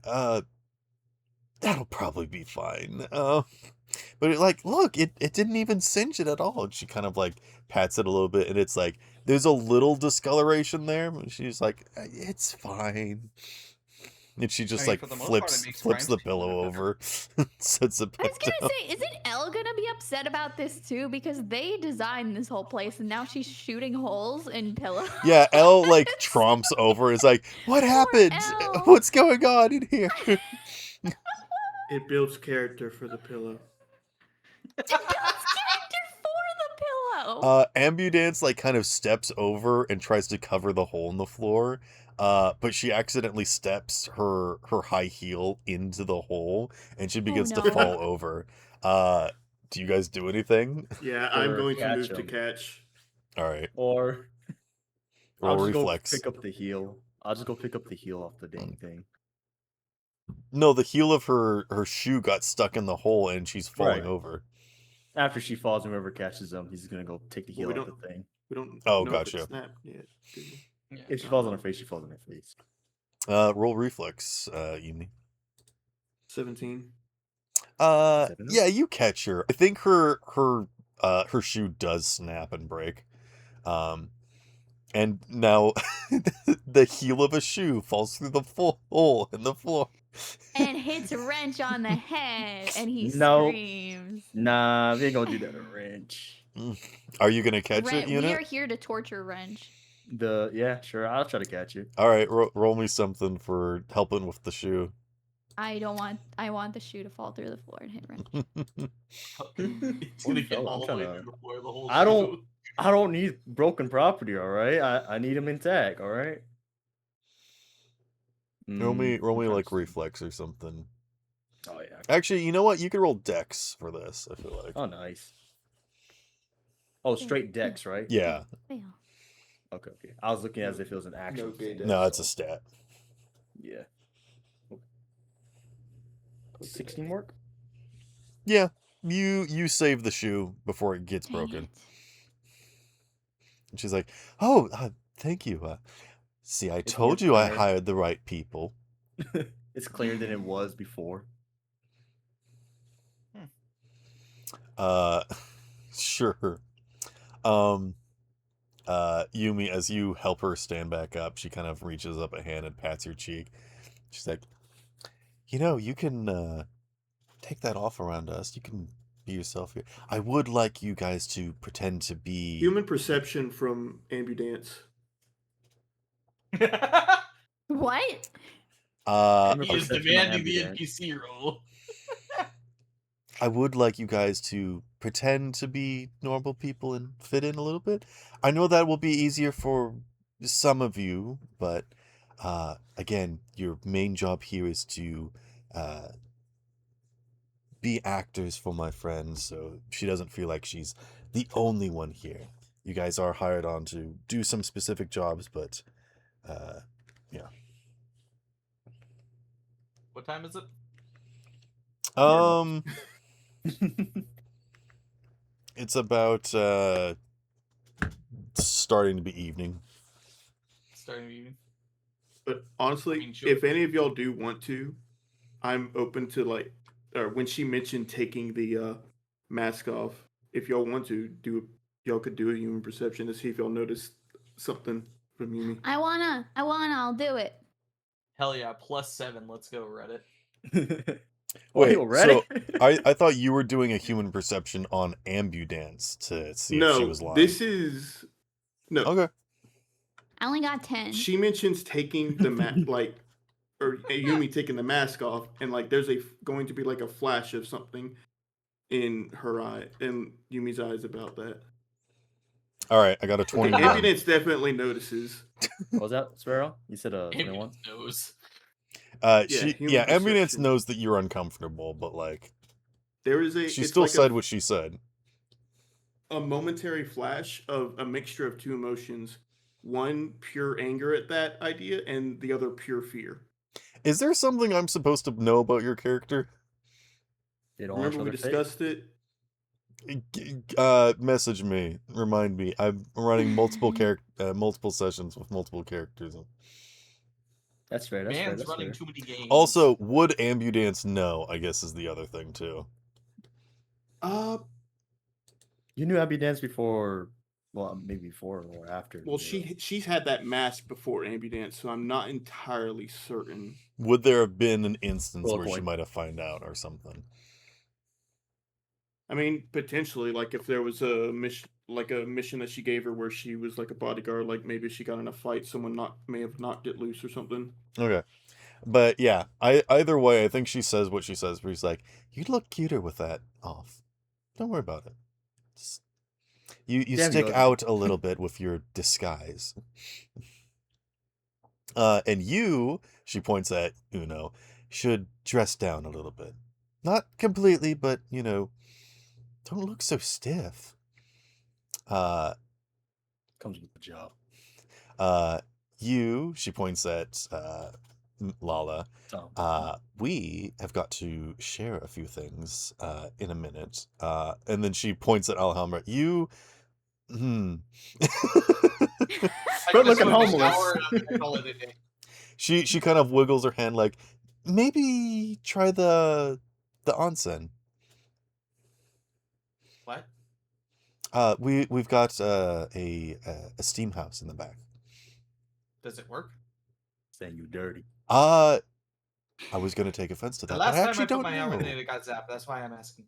that'll probably be fine. But look, it didn't even singe it at all. And she kind of like pats it a little bit, and it's like there's a little discoloration there. But she's like, it's fine. And she just for the most part, it makes flips crime the pillow scene look over, sets it I was back gonna down. say, isn't Elle gonna be upset about this too? Because they designed this whole place, and now she's shooting holes in pillows. Yeah, Elle like tromps over. Is like, what happened? Elle. What's going on in here? It builds character for the pillow. It builds character for the pillow. Ambudance like kind of steps over and tries to cover the hole in the floor. But she accidentally steps her high heel into the hole, and she begins no. to fall over. Do you guys do anything? Yeah, I'm Or going to catch move to him. catch. All right, Or roll I'll just reflex. go pick up the heel. I'll just go pick up the heel off the dang thing. No, the heel of her shoe got stuck in the hole, and she's falling Right. over. After she falls and whoever catches him, he's gonna go take the heel we off the don't- thing. We don't Oh, know if gotcha. it snapped yet. do we? Yeah. If she falls on her face, she falls on her face. Roll reflex, Yumi. 17. Seven? Yeah, you catch her. I think her shoe does snap and break. And now the heel of a shoe falls through the full hole in the floor. And hits Wrench on the head, and he No. screams. Nah, we ain't gonna do that to Wrench. Are you gonna catch it, We Unit? are here to torture Wrench. Yeah, sure. I'll try to catch it. All right, roll me something for helping with the shoe. I want the shoe to fall through the floor and hit Wrench. It's gonna get I'm all the way tryna- through the floor. The whole I don't- shoe. I don't need broken property, all right? I need him intact, all right? Roll me I'm trying like to- reflex or something. Oh yeah. Actually, you know what? You could roll dex for this. I feel like. Oh nice. Oh, straight dex, right? Yeah. Fail. Okay. I was looking as if it was an actual. No gay thing. No, it's a stat. Yeah. 16 work? Yeah. You save the shoe before it gets Dang broken. it. And she's like, "Oh, thank you. See, I It's told more you I clear. hired the right people." It's clearer than it was before. Sure. Yumi, as you help her stand back up, she kind of reaches up a hand and pats your cheek. She's like, you can take that off around us. You can be yourself here. I would like you guys to pretend to be Human perception from Ambudance. What? He is Perception on demanding the ambulance. NPC role. I would like you guys to pretend to be normal people and fit in a little bit. I know that will be easier for some of you, but again, your main job here is to be actors for my friend, so she doesn't feel like she's the only one here. You guys are hired on to do some specific jobs, but yeah. What time is it? It's about starting to be evening. Starting evening. But honestly, I mean, sure. if any of y'all do want to, I'm open to or when she mentioned taking the mask off, if y'all want to y'all could do a human perception to see if y'all noticed something from Yumi. I'll do it. Hell yeah, +7. Let's go, Reddit. Wait, already? so I thought you were doing a human perception on Ambudance to see if she No, was lying. this is no. Okay. I only got 10. She mentions taking the or Yumi taking the mask off, and like there's going to be like a flash of something in her eye, in Yumi's eyes about that. All right, I got a Okay, 21. Ambulance definitely notices. What was that, Sparrow? You said 21? Knows. Human Ambulance perception. knows that you're uncomfortable, but like There is she it's still like said what she said. a momentary flash of a mixture of two emotions. One pure anger at that idea, and the other pure fear. Is there something I'm supposed to know about your character? They don't want Remember we each other discussed it? Message me, remind me. I'm running multiple sessions with multiple characters. That's fair. That's fair. Man's That's running fair. too many games. Also, would Ambudance know? I guess is the other thing too. You knew Ambidance before, well, maybe before or after. Well, she's had that mask before Ambudance, so I'm not entirely certain. Would there have been an instance Well, where she point. might have found out or something? I mean, potentially, like if there was a mission that she gave her where she was like a bodyguard, like maybe she got in a fight, someone may have knocked it loose or something. Okay. But yeah, either way, I think she says what she says, where he's like, "You'd look cuter with that off. Don't worry about it. Just, you Damn, stick you out a little bit with your disguise." And you, she points at Uno, should dress down a little bit. Not completely, but don't look so stiff. Comes with the job. You, she points at Lala. Oh. We have got to share a few things in a minute. And then she points at Alhambra. You, I Quit just looking went to homeless. shower and I call it a day. she kind of wiggles her hand like, maybe try the onsen. What? We've got a steam house in the back. Does it work? Saying you dirty. I was gonna take offense to The that. last But I time I actually put don't my hour in know. it got zapped. That's why I'm asking.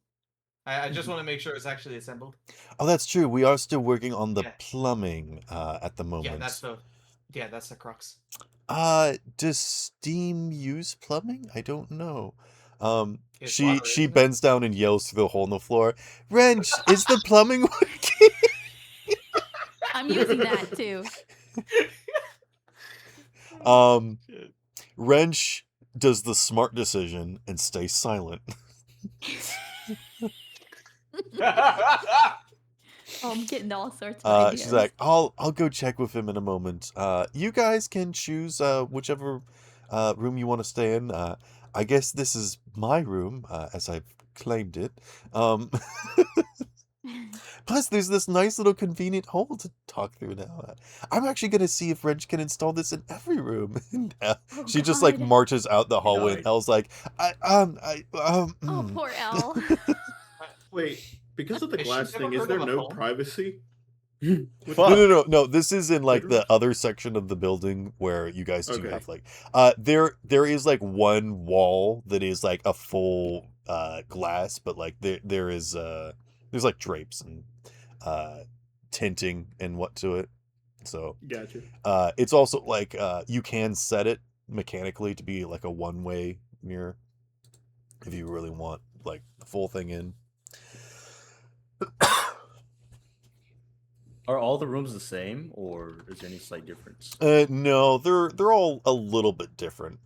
I just want to make sure it's actually assembled. Oh, that's true. We are still working on the Yeah. plumbing at the moment. Yeah, that's the crux. Does Steam use plumbing? I don't know. It's She water, isn't it? bends down and yells through the hole in the floor. Wrench, is the plumbing working? I'm using that too. Wrench does the smart decision and stays silent. Oh, I'm getting all sorts of ideas. She's like, I'll go check with him in a moment. You guys can choose whichever room you want to stay in. I guess this is my room, as I've claimed it. Plus, there's this nice little convenient hole to talk through now. I'm actually gonna see if Wrench can install this in every room. And, Oh, she just like God. marches out the hallway, and Right. Elle's like, Oh, mm. poor Elle. Wait, because of the Has she glass never thing, is heard there of a no home? privacy? Fuck. No. This is in like the Bedrooms? other section of the building where you guys do Okay. have like, there is like one wall that is like a full glass, but like there is there's like drapes and tinting and what to it. So Gotcha. it's also like you can set it mechanically to be like a one-way mirror if you really want like the full thing in. Are all the rooms the same, or is there any slight difference? No, they're all a little bit different.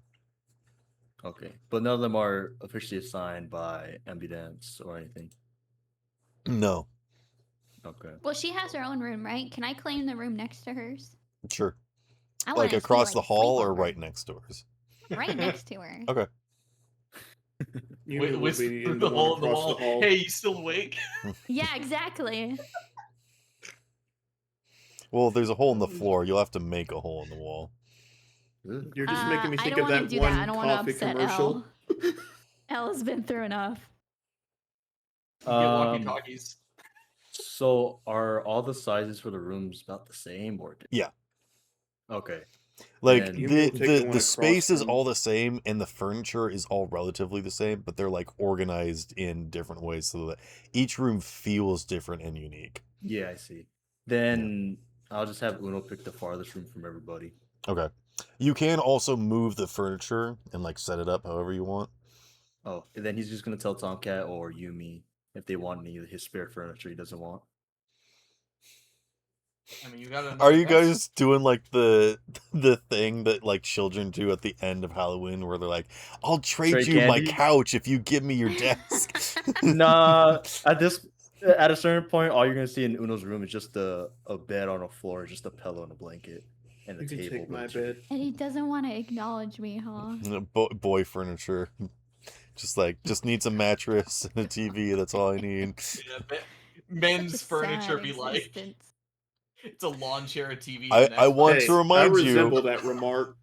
Okay, but none of them are officially assigned by Ambidance or anything. No, Okay. Well, she has her own room, right? Can I claim the room next to hers? sure. I Like wanna across the like, hall or sleepover. right next to hers? Right next to her. Okay. Yumi will Whisper be through in the the hole one in the across wall. the hall. Hey, you still awake? Yeah, exactly. Well, there's a hole in the floor. You'll have to make a hole in the wall. Ugh. You're just making me I think don't of wanna that do one that. I don't want to coffee upset commercial. Elle. Elle's been through enough. You get walkie-talkies. So are all the sizes for the rooms about the same, or Yeah. Okay. Like And Yumi will take the one the across space is from- all the same and the furniture is all relatively the same, but they're like organized in different ways so that each room feels different and unique. yeah, I see. Then I'll just have Uno pick the farthest room from everybody. Okay. You can also move the furniture and like set it up however you want. Oh, and then he's just gonna tell Tomcat or Yumi if they want any of his spare furniture he doesn't want. I mean, you got Are another you guess? guys doing like the thing that like children do at the end of Halloween where they're like, "I'll trade Trade you my candy? couch if you give me your desk." Nah, at a certain point, all you're gonna see in Uno's room is just a bed on a floor, just a pillow and a blanket, and a You can table. take with my a chair. bed. And he doesn't want to acknowledge me, huh? Boy furniture. Just needs a mattress and a TV. That's all I need. Yeah, Such men's a furniture sad be like, existence. it's a lawn chair, a TV, I and an want Xbox. to Hey, I remind you resemble that remark.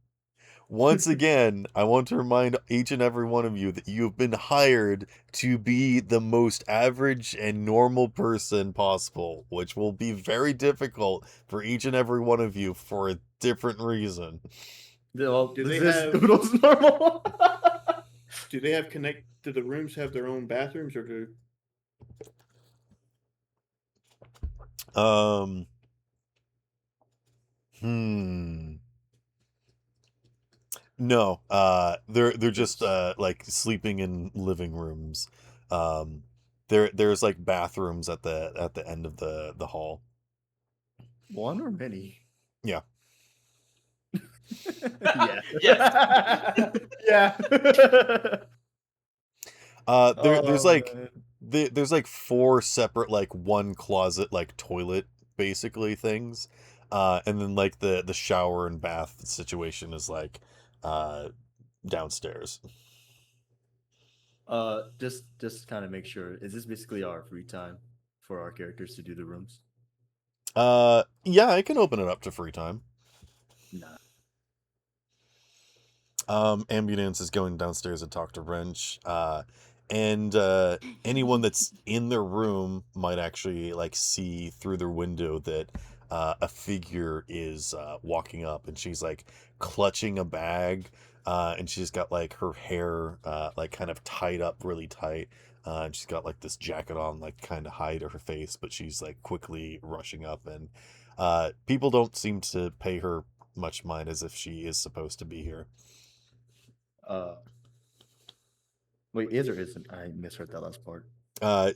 once again. I want to remind each and every one of you that you have been hired to be the most average and normal person possible, which will be very difficult for each and every one of you for a different reason. Well, Do this they is have- Uno's normal. Do they have do the rooms have their own bathrooms or do Um. Hmm. No. They're just like sleeping in living rooms. There's like bathrooms at the end of the hall. One or many? Yeah. Yeah. Yes. Yeah. There's Oh, like man. there's like 4 separate like one closet like toilet basically things, and then like the shower and bath situation is like downstairs. Just kind of make sure. Is this basically our free time for our characters to do the rooms? Yeah, I can open it up to free time. Nah. Ambulance is going downstairs to talk to Wrench. And anyone that's in their room might actually like see through their window that a figure is walking up, and she's like clutching a bag, and she's got like her hair like kind of tied up really tight. And she's got like this jacket on, like kind of hide her face, but she's like quickly rushing up, and people don't seem to pay her much mind as if she is supposed to be here. Wait, is or isn't? I misheard that last part.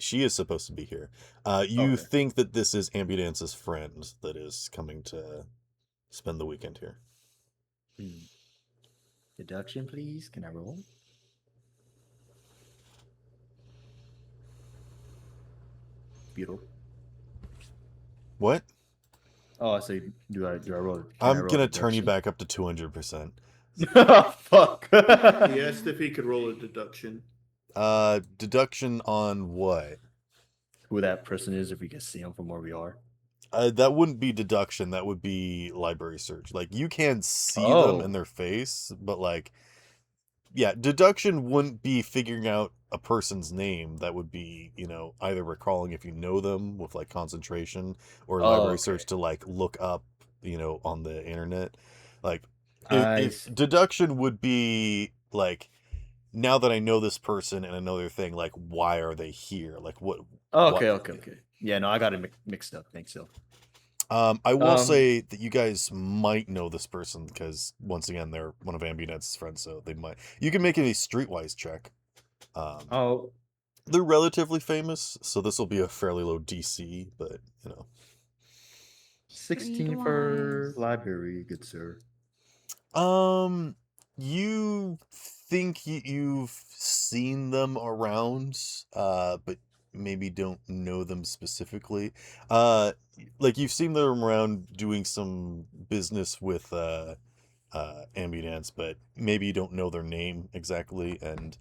She is supposed to be here. You Okay. think that this is Ambulance's friend that is coming to spend the weekend here. Deduction, please. Can I roll? Beautiful. What? Oh, I say, do I roll? Can I I'm roll gonna turn you deduction? back up to 200%. Fuck. he asked if he could roll a deduction? Deduction on what? Who that person is if we can see him from where we are. That wouldn't be deduction. That would be library search. Like you can see them Oh. in their face, but like, yeah, deduction wouldn't be figuring out a person's name. That would be, either recalling if you know them with like concentration, or library search to like look up, on the internet. Like, if deduction would be like, now that I know this person and another thing, like, why are they here? Like, what? Okay. Yeah, no, I got it mixed up. Thanks, so. I will say that you guys might know this person because once again, they're one of Ambunet's friends, so they might. You can make a streetwise check. They're relatively famous, so this will be a fairly low DC, but 16 for library, good sir. You think you've seen them around, but maybe don't know them specifically. Like you've seen them around doing some business with Ambulance, but maybe you don't know their name exactly, and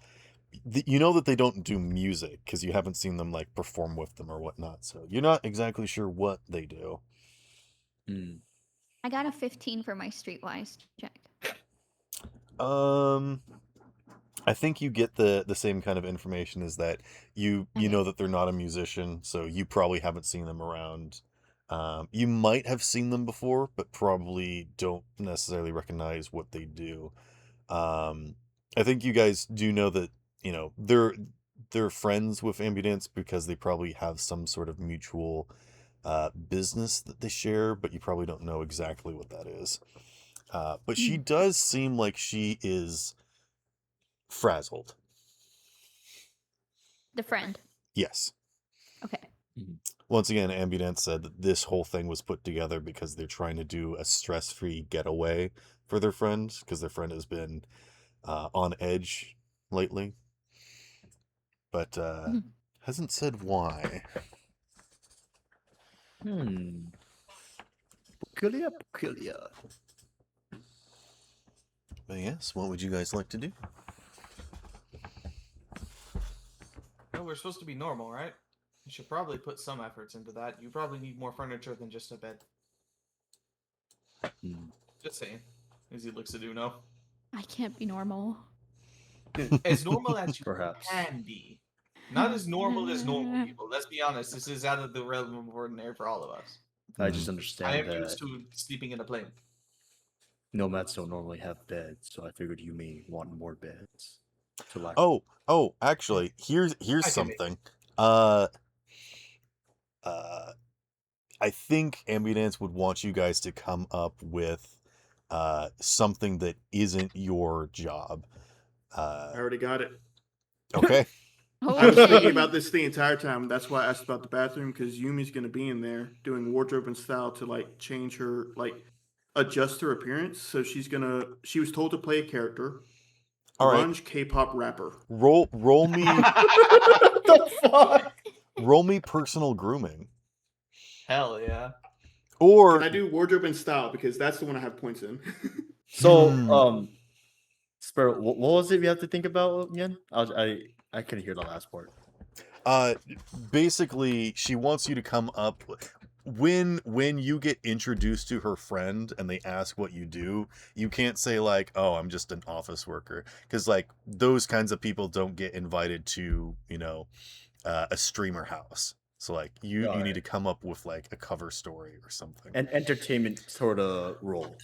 you know that they don't do music because you haven't seen them like perform with them or whatnot, so you're not exactly sure what they do. I got a 15 for my streetwise check. I think you get the same kind of information as that you know that they're not a musician, so you probably haven't seen them around You might have seen them before, but probably don't necessarily recognize what they do. I think you guys do know that, they're friends with Ambidance because they probably have some sort of mutual business that they share, but you probably don't know exactly what that is. But she does seem like she is frazzled. The friend. Yes. Okay. Once again, Ambidance said that this whole thing was put together because they're trying to do a stress-free getaway for their friend, because their friend has been on edge lately. But hasn't said why. Peculiar. But yes, what would you guys like to do? Well, we're supposed to be normal, right? You should probably put some efforts into that. You probably need more furniture than just a bed. Just saying. As he looks at Uno. I can't be normal. As normal as you Perhaps. can be. Not as normal as normal people. Let's be honest. This is out of the realm of ordinary for all of us. I just I understand am that used to sleeping in a plane. nomads don't normally have beds, so I figured you may want more beds. To lack Oh, actually, here's I can make something. I think Ambidance would want you guys to come up with something that isn't your job. I already got it. Okay. I was thinking about this the entire time. That's why I asked about the bathroom, because Yumi's gonna be in there doing wardrobe and style to like change her, like adjust her appearance. So she was told to play a character, All right. grunge K-pop rapper. Roll me the fuck? roll me personal grooming. Hell yeah. Or Can I do wardrobe and style, because that's the one I have points in. So, Sparrow, what was it we have to think about again? I couldn't hear the last part. basically she wants you to come up when you get introduced to her friend and they ask what you do, you can't say like, oh, I'm just an office worker, because like those kinds of people don't get invited to a streamer house. So like you need to come up with like a cover story or something. An entertainment sort of role.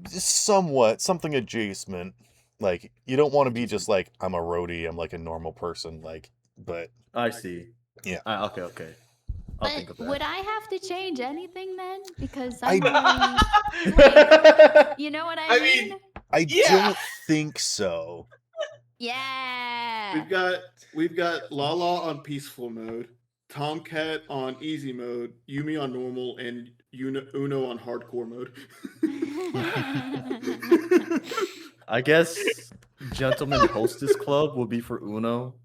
Somewhat something adjacent. Like you don't want to be just like, I'm a roadie, I'm like a normal person, like, but I see. Yeah. Okay. I'll think of But that. would I have to change anything then? Because I- I'm really, you know what I mean, mean? I Yeah. don't think so. Yeah. We've got Lala on peaceful mode, Tomcat on easy mode, Yumi on normal, and Uno on hardcore mode. I guess Gentleman Hostess Club will be for Uno.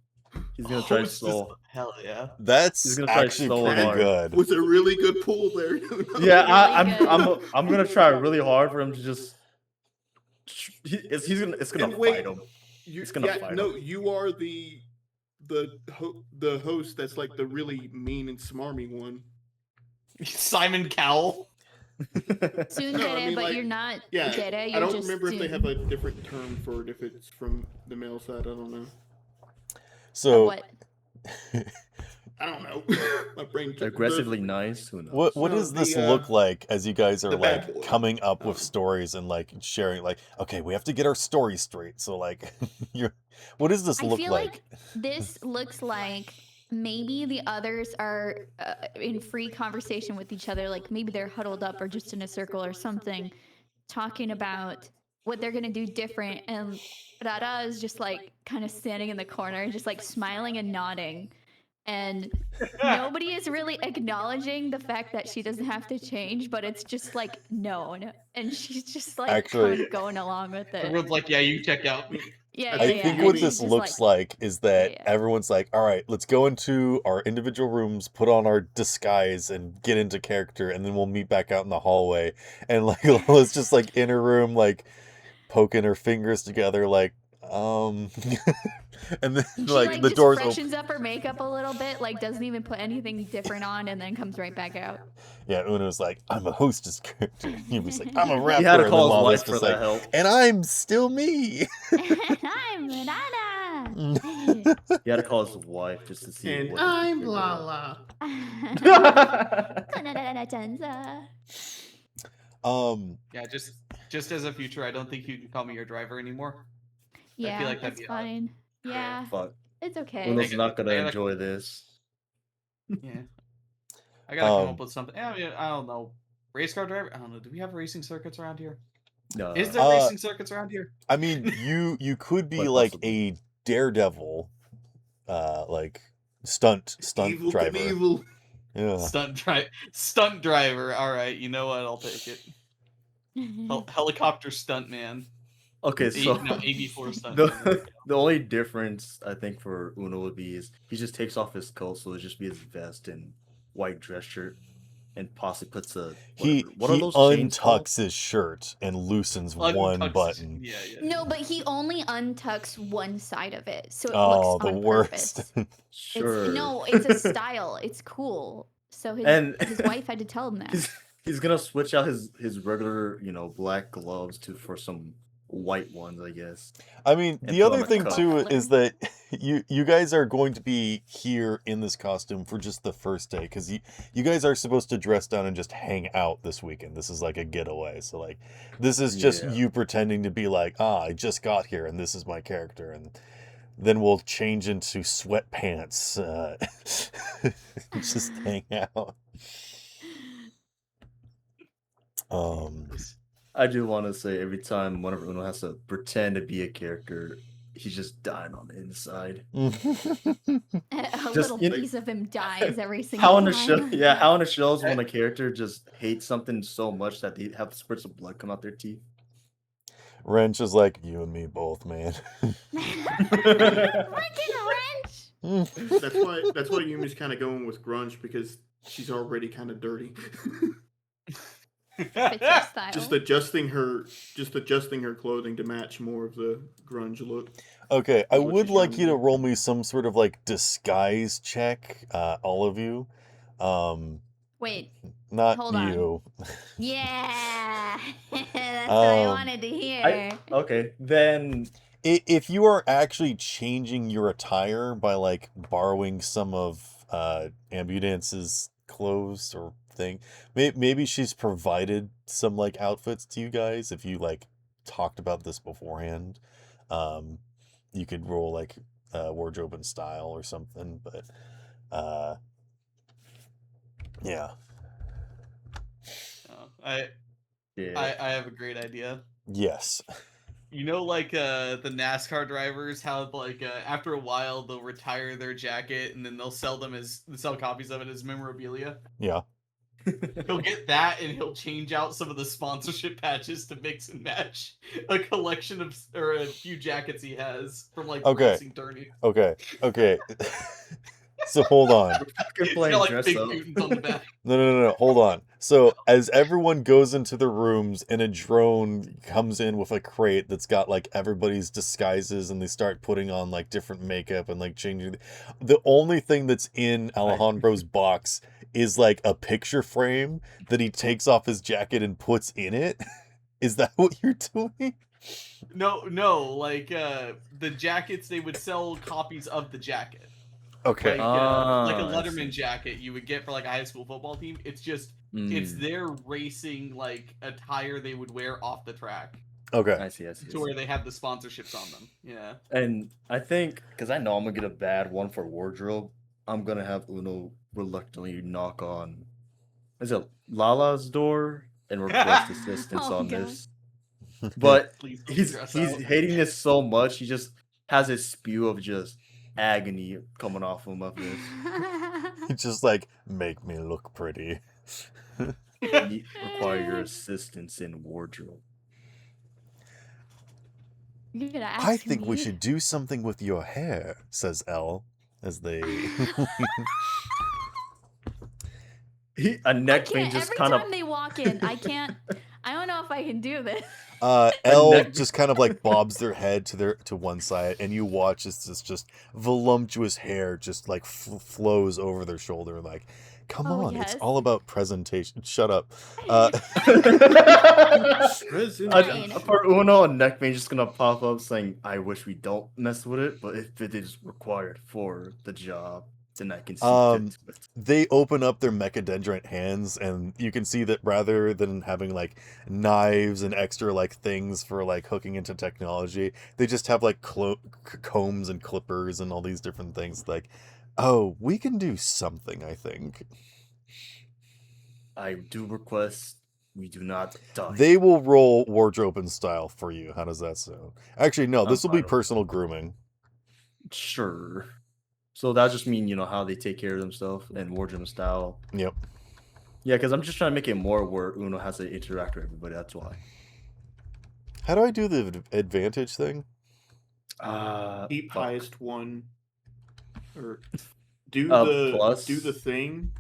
He's gonna try Hostess- so. Hell yeah. That's He's gonna try actually so pretty hard. good. Was a really good pull there. Uno. Yeah, Really I'm gonna try really hard for him to just. It's gonna And wait, fight him. You, It's gonna fight him. you are the host that's like the really mean and smarmy one. Simon Cowell. Tsundere, No, I mean, but like, you're not Yeah, dere, I you're don't just remember if they Tsun. have a different term for it, if it's from the male side. I don't know. So What? I don't know. My brain Aggressively nice. Who knows? what No, does this the, look like as you guys are the bad like boy. coming up with Oh. stories and like sharing, like, okay, we have to get our story straight. So like what does this I look feel like? like this looks like maybe the others are in free conversation with each other. Like maybe they're huddled up or just in a circle or something, talking about what they're gonna do different. And Rara is just like kind of standing in the corner, just like smiling and nodding. And nobody is really acknowledging the fact that she doesn't have to change, but it's just like known. And she's just like Actually- kind of going along with it. Everyone's like, yeah, you check out. Yeah, I I yeah, think yeah. what And this she's just looks like is that yeah. everyone's like, all right, let's go into our individual rooms, put on our disguise, and get into character, and then we'll meet back out in the hallway. And like, let's just like in her room, like poking her fingers together, like, and then She like the just doors open. freshens up her makeup a little bit, like doesn't even put anything different on, and then comes right back out. Yeah, Uno's like, I'm a hostess character. He was like, I'm a rapper. He had to and call then his Lala's wife for just that like, help. and I'm still me. I'm Rara. He had to call his wife just to see. And what he could I'm figure out. Lala. Yeah, just as a future, I don't think you can call me your driver anymore. Yeah, like that'd that's be odd. fine. Yeah, Fuck. it's okay. Uno's I not gonna gotta- enjoy this. Yeah. I gotta come up with something. I mean, I don't know. Race car driver? I don't know. Do we have racing circuits around here? No. Is there racing circuits around here? I mean, you could be Quite like possibly. a daredevil, like stunt Evil driver. Knievel. Yeah. Stunt driver. All right, you know what? I'll take it. Helicopter stunt man. Okay, so AB4 stunt. the only difference I think for Uno would be is he just takes off his coat, so it'll just be his vest and white dress shirt, and possibly puts a He what are those chains called? untucks his shirt and loosens one Untucks- button. Yeah. No, but he only untucks one side of it, so it Oh, looks the on worst. purpose. Sure. It's a style. It's cool. So his wife had to tell him that. He's gonna switch out his regular black gloves for some white ones, I guess. I mean, And the put on other a thing cuff. too is that you guys are going to be here in this costume for just the first day, because you guys are supposed to dress down and just hang out this weekend. This is like a getaway, so like this is just Yeah. you pretending to be like, I just got here and this is my character, and then we'll change into sweatpants, and just hang out. I do want to say every time one of Uno has to pretend to be a character, he's just dying on the inside. A Just, little you know- piece of him dies every single How in time. the show, yeah, how in the shows when a character just hates something so much that they have spurts of blood come out their teeth. Wrench is like, you and me both, man. Freaking wrench! That's why Yumi's kind of going with grunge, because she's already kind of dirty. Fits your style. just adjusting her clothing to match more of the grunge look. Okay, I Is what would she's like trying you to to do. roll me some sort of like disguise check, all of you. Wait, Not Hold on. you. yeah, that's what I Um, wanted to hear. Okay, then If you are actually changing your attire by like borrowing some of Ambudance's clothes or thing, maybe she's provided some like outfits to you guys. If you like talked about this beforehand, you could roll like wardrobe and style or something. But yeah. yeah. I have a great idea. Yes. You know, like the NASCAR drivers, how like after a while they'll retire their jacket and then they'll sell copies of it as memorabilia. Yeah. He'll get that and he'll change out some of the sponsorship patches to mix and match a collection of or a few jackets he has from like Okay. racing tourney. Okay. So hold on. Fucking It's playing got like dress big up. mutants on the back. No. Hold on. So as everyone goes into the rooms and a drone comes in with a crate that's got like everybody's disguises and they start putting on like different makeup and like changing. The only thing that's in Alejandro's box is like a picture frame that he takes off his jacket and puts in it. Is that what you're doing? No, like the jackets, they would sell copies of the jacket. Okay. Like a I Letterman see. jacket you would get for like a high school football team. It's just it's their racing like attire they would wear off the track Okay. I see. to where they have the sponsorships on them. Yeah. And I think because I know I'm gonna get a bad one for wardrobe, I'm gonna have Uno reluctantly knock on Lala's door and request assistance Oh, on God. this. But Please don't he's stress he's out. hating this so much, he just has a spew of just agony coming off him of this. It's just like, make me look pretty. Require your assistance in wardrobe. You're gonna ask I think we me? should do something with your hair, says Elle, as they. A neck I vein can't. just Every kind time of they walk in, I can't. I don't know if I can do this. Elle neck- just kind of like bobs their head to one side, and you watch as this just voluptuous hair just like flows over their shoulder. Like, Come Oh, on, it's yes. all about presentation. Shut up. Fine. For Uno, a neckbane just gonna pop up saying, "I wish we don't mess with it, but if it is required for the job, then I can see fit to it." They open up their mechadendrite hands, and you can see that rather than having like knives and extra like things for like hooking into technology, they just have like combs and clippers and all these different things. Like, oh, we can do something, I think. I do request we do not die. They will roll wardrobe and style for you. How does that sound? Actually, no, this will be fine with personal grooming. Sure. So that just mean how they take care of themselves and wardrobe and style. Yep. Yeah, because I'm just trying to make it more where Uno has to interact with everybody. That's why. How do I do the advantage thing? Keep fuck. highest one, or do plus. the thing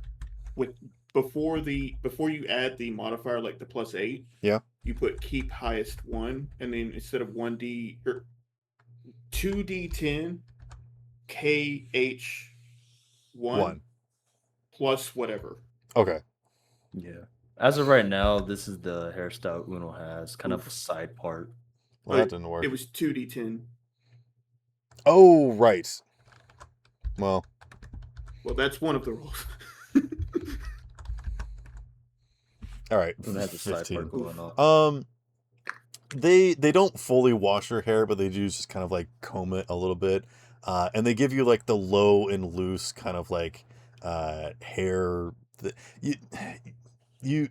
with before you add the modifier like the +8. Yeah. You put keep highest one, and then instead of 1d or 2d10 KH1 plus whatever. Okay. Yeah. As of right now, this is the hairstyle Uno has, kind of a side part. Well, that didn't work. It was 2d10. Oh, right. Well, that's one of the rules. all right. Uno has a side 15. part going on. They don't fully wash your hair, but they do just kind of like comb it a little bit. And they give you like the low and loose kind of like hair that you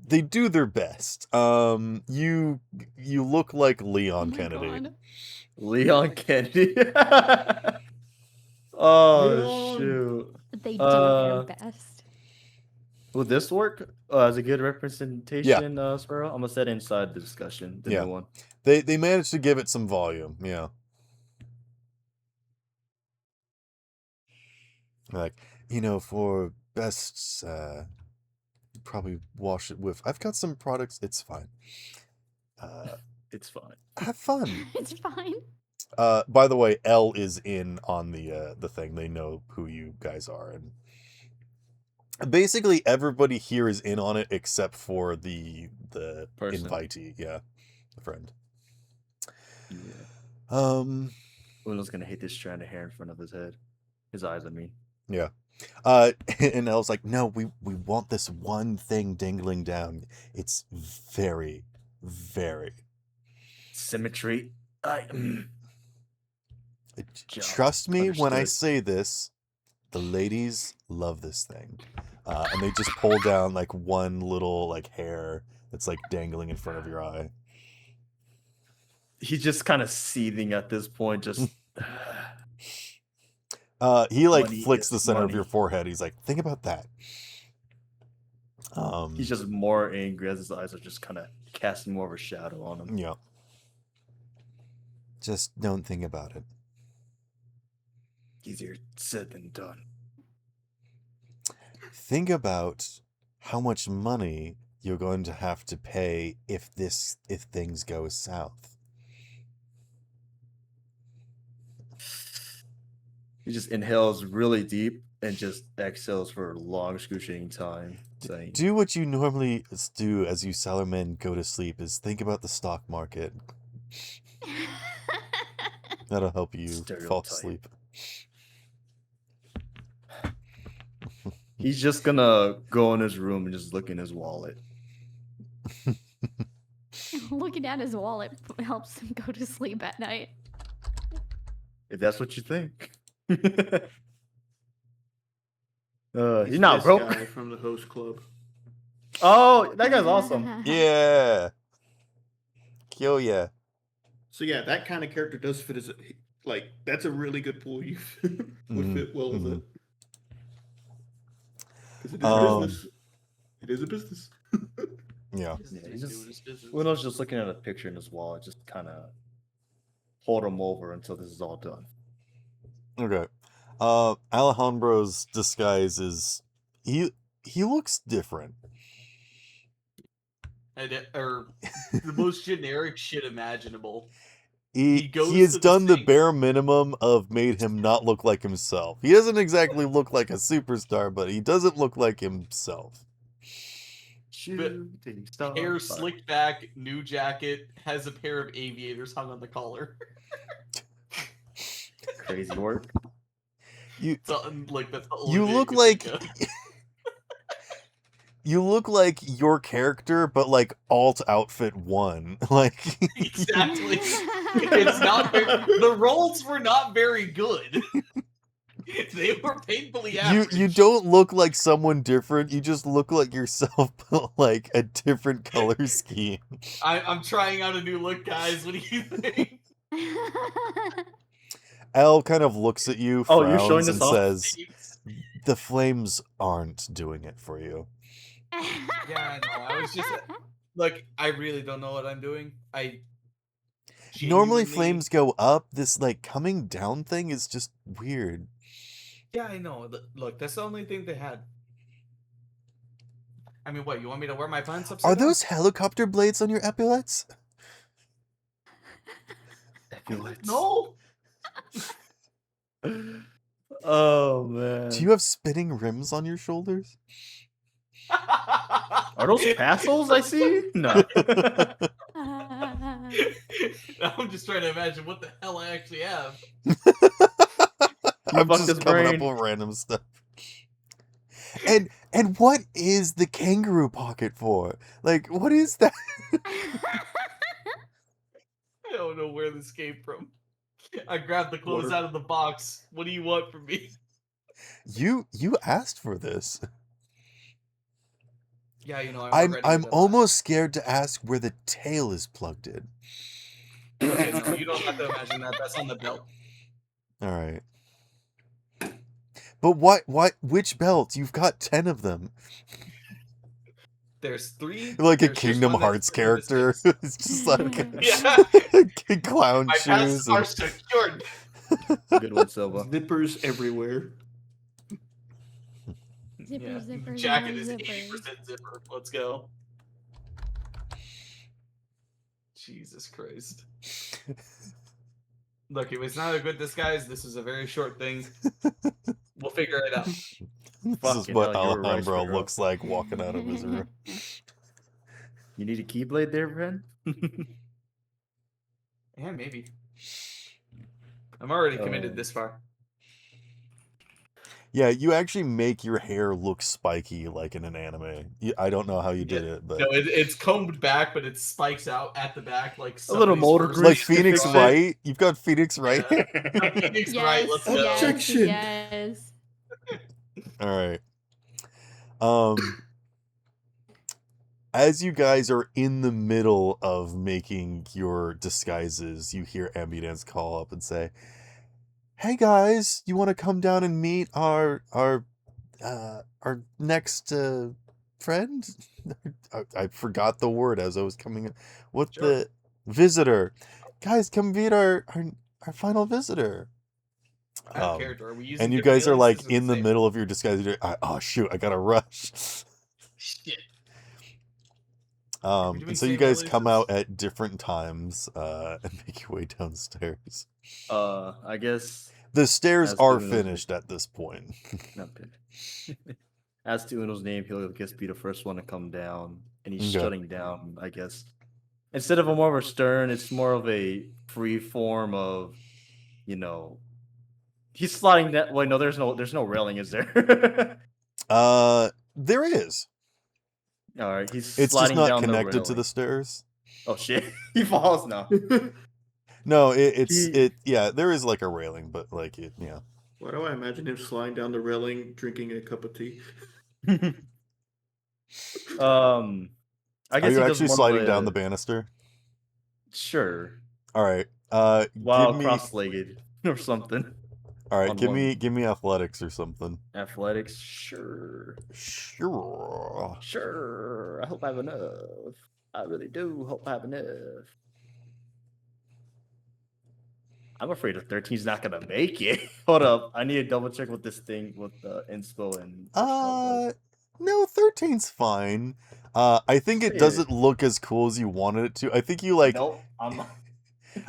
they do their best. You look like Leon Kennedy. God. Leon Kennedy. Oh Leon. shoot. They do their best. Would this work as a good representation, Sparrow? I'm gonna set inside the discussion, the Yeah. new one. They managed to give it some volume, yeah. Like, for best probably wash it with. I've got some products, it's fine. It's fine. Have fun. It's fine. By the way, L is in on the thing. They know who you guys are, and basically everybody here is in on it except for the Person. invitee, yeah, the friend. Yeah. Uno's gonna hate this strand of hair in front of his head. His eyes, I mean. Yeah. And Elle's like, no, we want this one thing dangling down. It's very, very Symmetry. Trust me when I Understood. say this, the ladies love this thing. And they just pull down like one little like hair that's like dangling in front of your eye. He's just kind of seething at this point, just He like Money flicks is the center of money. your forehead. He's like, think about that. he's just more angry as his eyes are just kind of casting more of a shadow on him. Yeah. Just don't think about it. Easier said than done. Think about how much money you're going to have to pay if things go south. He just inhales really deep and just exhales for a long, excruciating time. Saying, Do what you normally do as you Sailormen go to sleep, is think about the stock market. That'll help you fall Stereotype. asleep. He's just gonna go in his room and just look in his wallet. Looking at his wallet helps him go to sleep at night. If that's what you think. He's He's not this broke. guy from the host club. Oh, that guy's awesome. Yeah. Kill ya. So yeah, that kind of character does fit as that's a really good pool. You would fit well with it. Because it is a business. It is a business. Yeah. Yeah, he's just, Uno's just looking at a picture in his wallet, just kind of hold him over until this is all done. Okay. Alejandro's disguise is he looks different. Or the most generic shit imaginable. He goes has to the done the sink. bare minimum of made him not look like himself. He doesn't exactly look like a superstar, but he doesn't look like himself. Shooting star. Hair slicked back, new jacket, has a pair of aviators hung on the collar. Crazy work. You So, like that's the only you thing look I can like think of. you look like your character, but like alt outfit 1. Like Exactly. It's not the roles were not very good. They were painfully average. you don't look like someone different. You just look like yourself, but like a different color scheme. I'm trying out a new look, guys. What do you think? Al kind of looks at you, Oh, you're showing frowns, this and off? says, "The flames aren't doing it for you." Yeah, no, I was just look. I really don't know what I'm doing. I Normally genuinely- flames go up. This like coming down thing is just weird. Yeah, I know. Look, that's the only thing they had. I mean, what? You want me to wear my pants upside Are down? those helicopter blades on your epaulets? No. Oh man. Do you have spinning rims on your shoulders? Are those tassels I see? No. I'm just trying to imagine what the hell I actually have. I'm fucked just his coming brain. up with random stuff. And what is the kangaroo pocket for? Like, what is that? I don't know where this came from. I grabbed the clothes Water. out of the box. What do you want from me? You asked for this. Yeah, you know, I'm regretting it a lot. almost scared to ask where the tail is plugged in. Okay, no, you don't have to imagine that. That's on the belt. All right. But what which belt? You've got 10 of them. There's 3. You're like a There's just Kingdom one that's Hearts put in the character. sticks. It's just like Yeah. clown My shoes. pants are secured. Good one, Silva. Zippers everywhere. Zipper, Yeah. zipper, Jacket more is zipper. 80% zipper. Let's go. Jesus Christ. Look, it was not a good disguise. This was a very short thing. We'll figure it out. This is Fucking what hell, you're a rice Alejandro girl. looks like walking out of his room. You need a keyblade there, friend? Yeah, maybe. I'm already Oh. committed this far. Yeah, you actually make your hair look spiky like in an anime. I don't know how you did it, but No, it's combed back, but it spikes out at the back like A little somebody's motor first like grease. Phoenix fix it. Wright. You've got Phoenix Wright. Yeah. Phoenix Wright, let's go. Yes, Objection. yes. All right. As you guys are in the middle of making your disguises, you hear Ambidance call up and say, "Hey guys, you want to come down and meet our next friend?" I forgot the word as I was coming in. What Sure. the visitor? Guys, come meet our final visitor. Out of character. Are we using And you different guys are like aliases or in the same? middle of your disguise. Oh shoot, I gotta rush. Shit. And doing so you same guys come out aliases? at different times and make your way downstairs. I guess The stairs As are soon as- finished at this point. not good. As to Uno's name, he'll I guess be the first one to come down, and he's Okay. shutting down. I guess instead of a more of a stern, it's more of a free form of, he's sliding that. Wait, no, there's no railing, is there? There is. All right, he's It's just sliding not down connected the to the stairs. Oh shit, he falls now. No, He- yeah, there is like a railing, but like yeah. Why do I imagine him sliding down the railing, drinking a cup of tea? I guess Are he you does actually one of sliding down the banister? Sure. All right. While give me cross-legged or something. all right. on Give one. me athletics or something. Athletics, sure. Sure. Sure. I hope I have enough. I really do hope I have enough. I'm afraid a 13's not gonna make it. Hold up. I need to double check with this thing with the inspo and No, 13's fine. I think it Yeah. doesn't look as cool as you wanted it to. I think you like Nope.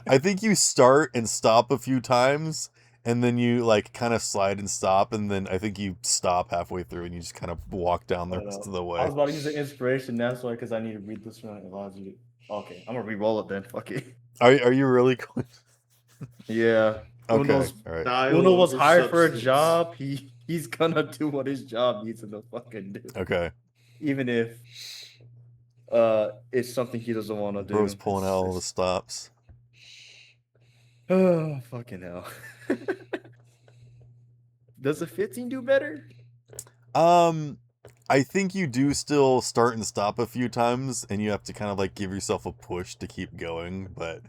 I think you start and stop a few times, and then you like kind of slide and stop, and then I think you stop halfway through, and you just kind of walk down the rest of the I way. was about to use the inspiration. That's why, because I need to read this one. It allows you. Okay, I'm gonna re-roll it then. Fuck it. Are you really going? Yeah. Okay, Uno's all right. Style Uno was over hired for a substance. job. He's gonna do what his job needs him to fucking do, Okay, even if it's something he doesn't want to do. bro's pulling out all the stops. Oh fucking hell! Does a 15 do better? I think you do still start and stop a few times, and you have to kind of like give yourself a push to keep going, but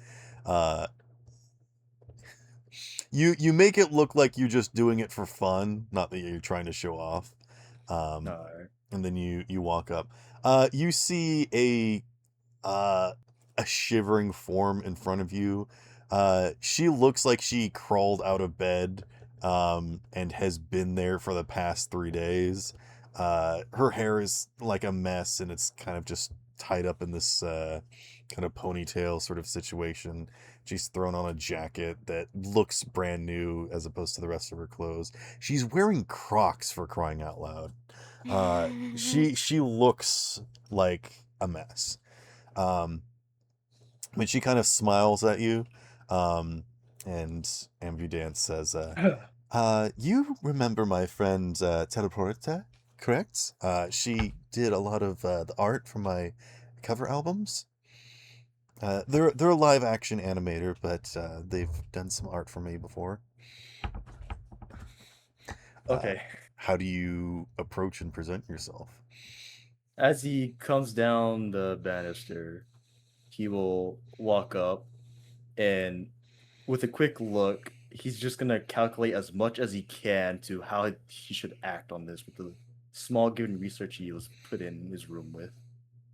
you make it look like you're just doing it for fun, not that you're trying to show off. Alright. And then you walk up. You see a shivering form in front of you. She looks like she crawled out of bed and has been there for the past 3 days. Her hair is like a mess, and it's kind of just tied up in this kind of ponytail sort of situation. She's thrown on a jacket that looks brand new as opposed to the rest of her clothes. She's wearing Crocs, for crying out loud. She looks like a mess. But she kind of smiles at you, and Ambudance says, you remember my friend Teleporta, correct? She did a lot of the art for my cover albums. They're a live action animator, but they've done some art for me before. Okay. How do you approach and present yourself? As he comes down the banister, he will walk up, and with a quick look, he's just gonna calculate as much as he can to how he should act on this with the small given research he was put in his room with,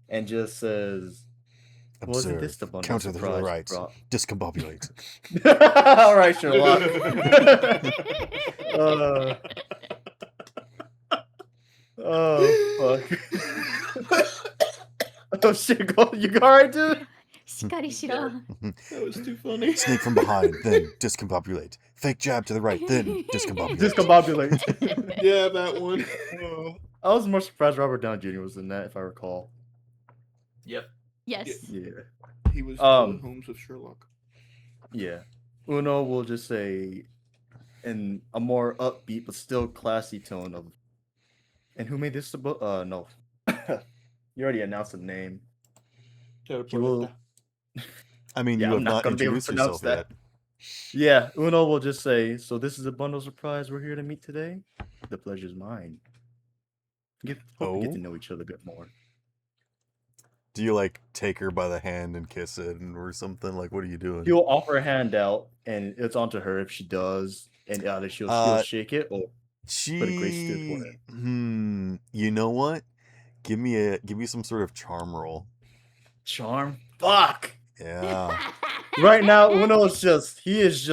and just says, "Wasn't this the Observe, bundle counter to the surprise you right, brought?" discombobulate. All right, Sherlock. Oh fuck. Oh shit, you all right, dude? Scotty 싫어. That was too funny. Sneak from behind, then discombobulate. Fake jab to the right, then discombobulate. Discombobulate. Yeah, that one. I was more surprised Robert Downey Jr. was in that, if I recall. Yep. Yes. Yeah. He was Holmes with Sherlock. Yeah. Uno will just say, in a more upbeat but still classy tone of, and who made this book? No. You already announced the name. He will. I mean, Yeah, you have I'm not not gonna be able to introduced yourself pronounce yet. Yeah, Uno will just say, "So this is a bundle surprise we're here to meet today. The pleasure's mine." Hope we get to know each other a bit more. Do you like take her by the hand and kiss it or something? Like, what are you doing? He'll offer a hand out, and it's onto her if she does, and either she'll shake it or put a grace to it for her. You know what? Give me some sort of charm roll. Charm? Fuck. Yeah. Right now, Uno's he's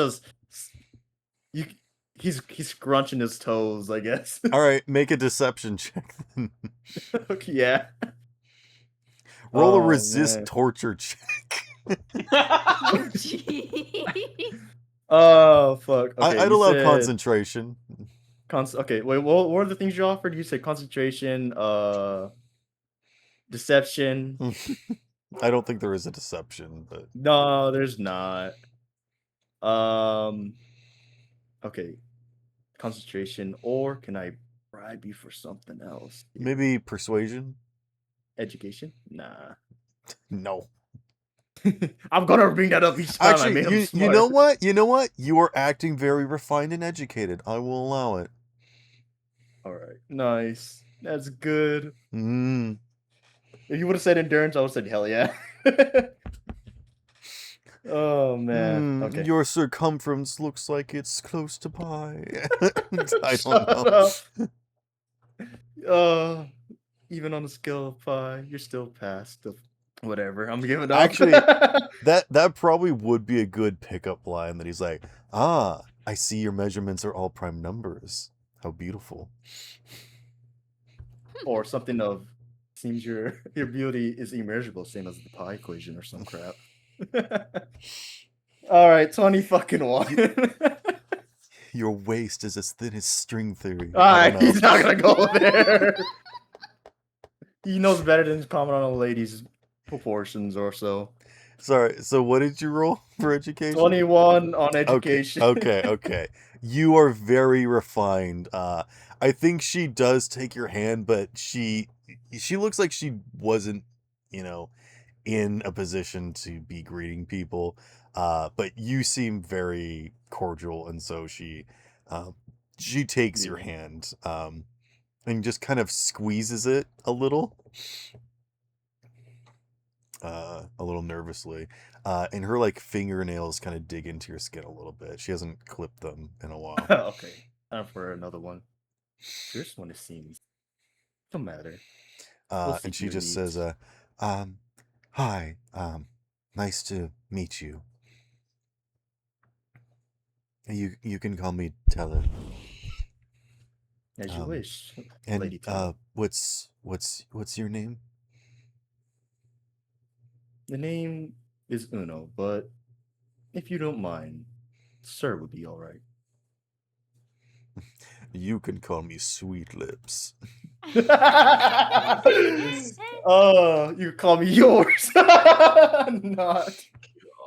scrunching his toes, I guess. All right, make a deception check. Okay, yeah. Roll a resist torture check. Oh, jeez. Oh fuck. Okay, I'd allow concentration. Okay, wait. What are the things you offered? You said concentration, deception. I don't think there is a deception, but No, there's not. Okay, concentration, or can I bribe you for something else? maybe persuasion. Education? Nah. No. I'm gonna bring that up each time. Actually, you know what? You know what? You are acting very refined and educated. I will allow it. All right, nice. That's good. Mm. If you would have said endurance, I would have said hell yeah. Oh man. Okay. Your circumference looks like it's close to pi. I don't know. Even on a scale of pi, you're still past the whatever. I'm giving up. Actually, that probably would be a good pickup line. That he's like, I see your measurements are all prime numbers. How beautiful. Or something of, seems your beauty is immeasurable, same as the pi equation or some crap. All right, 20 fucking one. Your waist is as thin as string theory. All I right, don't know. he's not gonna go there. He knows better than to comment on a lady's proportions or so. Sorry. So what did you roll for education? 21 on Okay. education. Okay. You are very refined. I think she does take your hand, but she looks like she wasn't, in a position to be greeting people. But you seem very cordial, and so she takes your Yeah. hand, and just kind of squeezes it a little nervously. And her like fingernails kind of dig into your skin a little bit. She hasn't clipped them in a while. Okay, time for another one. First one, it seems. No matter. We'll see And to she your just says, needs. hi, nice to meet you. You can call me Teller. As you wish, And Lady Teller. what's your name? The name is Uno, but if you don't mind, Sir would be all right. You can call me Sweet Lips. Oh, you call me yours. Not.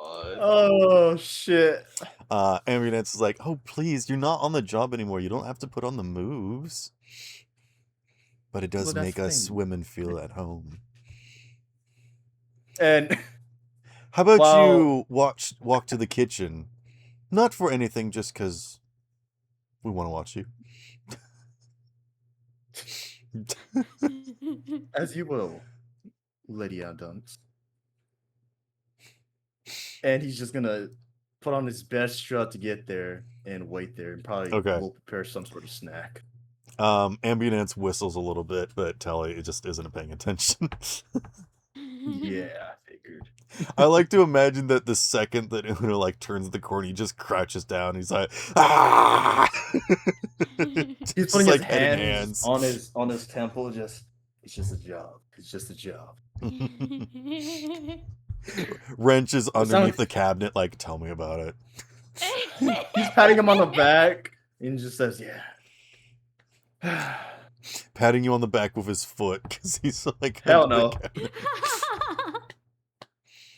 Oh shit. Ambulance is like, oh please, you're not on the job anymore. You don't have to put on the moves. But it does Well, that's make the us thing. women feel at home. And How about Wow. you walk to the kitchen? Not for anything, just because we want to watch you. as you will, Lady Adams. And he's just gonna put on his best strut to get there and wait there, and probably Okay. will prepare some sort of snack. Ambulance whistles a little bit, but Telly it just isn't paying attention. Yeah, I figured. I like to imagine that the second that Uno like turns the corner, he just crouches down. He's like, ah! He's Just, putting like, his head in hands on his temple. It's just a job. It's just a job. Wrench is It sounds- underneath the cabinet, like, tell me about it. He's patting him on the back and just says, "Yeah." Patting you on the back with his foot because he's like, Hell under no. the cabinet.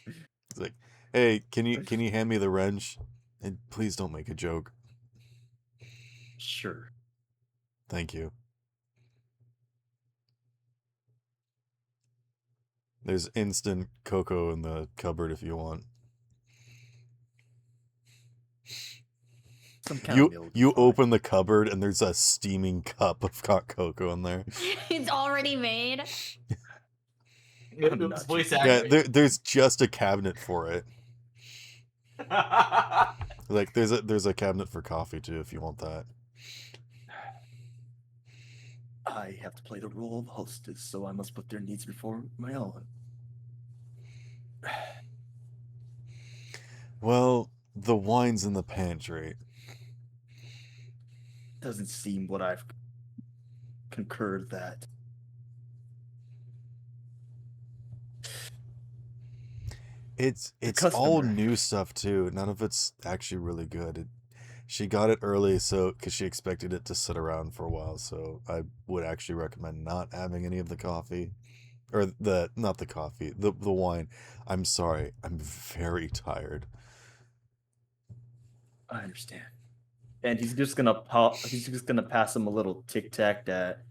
He's like, hey, can you hand me the wrench? And please don't make a joke. Sure. Thank you. There's instant cocoa in the cupboard if you want. Some kind of milk is You fine. open the cupboard and there's a steaming cup of hot cocoa in there. It's already made. I'm It's not voice joking. Yeah, acting. there's just a cabinet for it. Like there's a cabinet for coffee too if you want that. I have to play the role of hostess, so I must put their needs before my own. Well, the wine's in the pantry. Doesn't seem what I've concurred that. It's all customer. new stuff too. None of it's actually really good. She got it early because she expected it to sit around for a while. So I would actually recommend not having any of the coffee, or not the coffee, the wine. I'm sorry, I'm very tired. I understand. And he's just gonna pass him a little Tic Tac that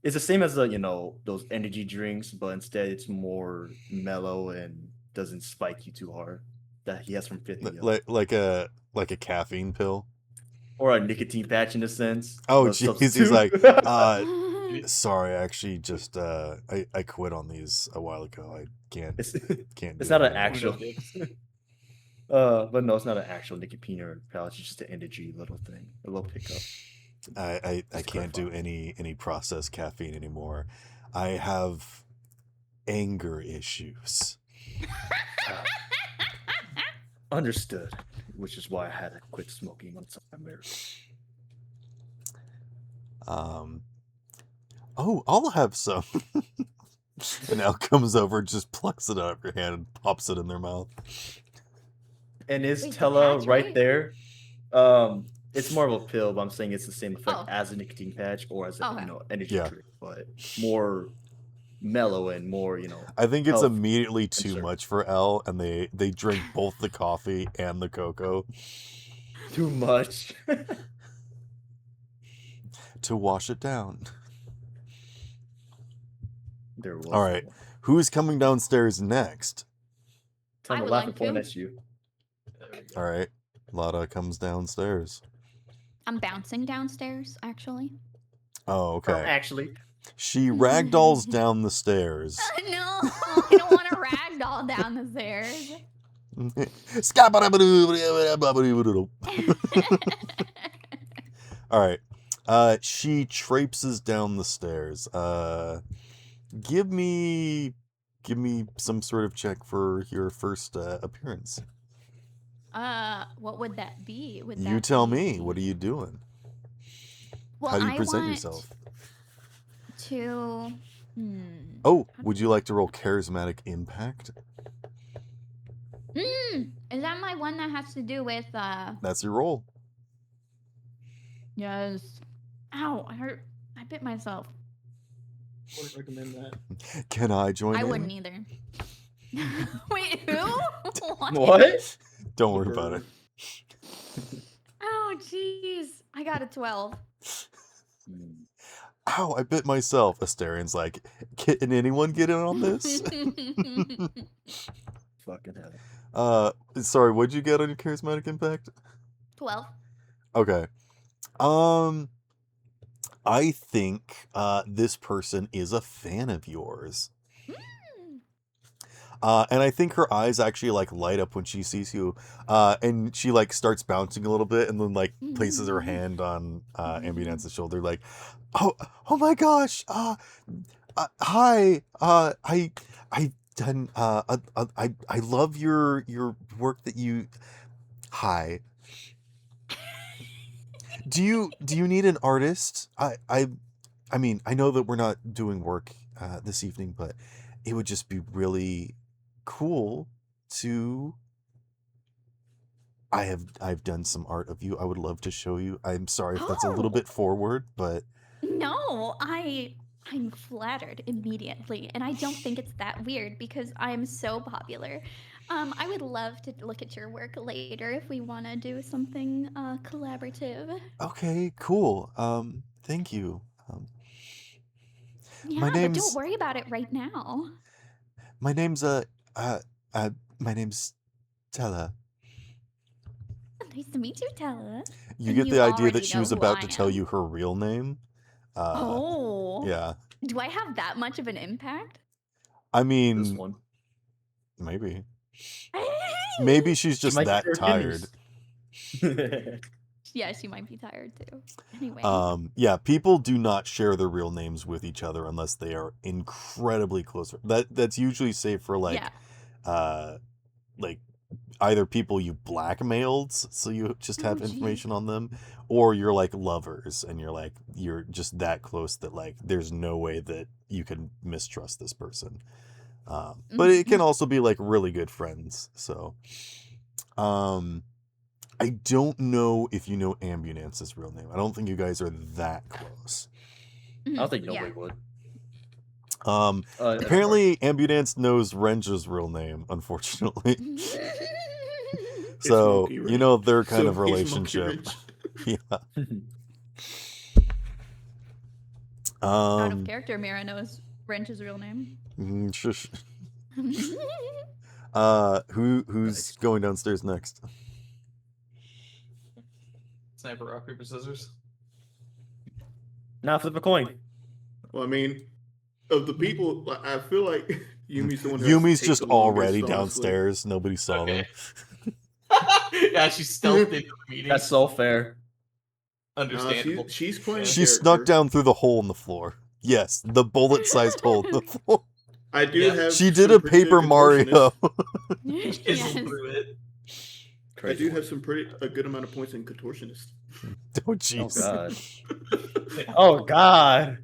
it's the same as those energy drinks, but instead it's more mellow and doesn't spike you too hard. That he has from 50 Like a caffeine pill. or a nicotine patch in a sense. Oh but jeez, he's substitute. like, sorry, I actually just I quit on these a while ago. I can't it's can't. it's do not it an anymore. actual. But no, it's not an actual nicotine or pouch. It's just an energy little thing, a little pickup. I Just can't do clarify. any processed caffeine anymore. I have anger issues. Understood. Which is why I had to quit smoking on some marriage. Oh, I'll have some. And Al comes over, just plucks it out of your hand and pops it in their mouth. And is Wait, the Tella patch, right right? there? It's more of a pill, but I'm saying it's the same effect Oh. as a nicotine patch or as a Okay. energy Yeah. drink, but more mellow and more I think it's health immediately too concern. much for Elle, and they drink both the coffee and the cocoa Too much. to wash it down. There was All right, who's coming downstairs next? Time I to would laugh like and point to. at you. There we go. All right, Lada comes downstairs. I'm bouncing downstairs, actually. Oh, okay. Actually, She ragdolls down the stairs. No, I don't want to ragdoll down the stairs. All right. She traipses down the stairs. Give me some sort of check for your first appearance. What would that be? Would You that tell me. be- What are you doing? Well, How do you I present want yourself? to. Oh, How would do you like to roll charismatic impact? Is that my one that has to do with That's your roll. Yes. Ow, I hurt. I bit myself. I wouldn't recommend that. Can I join I in? wouldn't either. Wait, who? what? Don't worry about it. Oh, jeez. I got a 12. Ow, I bit myself. Asterian's like, can anyone get in on this? Fucking hell. Sorry, what'd you get on your charismatic impact? 12. Okay. I think this person is a fan of yours. And I think her eyes actually like light up when she sees you. And she like starts bouncing a little bit and then like places her hand on Ambunance's shoulder, like, oh my gosh, hi, I've done I love your work that you. Hi. Do you need an artist? I mean, I know that we're not doing work this evening, but it would just be really cool to. I've done some art of you. I would love to show you. I'm sorry if that's a little Oh. bit forward, but No, I'm flattered immediately, and I don't think it's that weird because I'm so popular. I would love to look at your work later if we want to do something collaborative. okay, cool. Thank you. Yeah, my but don't name's worry about it right now. my name's my name's Tella. Nice to meet you, Tella. You And get you the idea already that she know was who about I to tell am. you her real name. Oh. Yeah. Do I have that much of an impact? I This mean, one. maybe. Maybe she's She just might that get her tired. kidneys. Yeah, she might be tired too. Anyway. Yeah, people do not share their real names with each other unless they are incredibly close. That's usually safe for like yeah. like either people you blackmailed so you just have Oh, geez. information on them, or you're like lovers and you're just that close that like there's no way that you can mistrust this person. But it can also be like really good friends. So I don't know if you know Ambunance's real name. I don't think you guys are that close. I don't think Yeah. nobody would. Apparently Ambunance knows Renja's real name, unfortunately. So, Monkey you know their kind So of he's Monkey relationship. Wrench. Yeah. Out of character, Mira knows Wrench's real name. Shush. Who's going downstairs next? Sniper, rock, paper, scissors. Now flip a coin. Well, I mean, of the people, I feel like Yumi's the one who has to Yumi's take just the longest, already honestly. downstairs. Nobody saw Okay. them. Yeah, she stealthed into the meeting. That's so fair. Understandable. She's playing. She snuck character. down through the hole in the floor. Yes, the bullet-sized hole in the floor. I do Yeah. have. She did some a pretty Paper good Mario. contortionist. Fizzled Yes. through it. I do have a good amount of points in contortionist. Oh, Oh jeez. god. Oh god.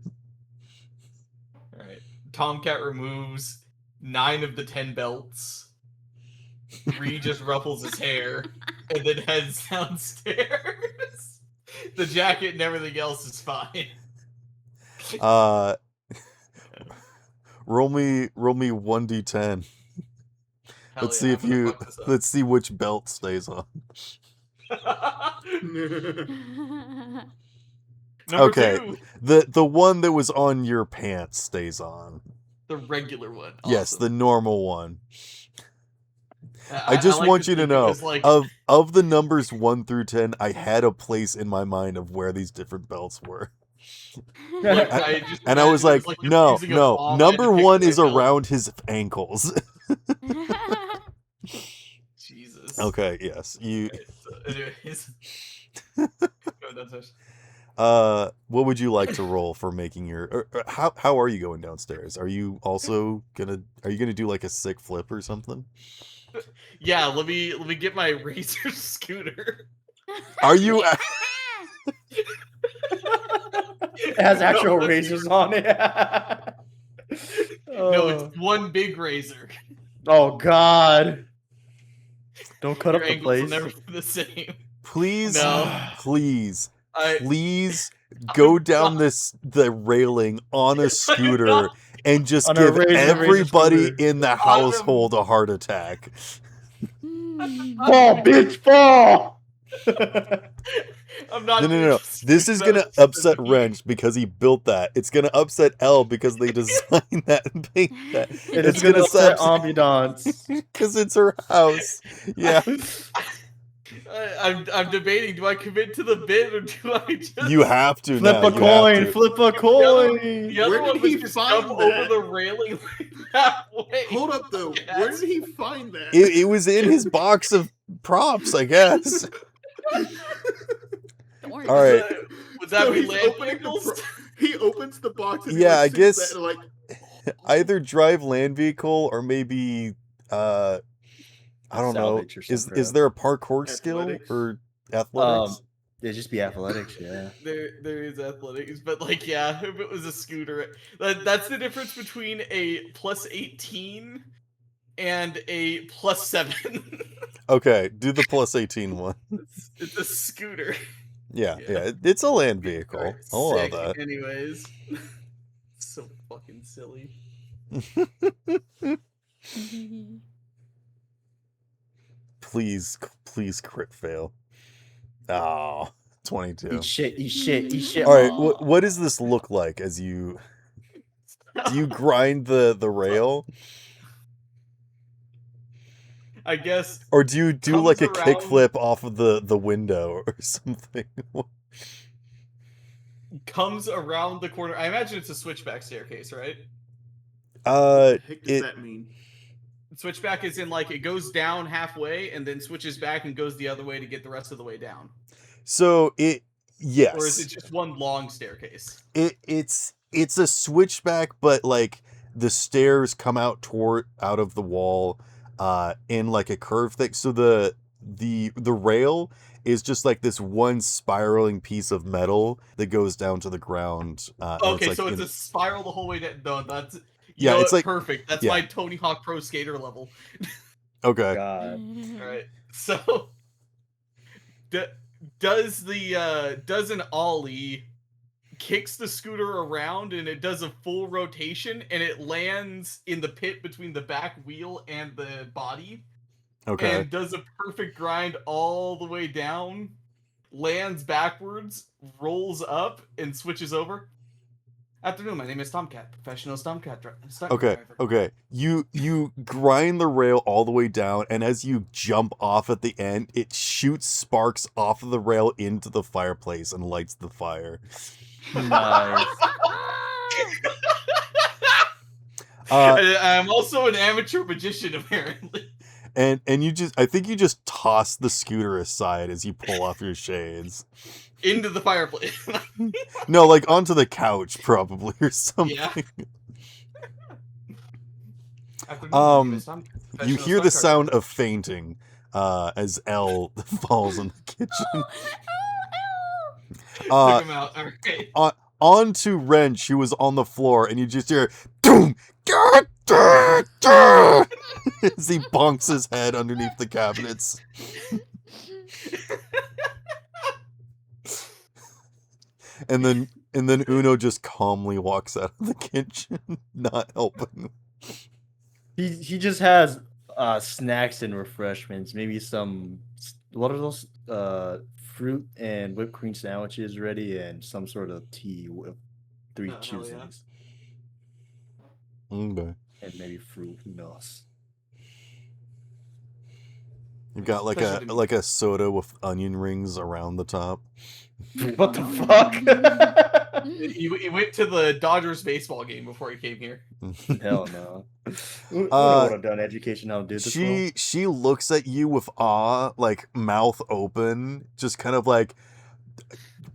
All right. Tomcat removes 9 of the 10 belts. Ree just ruffles his hair and then heads downstairs. The jacket and everything else is fine. Roll me 1d10. Hell Let's yeah, see I'm if gonna you fuck this up. let's see which belt stays on. Number Okay. 2, The one that was on your pants stays on. the regular one. Yes, the Awesome. normal one. I just like want to you to think it know was like of the numbers 1 through 10, I had a place in my mind of where these different belts were. like, I just And I was imagined it like, was no, defusing a bomb. I had to number pick 1 the is right belt. around his ankles. Jesus. Okay, yes. You Right, so anyways. Go downstairs. what would you like to roll for making your or how are you going downstairs? Are you gonna do like a sick flip or something? Yeah, let me get my razor scooter. Are you It has actual No, razors on it. No, it's one big razor. Oh God! Don't cut Your up the angles will place. never be the same. please No. please I go I'm down not- the railing on a scooter not- and just On a give razor everybody scooter. in the household a heart attack. Fall, bitch, fall! I'm not No. doing This is gonna upset Wrench because he built that. It's gonna upset Elle because they designed that and paint that. It It's is gonna upset upset Ambiance. because it's her house. Yeah, I'm debating. Do I commit to the bid or do I just you have to Flip now. a You have coin, to. flip a The coin. other Where one did was he just find jump that? over the railing like halfway. Hold up though. Yes. Where did he find that? It was in his box of props, I guess. Don't worry All about right. it. Would that So be he's land opening the vehicles? he opens the box and Yeah, I he like, sees guess- that and like Either drive land vehicle or maybe I don't know. Salvage or Is some crap. there a parkour skill Athletics. or athletics? It'd just be athletics, yeah. There is athletics, but like yeah, if it was a scooter, that's the difference between a plus 18 and a plus 7. Okay, do the plus 18 one. It's a scooter. Yeah, Yeah. it's a land vehicle. Alright, I'll allow sick. that. Anyways, so fucking silly. Please crit fail. Oh, 22. Eat shit. All right, what does this look like as you do you grind the rail I guess or do you do like a Comes around- kickflip off of the window or something? comes around the corner. I imagine it's a switchback staircase, right? Uh, what the heck does it- that mean? Switchback is in like it goes down halfway and then switches back and goes the other way to get the rest of the way down. so yes. Or is it just one long staircase? It's a switchback, but like the stairs come out of the wall in like a curved thing. So the rail is just like this one spiraling piece of metal that goes down to the ground. and Okay, like so it's in- a spiral the whole way down. No, that's Yeah, it's like- perfect. That's yeah. my Tony Hawk Pro Skater level. okay. God. All right, so does an ollie kicks the scooter around and it does a full rotation and it lands in the pit between the back wheel and the body Okay. and does a perfect grind all the way down, lands backwards, rolls up, and switches over. Afternoon, my name is Tomcat, professional stunt driver. Okay. You grind the rail all the way down, and as you jump off at the end, it shoots sparks off of the rail into the fireplace and lights the fire. Nice. I'm also an amateur magician, apparently. And I think you just toss the scooter aside as you pull off your shades. Into the fireplace. No, like onto the couch probably or something. Yeah. Afternoon, my name is Tomcat, You professional hear the stunt sound of fainting as Elle falls in the kitchen. driver. Took him out. All right. Onto Wrench, who was on the floor, and you just hear, doom, god as he bonks his head underneath the cabinets. And then Uno just calmly walks out of the kitchen, not helping. He just has snacks and refreshments, maybe some what are those fruit and whipped cream sandwiches ready, and some sort of tea with 3 Oh, hell yeah. choosings, Okay. and maybe fruit. Who knows? You've got like Pleasure to meet a soda with onion rings around the top. What the fuck? He went to the Dodgers baseball game before he came here. Hell no. We would have done education how to do this. She looks at you with awe, like mouth open, just kind of like,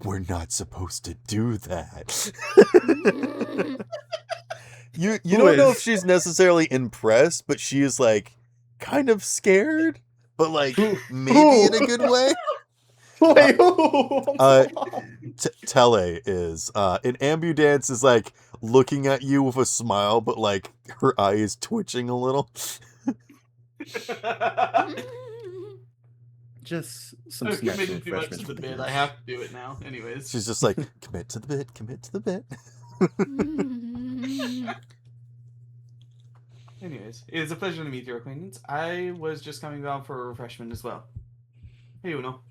we're not supposed to do that. You don't know if she's necessarily impressed, but she is like kind of scared, but like maybe in a good way. Wait, I'm Tele is and Ambudance is like looking at you with a smile, but like her eye is twitching a little. just some I've snacks and committed too much refreshments to for the the bit. kids. I have to do it now. Anyways. She's just like, commit to the bit, commit to the bit. Anyways, it's a pleasure to meet your acquaintance. I was just coming down for a refreshment as well. Hey, Uno.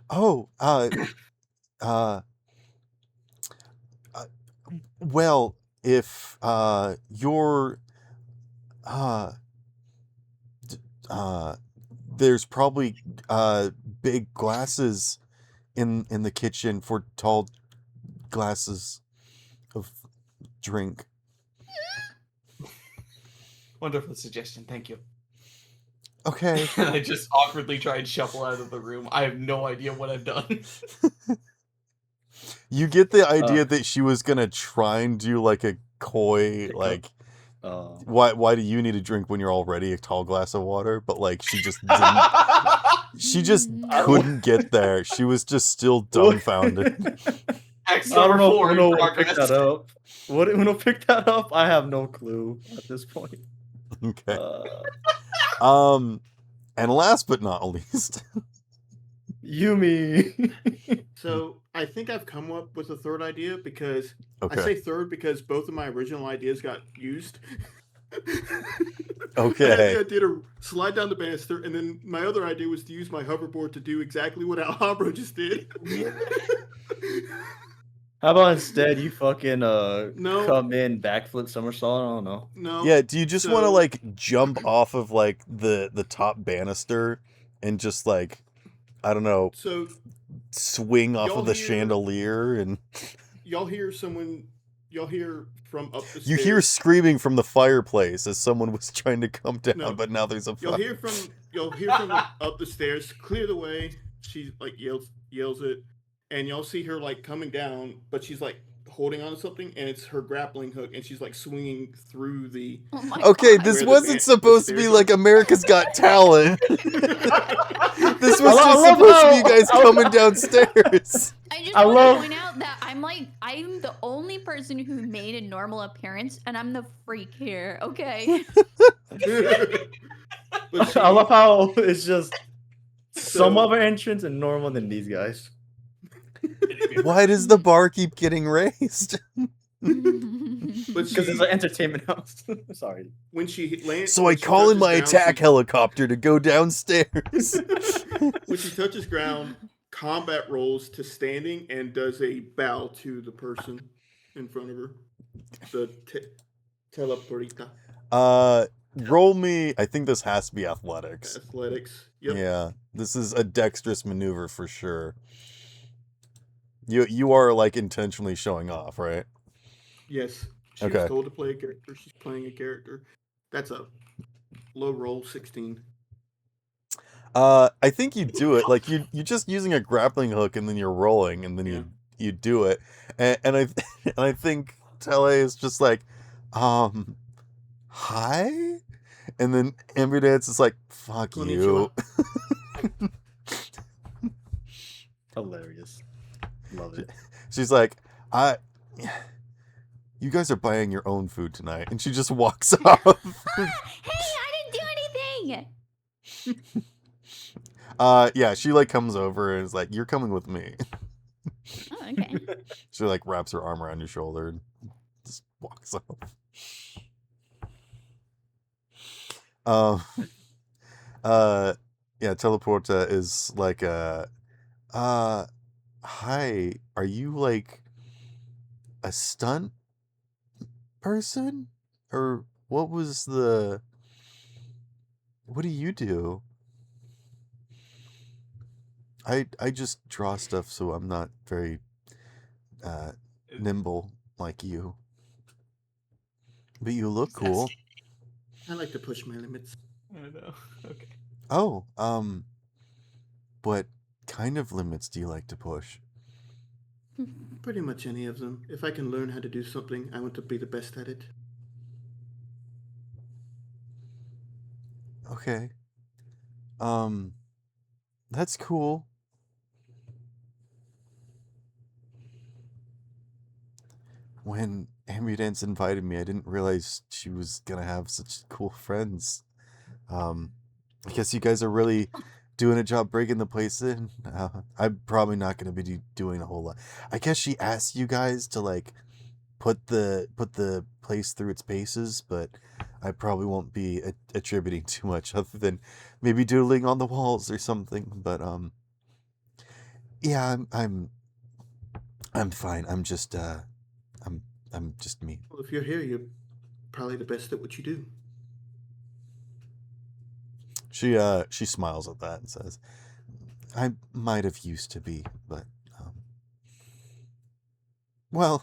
Oh, well, if you're there's probably big glasses in the kitchen for tall glasses of drink. Wonderful suggestion. Thank you. Okay. And I just awkwardly try and shuffle out of the room. I have no idea what I've done. You get the idea that she was gonna try and do like a coy, like, why do you need a drink when you're already a tall glass of water? But like she just didn't. She just couldn't get there. She was just still dumbfounded. X I don't know number 4 if in Uno progress. picked that up. What Uno picked that up? I have no clue at this point. Okay. And last but not least, Yumi. So I think I've come up with a third idea because I okay, say third because both of my original ideas got used. I had okay. the idea to slide down the banister, and then my other idea was to use my hoverboard to do exactly what Alhambra just did. How about instead you fucking No. come in backflip somersault? I don't know. No. Yeah, do you just want to So- like jump off of like the top banister and just like, I don't know, So swing off Y'all of the hear- chandelier and y'all hear from up the stairs. you hear screaming from the fireplace as someone was trying to come down, No. but now there's a You'll fire. hear from up the stairs, clear the way. She like yells it, and y'all see her like coming down, but she's like holding on to something, and it's her grappling hook, and she's like swinging through the. Oh my Okay, God. this Where the wasn't the supposed to be stairs like are. America's Got Talent. This was I just love supposed to be you how- guys coming downstairs. I just I want love- to point out that I'm the only person who made a normal appearance, and I'm the freak here. Okay. But she, I love how it's just some So- other entrance and normal than these guys. Why does the bar keep getting raised? but Because she, it's an entertainment house. Sorry. when she lands, So I call in my attack helicopter to go downstairs. When she touches ground, combat rolls to standing and does a bow to the person in front of her. The teleporita Roll me. I think this has to be athletics. athletics. Yep. Yeah, this is a dexterous maneuver for sure. You are like intentionally showing off, right? Yes. She Okay. was told to play a character. She's playing a character. That's a low roll, 16. I think you do it. Like you're just using a grappling hook and then you're rolling and then Yeah. you do it. And I and I think Tele is just like, hi? And then Ambudance is like, fuck you. Konnichiwa. Hilarious. Love it. She's like, You guys are buying your own food tonight. And she just walks off. Hey, I didn't do anything. Yeah, she like comes over and is like, "You're coming with me." Oh, okay. She like wraps her arm around your shoulder and just walks off. Yeah, Teleporta is like hi, are you like a stunt person? Or what do you do? I just draw stuff, so I'm not very nimble like you. But you look cool. I like to push my limits. I know. Okay. Oh, what kind of limits do you like to push? Pretty much any of them. If I can learn how to do something, I want to be the best at it. Okay. That's cool. When Ambudance invited me, I didn't realize she was gonna have such cool friends. I guess you guys are really doing a job breaking the place in. I'm probably not gonna be doing a whole lot. I guess she asked you guys to like put the place through its paces, but I probably won't be attributing too much other than maybe doodling on the walls or something. But yeah, I'm fine. I'm just I'm just me. Well, if you're here, you're probably the best at what you do. She smiles at that and says, "I might have used to be, but well,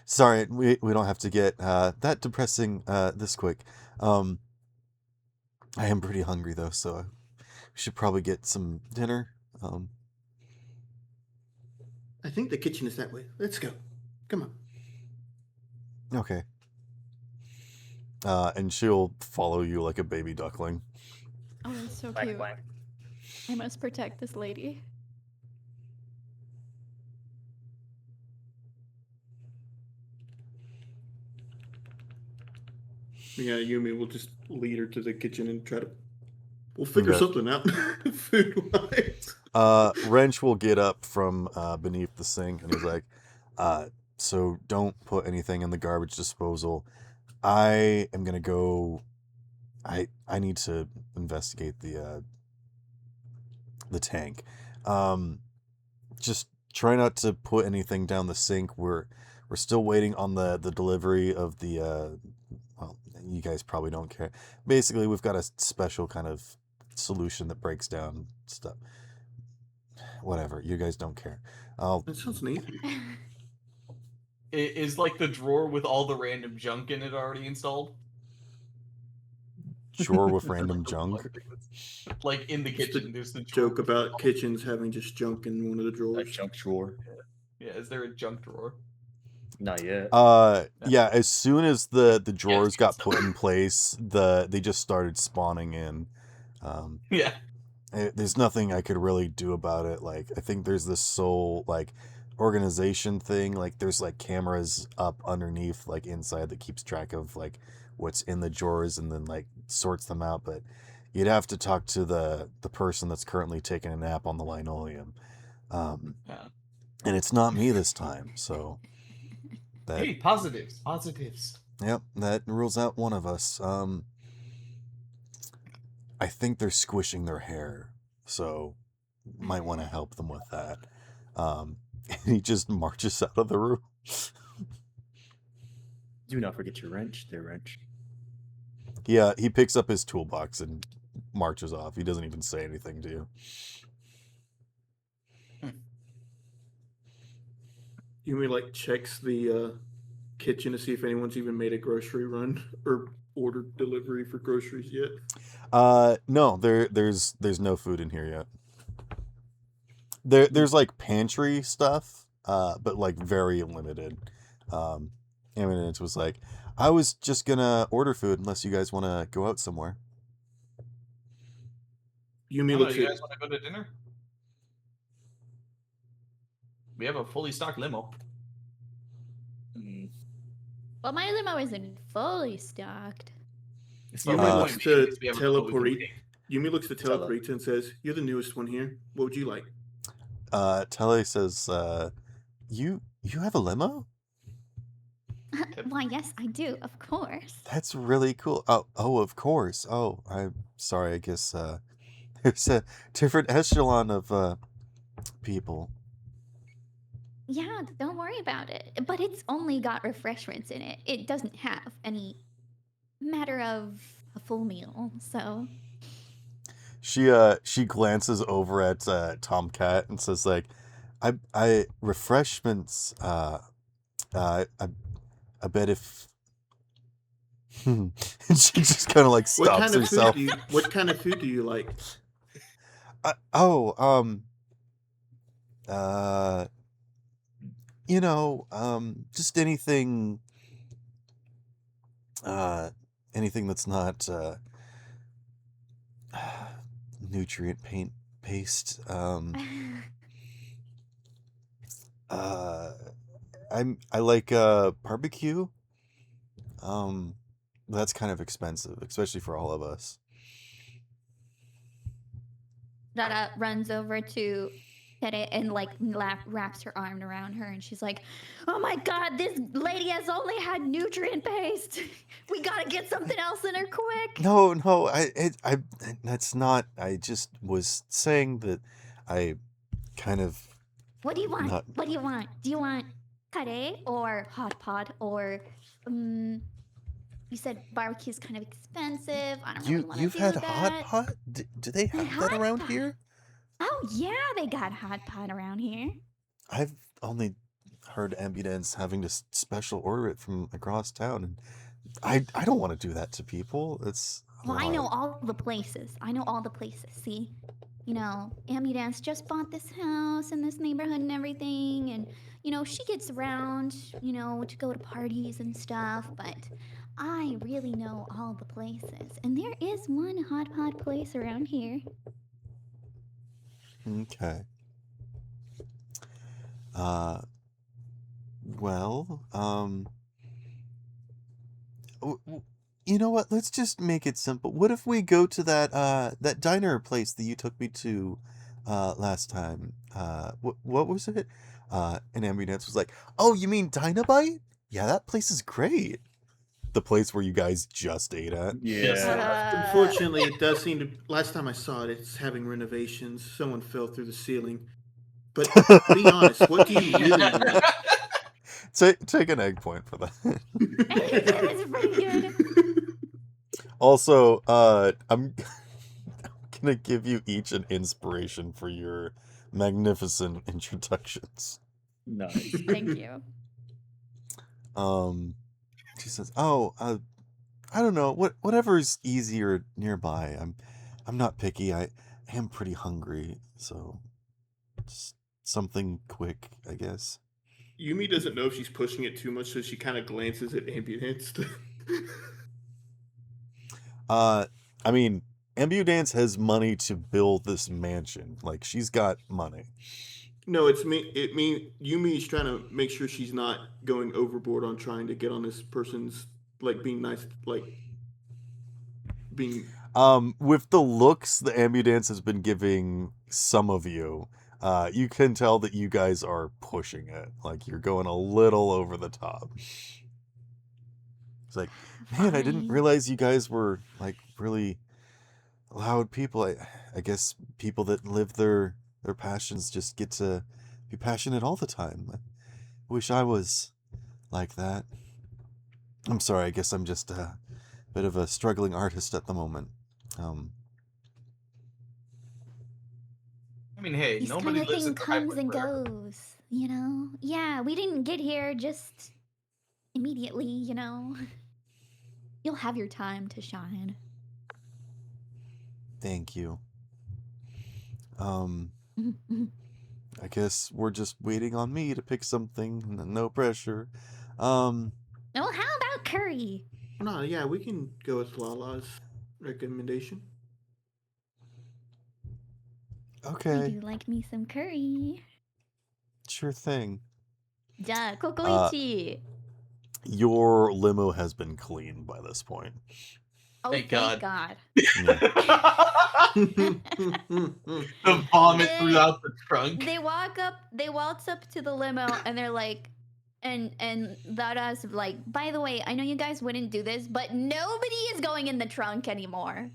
sorry, we don't have to get that depressing this quick. I am pretty hungry though, so we should probably get some dinner. I think the kitchen is that way. Let's go. Come on. Okay. And she'll follow you like a baby duckling. Oh, that's so Quack, cute. quack. I must protect this lady. Yeah, Yumi will just lead her to the kitchen and try to. We'll figure Okay. something out, food-wise. Wrench will get up from beneath the sink and he's like, so don't put anything in the garbage disposal. I am gonna go. I need to investigate the tank. Just try not to put anything down the sink. We're still waiting on the delivery of the well, you guys probably don't care. Basically, we've got a special kind of solution that breaks down stuff. Whatever, you guys don't care. That sounds neat. Is like the drawer with all the random junk in it already installed? Drawer with random junk. Like in the Just kitchen, a there's the drawer Joke with about all- kitchens having just junk in one of the A drawers. junk drawer. Yeah, is there a junk drawer? Not yet. Yeah. As soon as the drawers got so- put in place, they just started spawning in. Yeah. There's nothing I could really do about it. Like, I think there's this sole like organization thing. Like, there's like cameras up underneath, like inside, that keeps track of like what's in the drawers and then like sorts them out. But you'd have to talk to the person that's currently taking a nap on the linoleum. Yeah. And it's not me this time. So that Hey, positives. Positives. yep, that rules out one of us. I think they're squishing their hair, so might want to help them with that. And he just marches out of the room. Do not forget your wrench there, wrench. Yeah, he picks up his toolbox and marches off. He doesn't even say anything to you. Yumi like checks the kitchen to see if anyone's even made a grocery run or ordered delivery for groceries yet. No, there's no food in here yet. There's like pantry stuff, but like very limited. Eminence was like, I was just gonna order food unless you guys want to go out somewhere. Yumi Oh, looks you at guys want to go to dinner? We have a fully stocked limo. Mm. Well, my limo isn't fully stocked. It's Yumi not my looks point being to is we have a boat we can teleport. take. Yumi looks to Tele. teleport and says, "You're the newest one here. What would you like?" Tele says, you have a limo? Why, yes, I do, of course. That's really cool. Oh, of course. Oh, I'm sorry. I guess there's a different echelon of people. Yeah, don't worry about it. But it's only got refreshments in it. It doesn't have any matter of a full meal, so. She glances over at Tomcat and says like, I refreshments. I bet if and she just kind of like What stops kind of food herself. do you? What kind of food do you like? Just anything. Anything that's not nutrient paste. I like barbecue. That's kind of expensive, especially for all of us. Dada runs over to Tere and like wraps her arm around her, and she's like, "Oh my God, this lady has only had nutrient paste. We gotta get something else in her quick." No, that's not. I just was saying that I kind of. What do you want? Not- What do you want? Do you want curry or hot pot or you said barbecue's kind of expensive. I don't really want to You've do had that. hot pot? Do they have that Hot around pot? here? Oh yeah, they got hot pot around here. I've only heard ambulance having to special order it from across town, and I don't want to do that to people. It's a Well, I know lot. all the places. I know all the places. See, you know, Ambulance just bought this house in this neighborhood and everything, and you know, she gets around, you know, to go to parties and stuff. But I really know all the places, and there is one hot pot place around here. Okay. Well, you know what? Let's just make it simple. What if we go to that diner place that you took me to last time? What was it? And ambulance was like, "Oh, you mean Dynabite? Yeah, that place is great. The place where you guys just ate at." Yeah. Unfortunately, it does seem to. Last time I saw it, it's having renovations. Someone fell through the ceiling. But be honest, what do you really want? Take an egg point for that. That's pretty good. Also, I'm gonna give you each an inspiration for your magnificent introductions. Nice. Thank you. She says, "Oh, I don't know, whatever's easier nearby. I'm not picky. I am pretty hungry, so just something quick, I guess." Yumi doesn't know if she's pushing it too much, so she kind of glances at ambulance. I mean, Ambudance has money to build this mansion. Like, she's got money. No, it's me. Yumi is trying to make sure she's not going overboard on trying to get on this person's being nice, being. With the looks the Ambudance has been giving some of you, you can tell that you guys are pushing it. Like, you're going a little over the top. It's like, man, I didn't Fine. realize you guys were like really loud people. I guess people that live their passions just get to be passionate all the time. I wish I was like that. I'm sorry, I guess I'm just a bit of a struggling artist at the moment. I mean, hey, This kind nobody of lives thing in the high comes and forever. goes, you know? Yeah, we didn't get here just immediately, you know? You'll have your time to shine. Thank you. I guess we're just waiting on me to pick something. No pressure. Well, how about curry? No, yeah, we can go with Lala's recommendation. I Okay, do like me some curry. sure thing. Duh, kokoichi. Your limo has been cleaned by this point. Oh, Thank thank God. God. The vomit They- throughout the trunk. They waltz up to the limo and they're like, and Dada's like, by the way, I know you guys wouldn't do this, but nobody is going in the trunk anymore.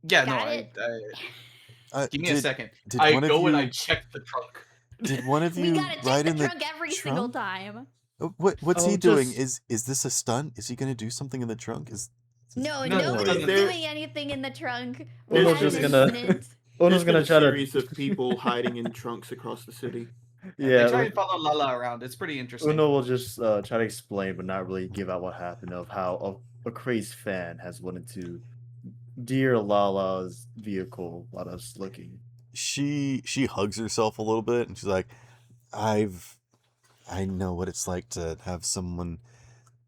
Yeah, Got no, it? give me a second. Did I one of go and I you- check the trunk. Did one of We you gotta ride check in the the trunk every single trunk? time. What's Oh, he doing? just- Is this a stunt? Is he gonna do something in the trunk? Is No, No, nobody's no, there- doing anything in the trunk. There's We had just an gonna- incident. Uno's There's been gonna a try to. series of people hiding in trunks across the city. They try Yeah, and follow Lala around. It's pretty interesting. Uno will just try to explain, but not really give out what happened of how a crazed fan has went into dear Lala's vehicle while I was looking. she hugs herself a little bit and she's like, I know what it's like to have someone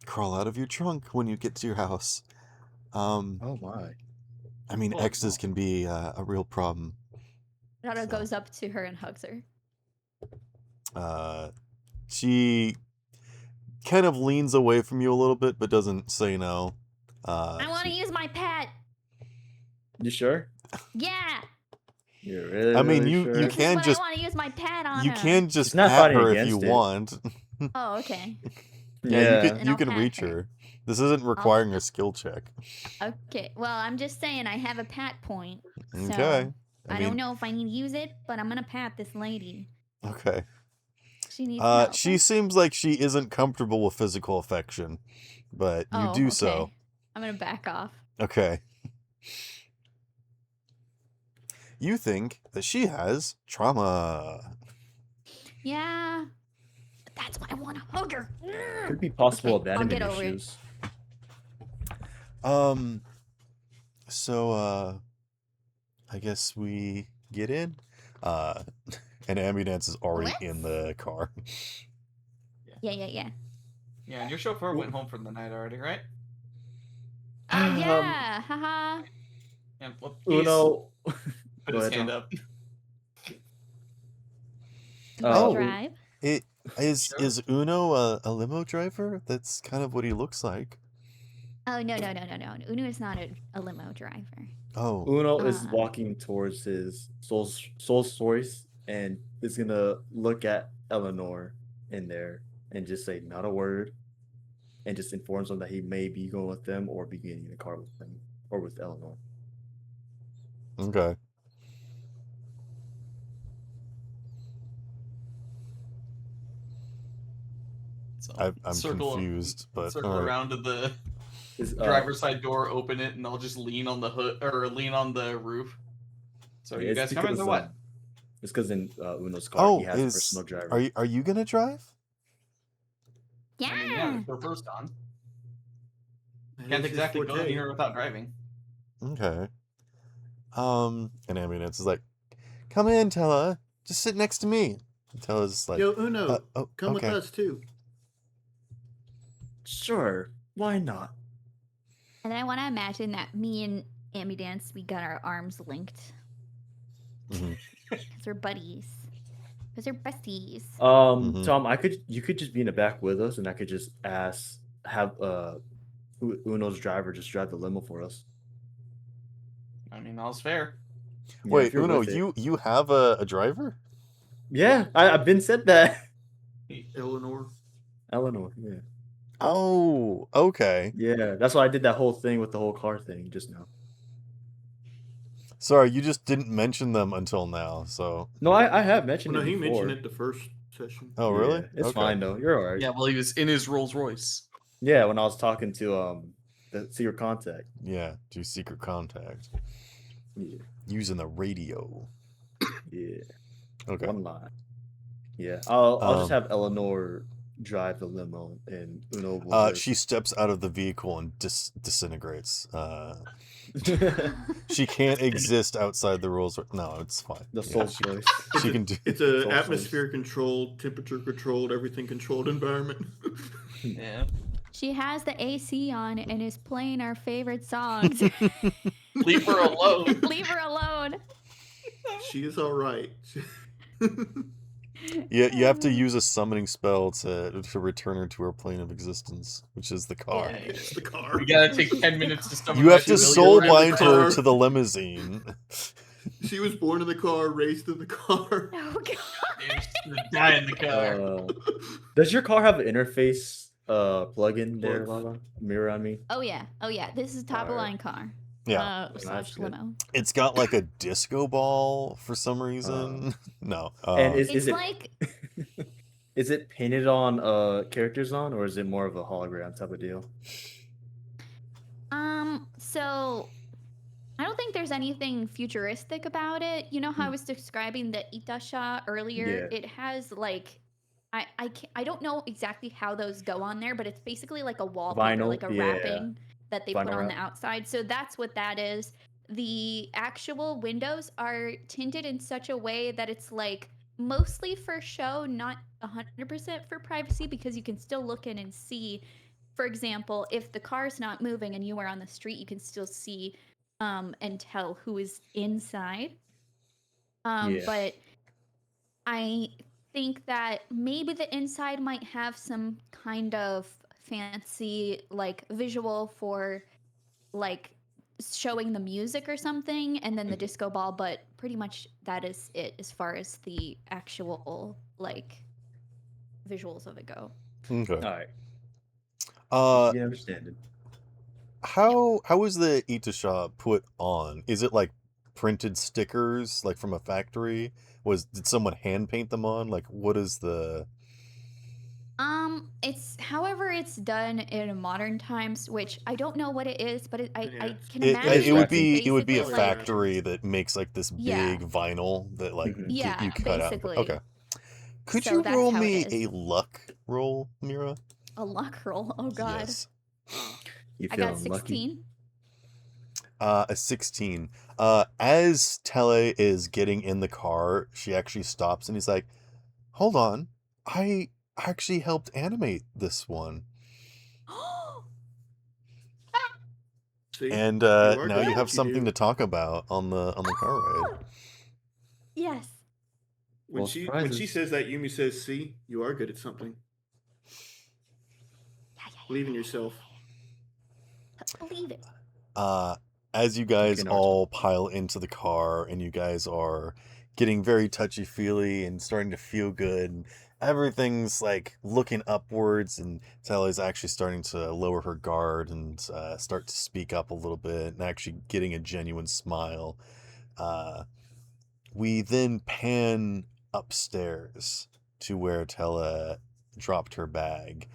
crawl out of your trunk when you get to your house. Oh my. I mean, Oh, exes no. can be a real problem. Dada So- goes up to her and hugs her. She kind of leans away from you a little bit, but doesn't say no. I want to use my pet. You sure? Yeah. You're really, I mean, really you sure? This can is what just- I want to use my pet on You her. can just not pat fighting her if you against it. want. Oh, okay. Yeah, you And can you I'll can pat reach her. her. This isn't requiring a skill check. Okay. Well, I'm just saying I have a pat point. So Okay. I don't know if I need to use it, but I'm gonna pat this lady. Okay. She needs help. She seems like she isn't comfortable with physical affection, but you do so. Okay. I'm gonna back off. Okay. You think that she has trauma. Yeah. That's why I want to hug her. Could be possible Okay, I'll abandonment get over it. issues. So I guess we get in. And ambulance is already in the car. Yeah. Yeah, and your chauffeur went home for the night already, right? Yeah. Haha. And well, he's Uno. put Go his ahead, hand Tom. up. Oh. Drive. Is Sure. Uno a limo driver? That's kind of what he looks like. Oh no. Uno is not a limo driver. Oh, Uno is Uh. walking towards his soul source and is gonna look at Eleanor in there and just say not a word, and just informs them that he may be going with them or be getting in the car with them or with Eleanor. okay. So I'm confused, but circle all right. around to the His driver's side door, open it, and I'll just lean on the hood or lean on the roof. So are you it's guys coming or because, what? It's because in Uno's car Oh, he has a personal driver. are you gonna drive? Yeah. I mean, yeah, the chauffeur's gone. That Can't is his exactly go forte. anywhere without driving. Okay. And ambulance is like, come in, Tella. Just sit next to me. And Tella's like, Yo, Uno, oh, come okay. with us too. Sure, why not? And then I want to imagine that me and Ambidance, we got our arms linked. Mhm. Because we're buddies. Because we're besties. Mhm. Tom, you could just be in the back with us, and I could just have Uno's driver just drive the limo for us. I mean, all's fair. Yeah, if Wait, you're Uno, with it. you have a driver? Yeah, I've been said that. Eleanor. Eleanor, yeah. Oh, okay. Yeah, that's why I did that whole thing with the whole car thing just now. Sorry, you just didn't mention them until now. So, No, I have mentioned Well, no, it he before. mentioned it the first session. oh really? Yeah, it's Okay. fine though. You're all right. Yeah, well, he was in his Rolls Royce. Yeah, when I was talking to the secret contact. Yeah, do secret contact Yeah, using the radio. yeah. Okay. One line. Yeah, I'll just Um, have Eleanor drive the limo and Uno will She steps out of the vehicle and disintegrates. She can't exist outside the rules. No, it's fine. the Yeah, soul choice. she can do. It's a Soul atmosphere controlled, temperature controlled, everything controlled environment. Yeah. She has the AC on and is playing our favorite songs. Leave her alone. Leave her alone. She is all right. You have to use a summoning spell to return her to her plane of existence, which is the car. Yeah. It's the car. We gotta take 10 minutes to summon You have a to was million soul born in the bind her car. to the limousine. She was born in the car, raised in the car. Oh god. Dude, she's gonna die in the car. Does your car have an interface plug-in there, Plugs. Lala? Mirror on me? Oh yeah. This is top of Alright. line car. Yeah. That's Slash good. limo. It's got like a disco ball for some reason. No. And is It's it like is it painted on characters on, or is it more of a hologram type of deal? so I don't think there's anything futuristic about it. You know how I was describing the Itasha earlier? Yeah. It has like I don't know exactly how those go on there, but it's basically like a wallpaper, Vinyl, like a yeah. wrapping that they put Vinyl on the wrap. outside. So that's what that is. The actual windows are tinted in such a way that it's like mostly for show, not 100% for privacy, because you can still look in and see. For example, if the car's not moving and you are on the street, you can still see and tell who is inside. Yeah. But I think that maybe the inside might have some kind of fancy like visual for like showing the music or something, and then the disco ball, but pretty much that is it as far as the actual like visuals of it go. Okay. Alright. Uh, You understand it. how is the Itasha put on? Is it like printed stickers, like from a factory? Did someone hand paint them on? Like, what is the? It's however it's done in modern times, which I don't know what it is, but I Yeah. can It, imagine it, it would it's be it would be a basically like factory that makes like this Yeah. big vinyl that like Mhm. Yeah, you cut basically. out. Okay. Could So you that's roll how it me is. a luck roll, Mira? A luck roll. Oh god. Yes. You I feel got unlucky? 16. A 16. As Tele is getting in the car, she actually stops and he's like, "Hold on, I actually helped animate this one." See? And are now good you at have what you something do. to talk about on the car ride. Yes. When Well, she surprises. says that, Yumi says, "See, you are good at something. Believe in yourself." Believe it. As you guys can all pile into the car and you guys are getting very touchy-feely and starting to feel good, and everything's like looking upwards, and Sally's actually starting to lower her guard and start to speak up a little bit and actually getting a genuine smile. We then pan upstairs to where Tella dropped her bag,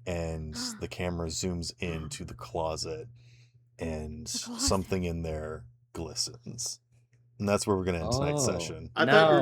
and the camera zooms into the closet, and closet. something in there glistens. And that's where we're going to end tonight's Oh. session. I thought you were Now